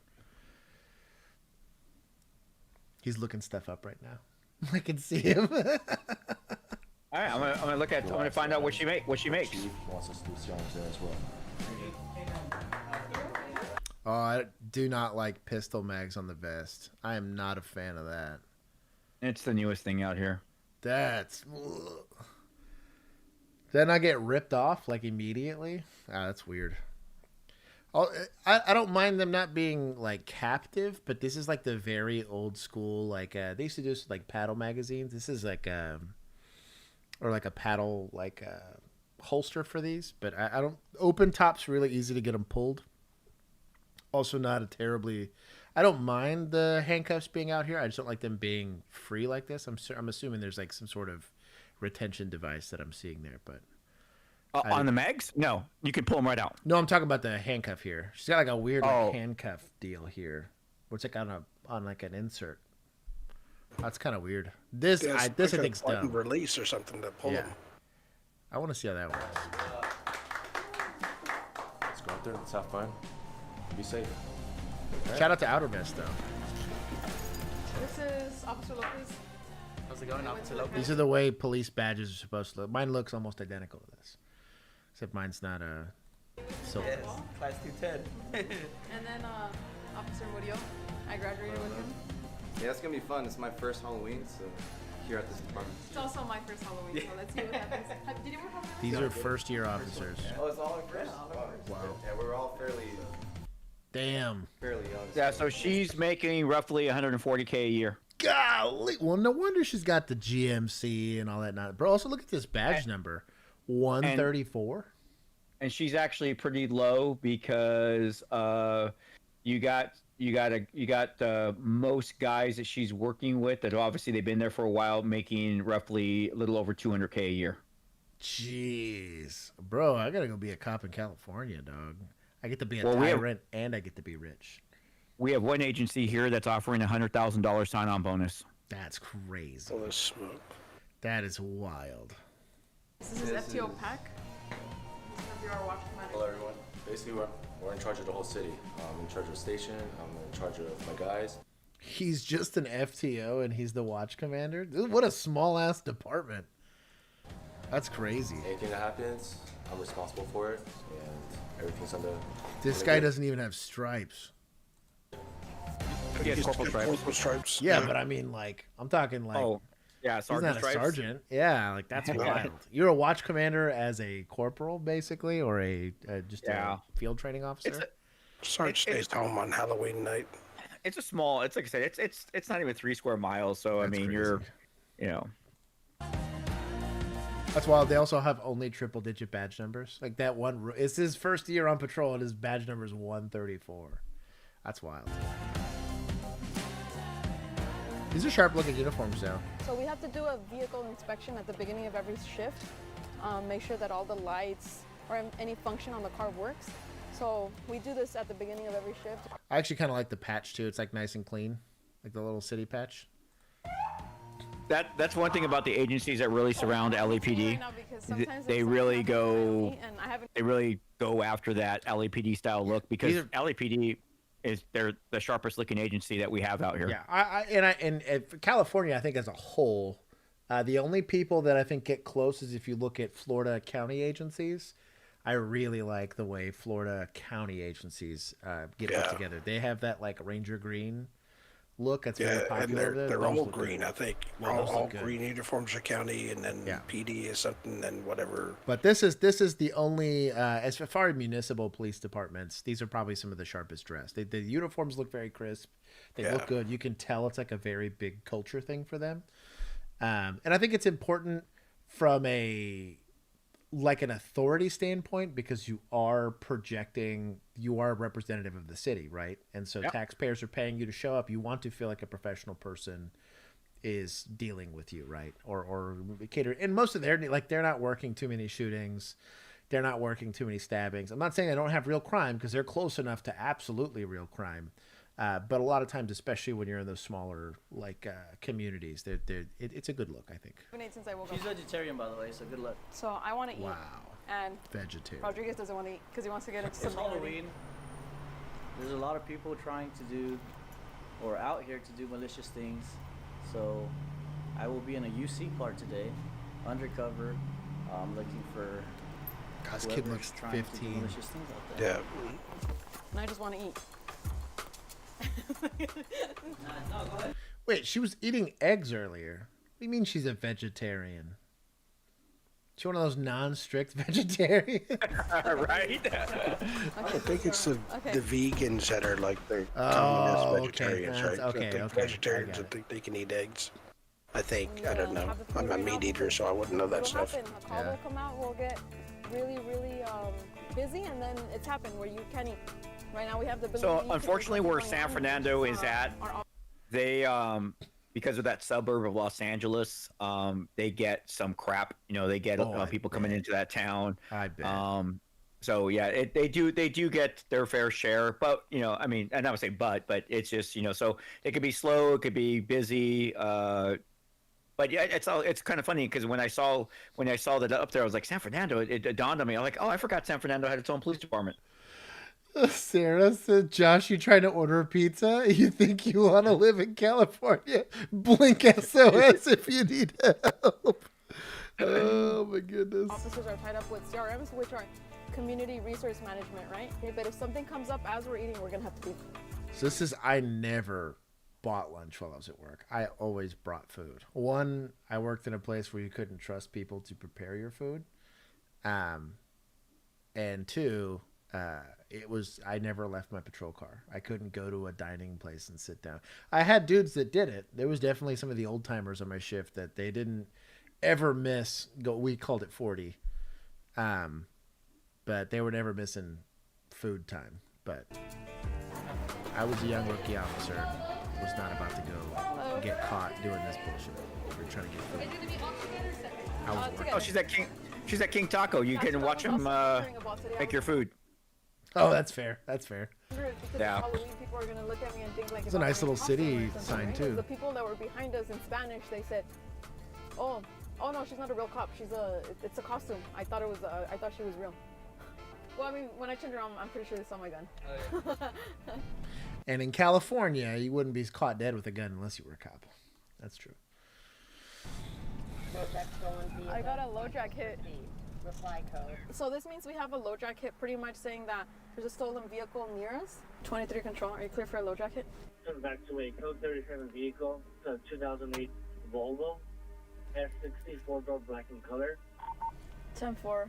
He's looking stuff up right now. I can see him. All right, I'm gonna find out what she makes. Chief wants us to see on there as well. Oh, I do not like pistol mags on the vest. I am not a fan of that. It's the newest thing out here. That's... Then I get ripped off, like, immediately? Ah, that's weird. I don't mind them not being, like, captive, but this is, like, the very old school, like, they used to do this, like, paddle magazines. This is, like, or, like, a paddle, like, holster for these. But I don't... Open top's really easy to get them pulled. Also not a terribly... I don't mind the handcuffs being out here. I just don't like them being free like this. I'm assuming there's, like, some sort of retention device that I'm seeing there, but... on the mags? No, you can pull them right out. No, I'm talking about the handcuff here. She's got like a weird like, handcuff deal here, where it's like on like an insert. That's kind of weird. This I think's dumb. Release or something to pull them. I want to see how that works. Let's go out there. Let's have fun. Be safe. Okay. Shout out to Outer Best though. This is Officer Lopez. How's it going, Officer Lopez? These are the way police badges are supposed to look. Mine looks almost identical to this. Except mine's not a silver. Yes, class 210. And then Officer Murillo, I graduated with him. Yeah, it's gonna be fun. It's my first Halloween, so here at this department. It's also my first Halloween, so let's see what happens. Did you ever have These are first year officers. Oh, it's all our first? Wow. Yeah, we're all fairly Damn. young. Yeah, so she's making roughly 140K a year. Golly. Well, no wonder she's got the GMC and all that. Bro, also look at this badge number. 134. And she's actually pretty low because you got most guys that she's working with that obviously they've been there for a while, making roughly a little over 200K a year. Jeez, bro, I gotta go be a cop in California, dog. I get to be a tyrant and I get to be rich. We have one agency here that's offering $100,000 sign-on bonus. That's crazy. All this smoke. That is wild. This is FTO Pack. Hello, everyone. Basically, we're in charge of the whole city. I'm in charge of the station. I'm in charge of my guys. He's just an FTO and he's the watch commander? Dude, what a small-ass department. That's crazy. Anything that happens, I'm responsible for it, and everything's under... This guy doesn't even have stripes. He has corporal stripes. Yeah, but I mean, like, I'm talking like... Oh, yeah, sergeant he's not stripes. a sergeant. Yeah, like, that's wild. You're a watch commander as a corporal, basically, or a field training officer? Sarge stays home on Halloween night. It's a small... It's like I said, it's not even 3 square miles, so, That's I mean, crazy. you're... You know... That's wild. They also have only triple-digit badge numbers. Like that one, it's his first year on patrol, and his badge number is 134. That's wild. These are sharp-looking uniforms, though. So we have to do a vehicle inspection at the beginning of every shift. Make sure that all the lights or any function on the car works. So we do this at the beginning of every shift. I actually kind of like the patch, too. It's like nice and clean, like the little city patch. That's one thing about the agencies that really surround LAPD. They really go after that LAPD style look because LAPD is they're the sharpest looking agency that we have out here. Yeah, and for California, I think as a whole, the only people that I think get close is if you look at Florida county agencies. I really like the way Florida county agencies get put together. They have that like Ranger green look. That's very popular. And they're all green, I think. All good. green uniforms are county, and then PD is something, and whatever. But this is the only, as far as municipal police departments, these are probably some of the sharpest dressed. The uniforms look very crisp. They look good. You can tell it's like a very big culture thing for them. And I think it's important from an authority standpoint because you are a representative of the city, right? And so taxpayers are paying you to show up. You want to feel like a professional person is dealing with you, right? Or cater. And most of they're not working too many shootings. They're not working too many stabbings. I'm not saying they don't have real crime because they're close enough to absolutely real crime. But a lot of times, especially when you're in those smaller communities, it's a good look, I think. Since I woke She's up. vegetarian, by the way, so good luck. So I want to eat. Wow. And Vegetarian. Rodriguez doesn't want to eat because he wants to get into It's something. Halloween. There's a lot of people trying to do, or out here to do malicious things. So I will be in a UC part today, undercover, looking for. God, this kid looks trying to do 15. malicious things out there. And I just want to eat. No, go ahead. Wait, she was eating eggs earlier. do you mean she's a vegetarian? She's one of those non-strict vegetarians. Right? I think it's the vegans that are like the communist vegetarians, right? Okay, the vegetarians that think they can eat eggs. I think. I don't know. I'm a meat eater, so I wouldn't know that stuff. A call will come out, we'll get really, really busy, and then it's happened where you can't eat. Right now we have the ability So to eat unfortunately, where San Fernando is at, they because of that suburb of Los Angeles, they get some crap. You know, they get people coming into that town. I bet. So yeah, they do get their fair share, but you know, I mean, and I would say but it's just, you know, so it could be slow, it could be busy, but yeah, it's kind of funny because when I saw that up there, I was like, San Fernando. It dawned on me. I was like, oh, I forgot San Fernando had its own police department. Sarah said, Josh, you trying to order a pizza? You think you want to live in California? Blink SOS if you need help. Oh my goodness. Officers are tied up with CRMs, which are community resource management, right? Okay, but if something comes up as we're eating, we're gonna have to eat. So I never bought lunch while I was at work. I always brought food. One, I worked in a place where you couldn't trust people to prepare your food. And two, I never left my patrol car. I couldn't go to a dining place and sit down. I had dudes that did it. There was definitely some of the old timers on my shift that they didn't ever miss. We called it 40. But they were never missing food time. But I was a young rookie officer. Was not about to go get caught doing this bullshit. We were trying to get food. I was working. Oh, she's at King Taco. You can watch them make your food. Oh, that's fair. That's fair. Yeah. People are gonna look at me and think like it's a nice little city sign too. The people that were behind us in Spanish, they said, "Oh no, she's not a real cop. It's a costume. I thought she was real." Well, I mean, when I turned around, I'm pretty sure they saw my gun. And in California, you wouldn't be caught dead with a gun unless you were a cop. That's true. I got a low jack hit. Reply code. So this means we have a low jack hit, pretty much saying that there's a stolen vehicle near us. 23 control. Are you clear for a low jack hit? Turn back to a code 37 vehicle. It's a 2008 Volvo S60 4-door black in color. 10-4.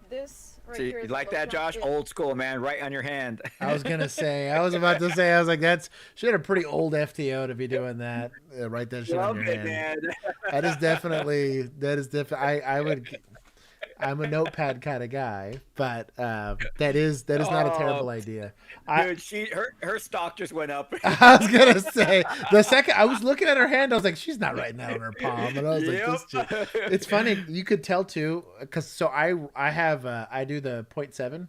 This right See, here is you like that, Josh? Old school, man. Right on your hand. I was about to say, I was like, she had a pretty old FTO to be doing that. Write that shit on your hand. Man. That is definitely. I'm a notepad kind of guy, but that is not a terrible idea. Dude, her stock just went up. I was gonna say the second I was looking at her hand, I was like, she's not writing that on her palm, and I was like, this chick. It's funny. You could tell too, because I do the 0.7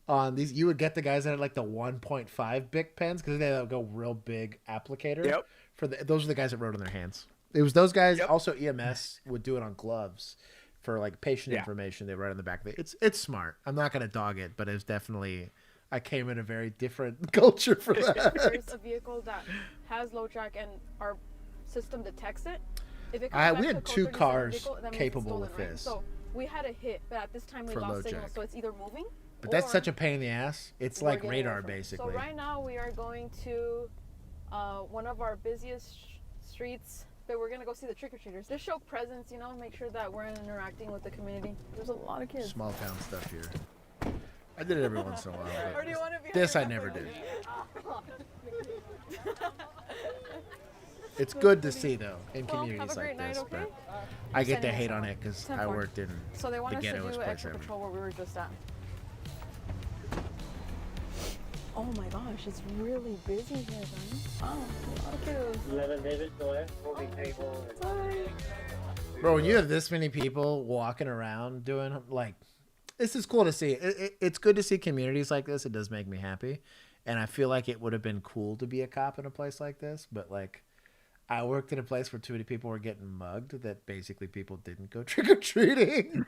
on these. You would get the guys that had like the 1.5 Bic pens because they go real big applicator. Yep. Those are the guys that wrote on their hands. It was those guys. Yep. Also, EMS would do it on gloves. For like patient information, they write on the back of it. It's smart. I'm not gonna dog it, but it's definitely I came in a very different culture for that. There's a vehicle that has low jack and our system detects it. If it comes we back had to a two code 37 cars vehicle, that means it's capable stolen, with right? this. So we had a hit, but at this time we For low lost signal, jack. so it's either moving. But that's such a pain in the ass. It's we're like getting radar away from it. basically. So right now we are going to one of our busiest streets. But we're gonna go see the trick-or-treaters. Just show presence, you know, make sure that we're interacting with the community. There's a lot of kids. Small town stuff here. I did it every once in a while. Or do you want to be This I never did. It's good to see though in communities like this, but I get to hate on it because I worked in so they want the us to ghettoest do place extra ever. patrol where we were just at. Oh my gosh, it's really busy here, guys. Oh, okay. 11 David, go ahead. Holding table. Bro, when you have this many people walking around doing like, this is cool to see. It's good to see communities like this. It does make me happy, and I feel like it would have been cool to be a cop in a place like this. But like, I worked in a place where too many people were getting mugged. That basically people didn't go trick or treating,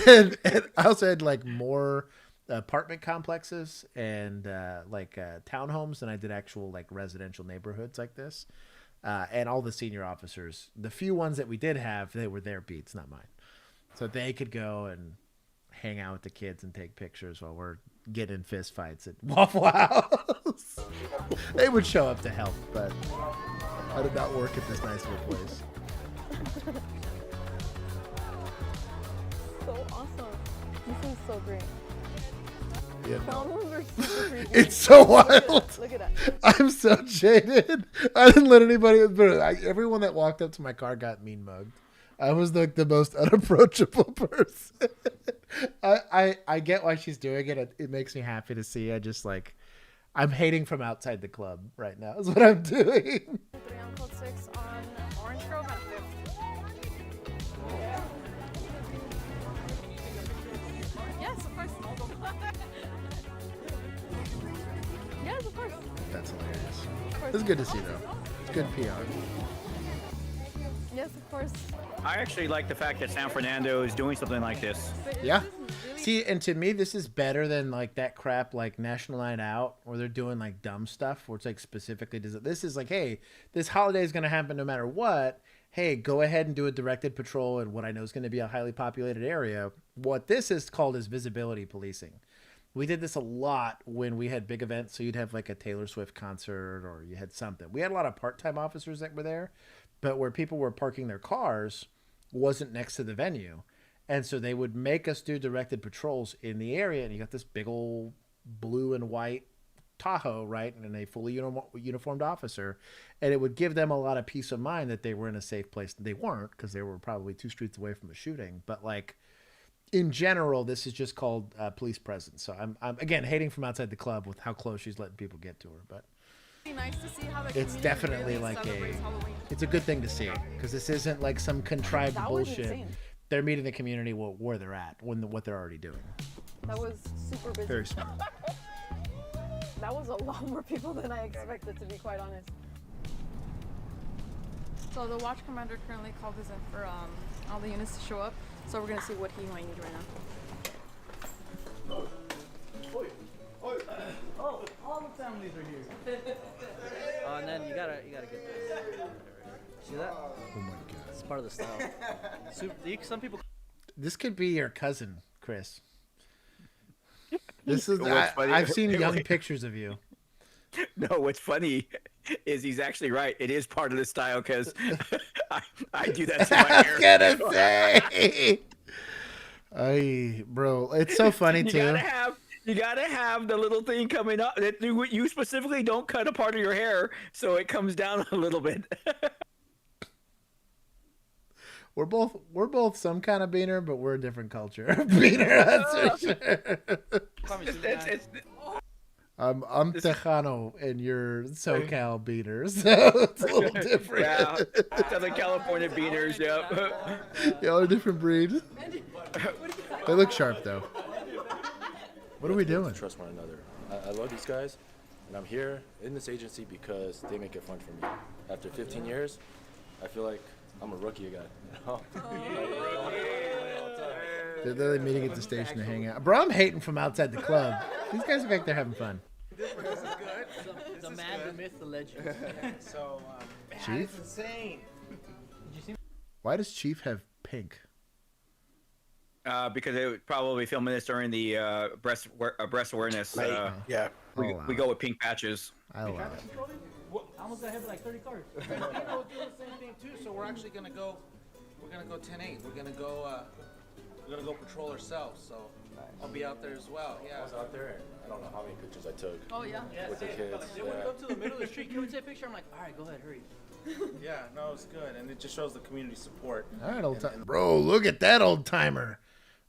and I also had like more apartment complexes and townhomes than I did actual like residential neighborhoods like this. And all the senior officers, the few ones that we did have, they were their beats, not mine. So they could go and hang out with the kids and take pictures while we're getting in fist fights at Waffle House. They would show up to help, but I did not work at this nice little place. So awesome. This is so great. Yeah, Clown ones are super creepy. It's so wild. Look at that. I'm so jaded. I didn't let anybody. Everyone that walked up to my car got mean mugged. I was like the most unapproachable person. I get why she's doing it. It makes me happy to see. I'm hating from outside the club right now. Is what I'm doing. 3 on code 6 on Orange Grove and 5th. Yes, of course. Yes, of course. That's hilarious. It's good to see though. It's good PR. Yes, of course. I actually like the fact that San Fernando is doing something like this. Yeah. See, and to me, this is better than like that crap like National Night Out where they're doing like dumb stuff where it's like specifically, this is like, hey, this holiday is going to happen no matter what. Hey, go ahead and do a directed patrol in what I know is going to be a highly populated area. What this is called is visibility policing. We did this a lot when we had big events. So you'd have like a Taylor Swift concert or you had something. We had a lot of part-time officers that were there, but where people were parking their cars wasn't next to the venue. And so they would make us do directed patrols in the area. And you got this big old blue and white Tahoe, right? And a fully uniformed officer. And it would give them a lot of peace of mind that they were in a safe place. They weren't, because they were probably 2 streets away from a shooting. But like, in general, this is just called police presence. So I'm again hating from outside the club with how close she's letting people get to her. But Nice to see how the it's definitely really like Halloween. it's a good thing to see, because this isn't like some contrived That was bullshit. insane. They're meeting the community where they're at, what they're already doing. That was super busy. Very smart. That was a lot more people than I expected, to be quite honest. So the watch commander currently called us in for all the units to show up. So we're gonna see what he might need right now. Oh, all the families are here. And then you gotta get this. See that? Oh my god. It's part of the style. Some people. This could be your cousin, Chris. This is What's funny- I've seen young wait. pictures of you. No, what's funny is he's actually right. It is part of the style because I do that to my hair. I was gonna say. Bro, it's so funny too. You gotta have the little thing coming up that you specifically don't cut a part of your hair so it comes down a little bit. We're both some kind of beaner, but we're a different culture. Beaner, that's for sure. I'm Tejano and you're SoCal beaters, so it's a little different. Yeah, Southern California beaners, yep. Y'all are a different breed. They look sharp though. What are we doing? Trust one another. I love these guys, and I'm here in this agency because they make it fun for me. After 15 years, I feel like I'm a rookie again. They're literally meeting at the station to hang out. Bro, I'm hating from outside the club. These guys look like they're having fun. This is good. The man, the myth, the legend. So, Chief? it's insane. Did you see? Why does Chief have pink? Because they would probably filming this during the breast awareness. Yeah. We go with pink patches. I love it. I almost got hit by like 30 cars. People do the same thing too. So we're actually gonna go. We're gonna go 10-8. We're gonna go patrol ourselves. So I'll be out there as well. Yeah. I was out there, and I don't know how many pictures I took. Oh yeah. With the kids. They would go to the middle of the street. Can we take a picture? I'm like, all right, go ahead, hurry. Yeah. No, it's good, and it just shows the community support. All right, old timer. Bro, look at that old timer.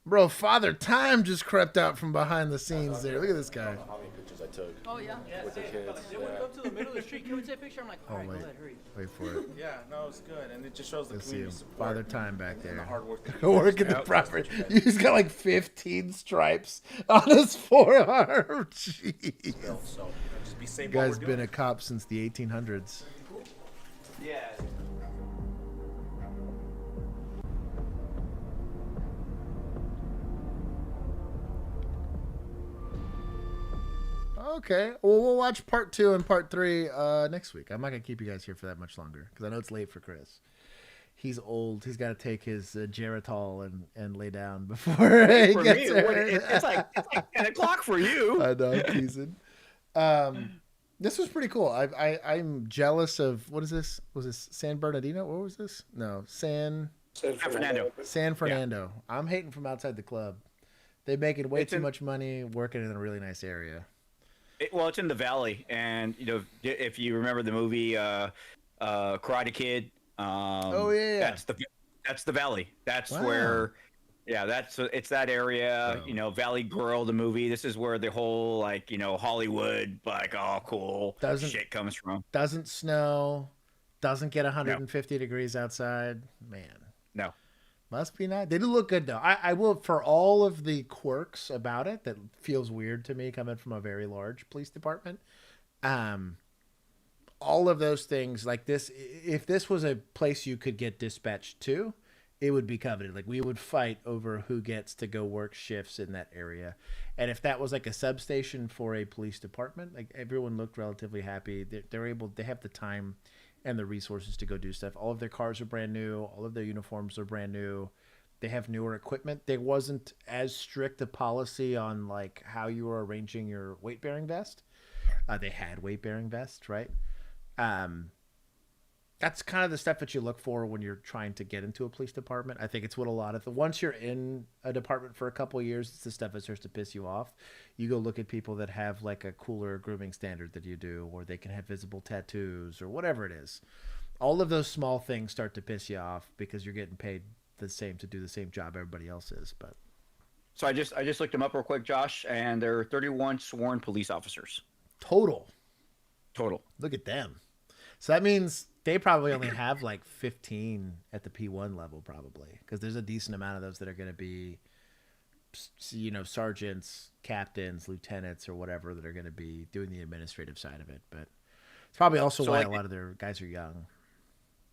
Bro, Father Time just crept out from behind the scenes there. Look at this guy. I don't know how many pictures I took. Oh yeah. With the kids. They would go to the middle of the street. Can we take a picture? I'm like, all right, go ahead, hurry. Wait for it. Yeah. No, it's good, and it just shows the Let's see him. community support. Father Time back there. And the hard work. Working the property. He's got like 15 stripes on his forearm. Jeez. So just be safe. Guy's been a cop since the 1800s. Yeah. Okay. Well, we'll watch part 2 and part 3 next week. I'm not going to keep you guys here for that much longer because I know it's late for Chris. He's old. He's got to take his Geritol and lay down before he For gets me, there. it's like 10 o'clock for you. I know, I'm teasing. This was pretty cool. I'm jealous of, what is this? Was this San Bernardino? What was this? No, San Fernando. San Fernando. Yeah. I'm hating from outside the club. They're making way too much money working in a really nice area. Well, it's in the valley, and if you remember the movie Karate Kid, that's the valley. That's where, it's that area. Valley Grill, the movie. This is where the whole Hollywood cool shit comes from. Doesn't snow, doesn't get 150 degrees outside. Man, no. Must be nice. They do look good, though. I will, for all of the quirks about it that feels weird to me coming from a very large police department. All of those things like this, if this was a place you could get dispatched to, it would be coveted. Like, we would fight over who gets to go work shifts in that area. And if that was like a substation for a police department, like, everyone looked relatively happy. They have the time and the resources to go do stuff. All of their cars are brand new. All of their uniforms are brand new. They have newer equipment. There wasn't as strict a policy on like how you were arranging your weight-bearing vest. They had weight-bearing vests, right? That's kind of the stuff that you look for when you're trying to get into a police department. I think it's what a lot of once you're in a department for a couple of years, it's the stuff that starts to piss you off. You go look at people that have like a cooler grooming standard that you do, or they can have visible tattoos or whatever it is. All of those small things start to piss you off because you're getting paid the same to do the same job everybody else is. But so I just looked them up real quick, Josh, and there are 31 sworn police officers. Total. Look at them. So that means they probably only have like 15 at the P1 level, probably, because there's a decent amount of those that are going to be, sergeants, captains, lieutenants, or whatever that are going to be doing the administrative side of it. But it's probably also why a lot of their guys are young.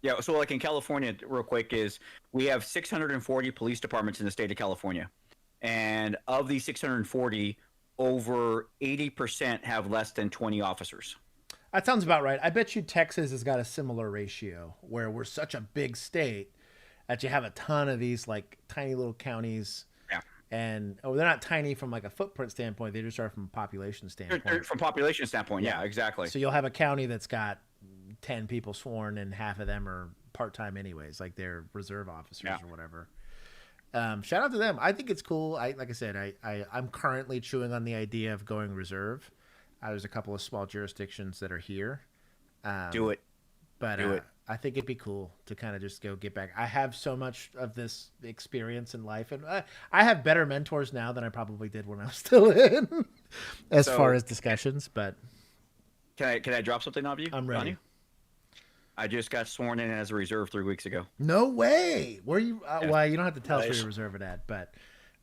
Yeah. So like in California, real quick, is we have 640 police departments in the state of California. And of these 640, over 80% have less than 20 officers. That sounds about right. I bet you Texas has got a similar ratio where we're such a big state that you have a ton of these like tiny little counties. Yeah. And they're not tiny from like a footprint standpoint. They just are from a population standpoint. They're from population standpoint. Yeah, exactly. So you'll have a county that's got 10 people sworn and half of them are part-time anyways. Like they're reserve officers or whatever. Shout out to them. I think it's cool. Like I said, I'm currently chewing on the idea of going reserve. There's a couple of small jurisdictions that are here. Do it. But I think it'd be cool to kind of just go get back. I have so much of this experience in life, and I have better mentors now than I probably did when I was still in, as far as discussions. But can I drop something on you? I'm ready. I just got sworn in as a reserve 3 weeks ago. No way. Where you? Well, you don't have to tell us where you're reserving at, but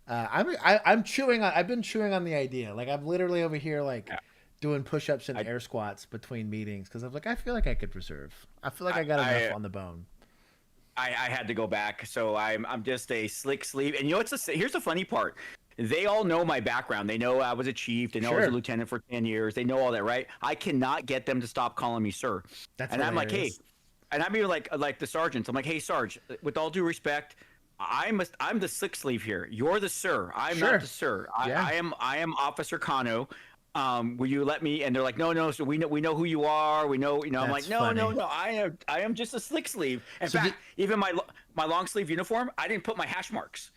I'm chewing on. I've been chewing on the idea. Like I'm literally over here, like. Doing push-ups and air squats between meetings because I'm like, I feel like I could reserve. I feel like I got enough on the bone. I had to go back, so I'm just a slick sleeve. And here's the funny part: they all know my background. They know I was a chief. They know I was a lieutenant for 10 years. They know all that, right? I cannot get them to stop calling me sir. I'm like, hey, and I'm even like the sergeants. I'm like, hey, Sarge, with all due respect. I'm the slick sleeve here. You're the sir. I'm not the sir. I am Officer Kano. Will you let me? And they're like, no. So we know who you are. We know. I'm like, no. I am just a slick sleeve. In fact, even my long sleeve uniform, I didn't put my hash marks.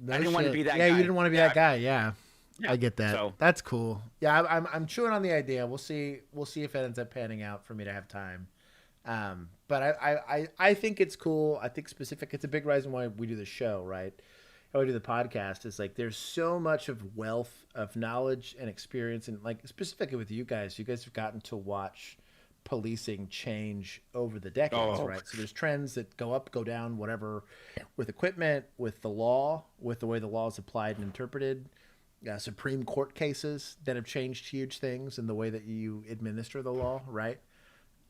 I didn't want to be that guy. Yeah, you didn't want to be that guy. Yeah. I get that. So, that's cool. Yeah, I'm chewing on the idea. We'll see if it ends up panning out for me to have time. But I think it's cool. I think it's a big reason why we do the show, right? How we do the podcast is like there's so much of wealth of knowledge and experience, and like specifically with you guys have gotten to watch policing change over the decades, right? So there's trends that go up, go down, whatever, with equipment, with the law, with the way the law is applied and interpreted, Supreme Court cases that have changed huge things in the way that you administer the law, right?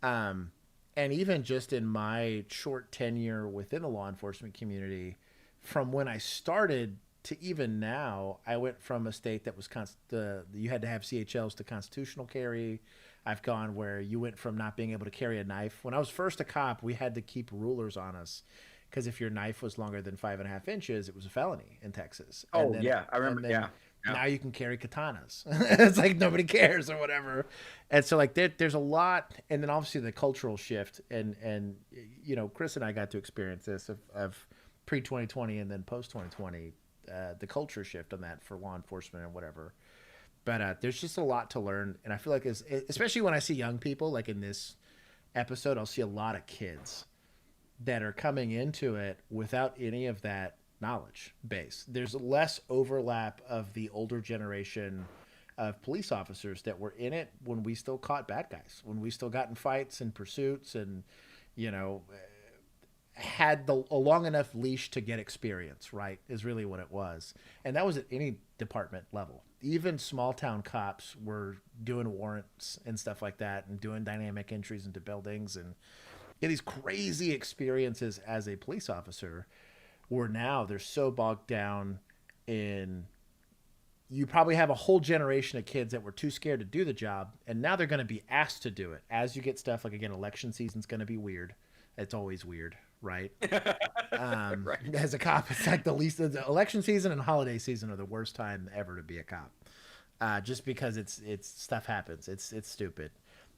And even just in my short tenure within the law enforcement community, from when I started to even now, I went from a state that was you had to have CHLs to constitutional carry. I've gone where you went from not being able to carry a knife. When I was first a cop, we had to keep rulers on us because if your knife was longer than 5.5 inches, it was a felony in Texas. I remember. Now you can carry katanas. It's like nobody cares or whatever. And so like there's a lot, and then obviously the cultural shift, and you know, Chris and I got to experience this of pre 2020 and then post 2020, the culture shift on that for law enforcement and whatever. But there's just a lot to learn, and I feel like especially when I see young people, like in this episode, I'll see a lot of kids that are coming into it without any of that knowledge base. There's less overlap of the older generation of police officers that were in it when we still caught bad guys, when we still got in fights and pursuits, and you know, had a long enough leash to get experience, right, is really what it was. And that was at any department level. Even small town cops were doing warrants and stuff like that, and doing dynamic entries into buildings, and these crazy experiences as a police officer, where now they're so bogged down in, you probably have a whole generation of kids that were too scared to do the job, and now they're going to be asked to do it. As you get stuff like, again, election season's going to be weird. It's always weird, right? Right. As a cop, it's like the election season and holiday season are the worst time ever to be a cop. Just because it's stuff happens. It's stupid.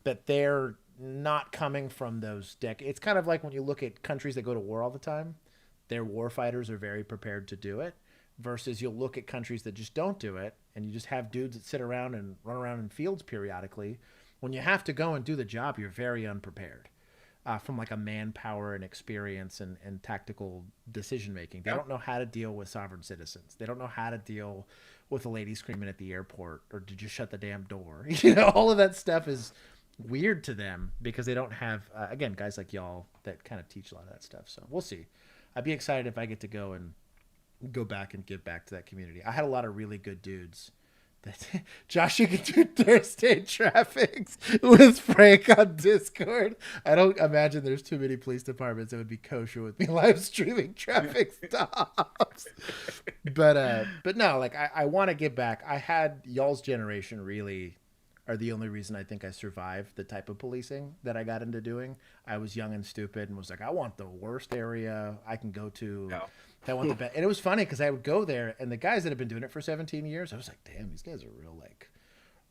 But they're not coming from those It's kind of like when you look at countries that go to war all the time, their war fighters are very prepared to do it, versus you'll look at countries that just don't do it, and you just have dudes that sit around and run around in fields periodically. When you have to go and do the job, you're very unprepared. From like a manpower and experience and tactical decision making. They don't know how to deal with sovereign citizens. They don't know how to deal with a lady screaming at the airport, or to just shut the damn door. You know, all of that stuff is weird to them because they don't have, again, guys like y'all that kind of teach a lot of that stuff. So we'll see. I'd be excited if I get to go and go back and give back to that community. I had a lot of really good dudes. Josh, you can do Thursday traffics with Frank on Discord. I don't imagine there's too many police departments that would be kosher with me live streaming traffic stops. But no, like I want to give back. I had y'all's generation really are the only reason I think I survived the type of policing that I got into doing. I was young and stupid and was like, I want the worst area I can go to. No. I want the best. And it was funny because I would go there, and the guys that have been doing it for 17 years, I was like, damn, these guys are real, like,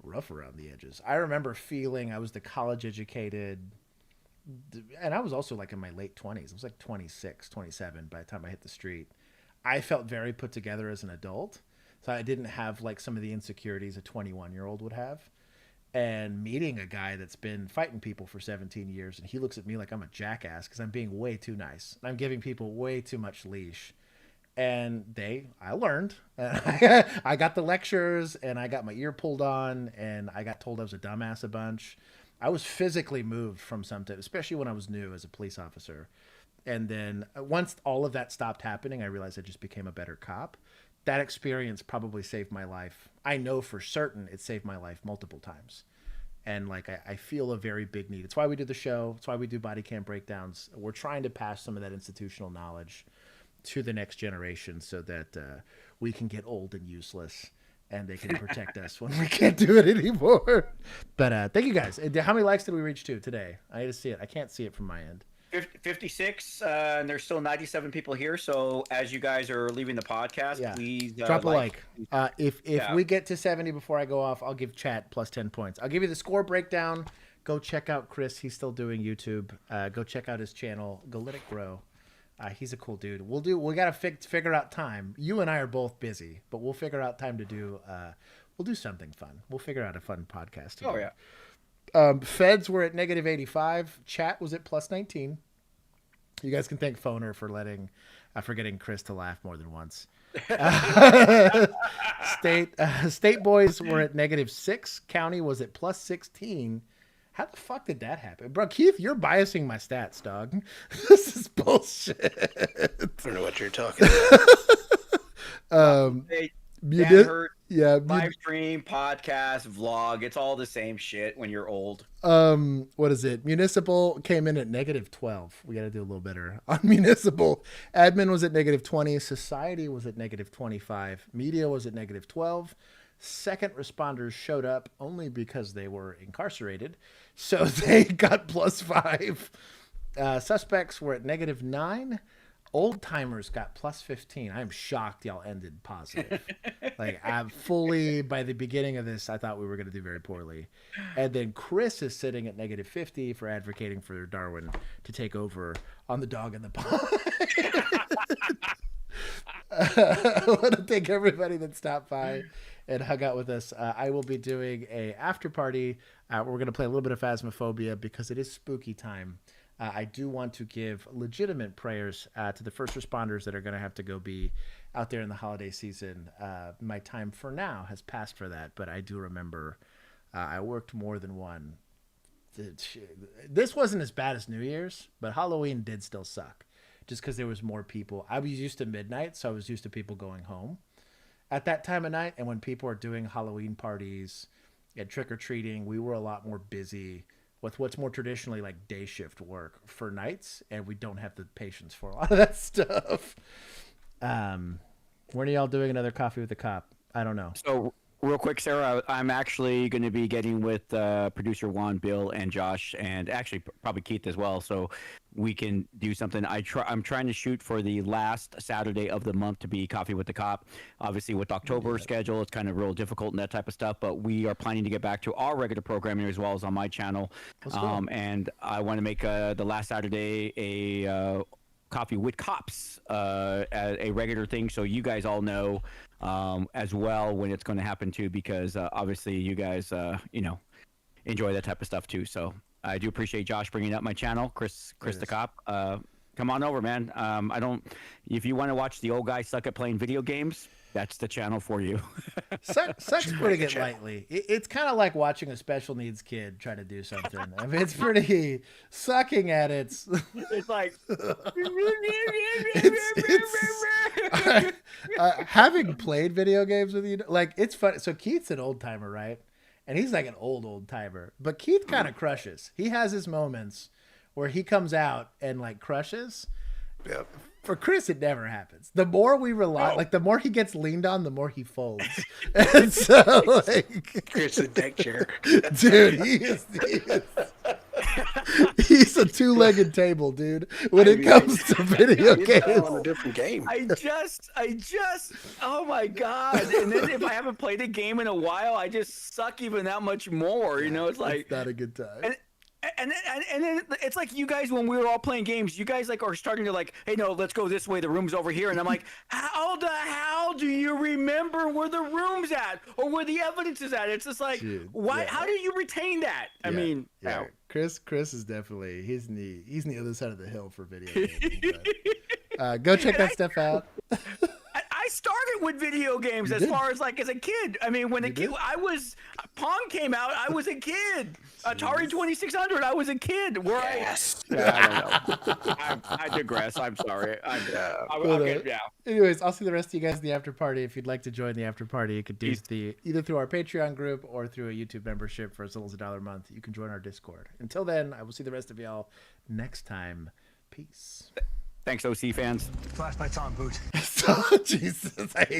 rough around the edges. I remember feeling I was the college educated, and I was also like in my late 20s. I was like 26, 27 by the time I hit the street. I felt very put together as an adult, so I didn't have like some of the insecurities a 21-year-old would have. And meeting a guy that's been fighting people for 17 years, and he looks at me like I'm a jackass because I'm being way too nice. I'm giving people way too much leash. And I learned. I got the lectures, and I got my ear pulled on, and I got told I was a dumbass a bunch. I was physically moved from something, especially when I was new as a police officer. And then once all of that stopped happening, I realized I just became a better cop. That experience probably saved my life. I know for certain it saved my life multiple times. And like I feel a very big need. It's why we do the show. It's why we do body cam breakdowns. We're trying to pass some of that institutional knowledge to the next generation so that we can get old and useless, and they can protect us when we can't do it anymore. But thank you guys. How many likes did we reach today? I need to see it. I can't see it from my end. 56, and there's still 97 people here. So as you guys are leaving the podcast, please drop a like. If we get to 70 before I go off, I'll give chat plus 10 points. I'll give you the score breakdown. Go check out Chris. He's still doing YouTube. Go check out his channel. Go let it grow. He's a cool dude. We got to figure out time. You and I are both busy, but we'll figure out time to do. We'll do something fun. We'll figure out a fun podcast together. Oh yeah. Feds were at -85. Chat was at +19. You guys can thank Phoner for getting Chris to laugh more than once. State boys were at -6. County was at +16. How the fuck did that happen? Bro, Keith, you're biasing my stats, dog. This is bullshit. I don't know what you're talking about. Live stream, podcast, vlog. It's all the same shit when you're old. What is it? Municipal came in at -12. We got to do a little better on municipal. Admin was at -20. Society was at -25. Media was at -12. Second responders showed up only because they were incarcerated, so they got +5. Suspects were at -9. Old timers got plus 15. I'm shocked y'all ended positive. Like, I'm fully, by the beginning of this, I thought we were going to do very poorly. And then Chris is sitting at negative 50 for advocating for Darwin to take over on the dog in the pond. I want to thank everybody that stopped by and hung out with us. I will be doing a after party. We're going to play a little bit of Phasmophobia because it is spooky time. I do want to give legitimate prayers to the first responders that are going to have to go be out there in the holiday season. My time for now has passed for that, but I do remember I worked more than one. This wasn't as bad as New Year's, but Halloween did still suck just because there was more people. I was used to midnight, so I was used to people going home at that time of night. And when people are doing Halloween parties and trick-or-treating, we were a lot more busy with what's more traditionally like day shift work for nights, and we don't have the patience for a lot of that stuff. When are y'all doing another Coffee with a Cop? I don't know. So real quick, Sarah, I'm actually going to be getting with producer Juan, Bill, and Josh, and actually probably Keith as well, so we can do something. I'm trying to shoot for the last Saturday of the month to be Coffee with the Cop. Obviously, with October schedule, it's kind of real difficult and that type of stuff, but we are planning to get back to our regular programming as well as on my channel. And I want to make the last Saturday a Coffee with Cops, a regular thing, so you guys all know as well when it's going to happen too, because obviously you guys enjoy that type of stuff too. So I do appreciate Josh bringing up my channel, Chris the Cop. Come on over, man. If you want to watch the old guy suck at playing video games, that's the channel for you. Sucks putting it lightly. It's kind of like watching a special needs kid try to do something. I mean, it's pretty sucking at it. It's like having played video games with you, like, it's fun. So Keith's an old timer, right? And he's like an old timer, but Keith kind of crushes. He has his moments where he comes out and like crushes. Yep. For Chris, it never happens. The more we rely, like the more he gets leaned on, the more he folds. And so, like, Chris a deck chair, dude, he's a two-legged table, dude. When it comes to video games, on a different game. I just, oh my god! And then if I haven't played a game in a while, I just suck even that much more. You know, it's like it's not a good time. And then it's like you guys, when we were all playing games, you guys like are starting to like, hey, no, let's go this way. The room's over here. And I'm like, how the hell do you remember where the room's at or where the evidence is at? It's just like, why? How do you retain that? I mean, Chris is definitely he's in the other side of the hill for video games. But, go check that stuff out. I started with video games as far as like as a kid. I mean, when Pong came out, I was a kid. Atari 2600, I was a kid. I don't know. I digress. I'm sorry. Anyways, I'll see the rest of you guys in the after party. If you'd like to join the after party, you could do either through our Patreon group or through a YouTube membership for as little as $1 a month. You can join our Discord. Until then, I will see the rest of y'all next time. Peace. Thanks, OC fans. Flashlights on, Boot. Jesus, I hate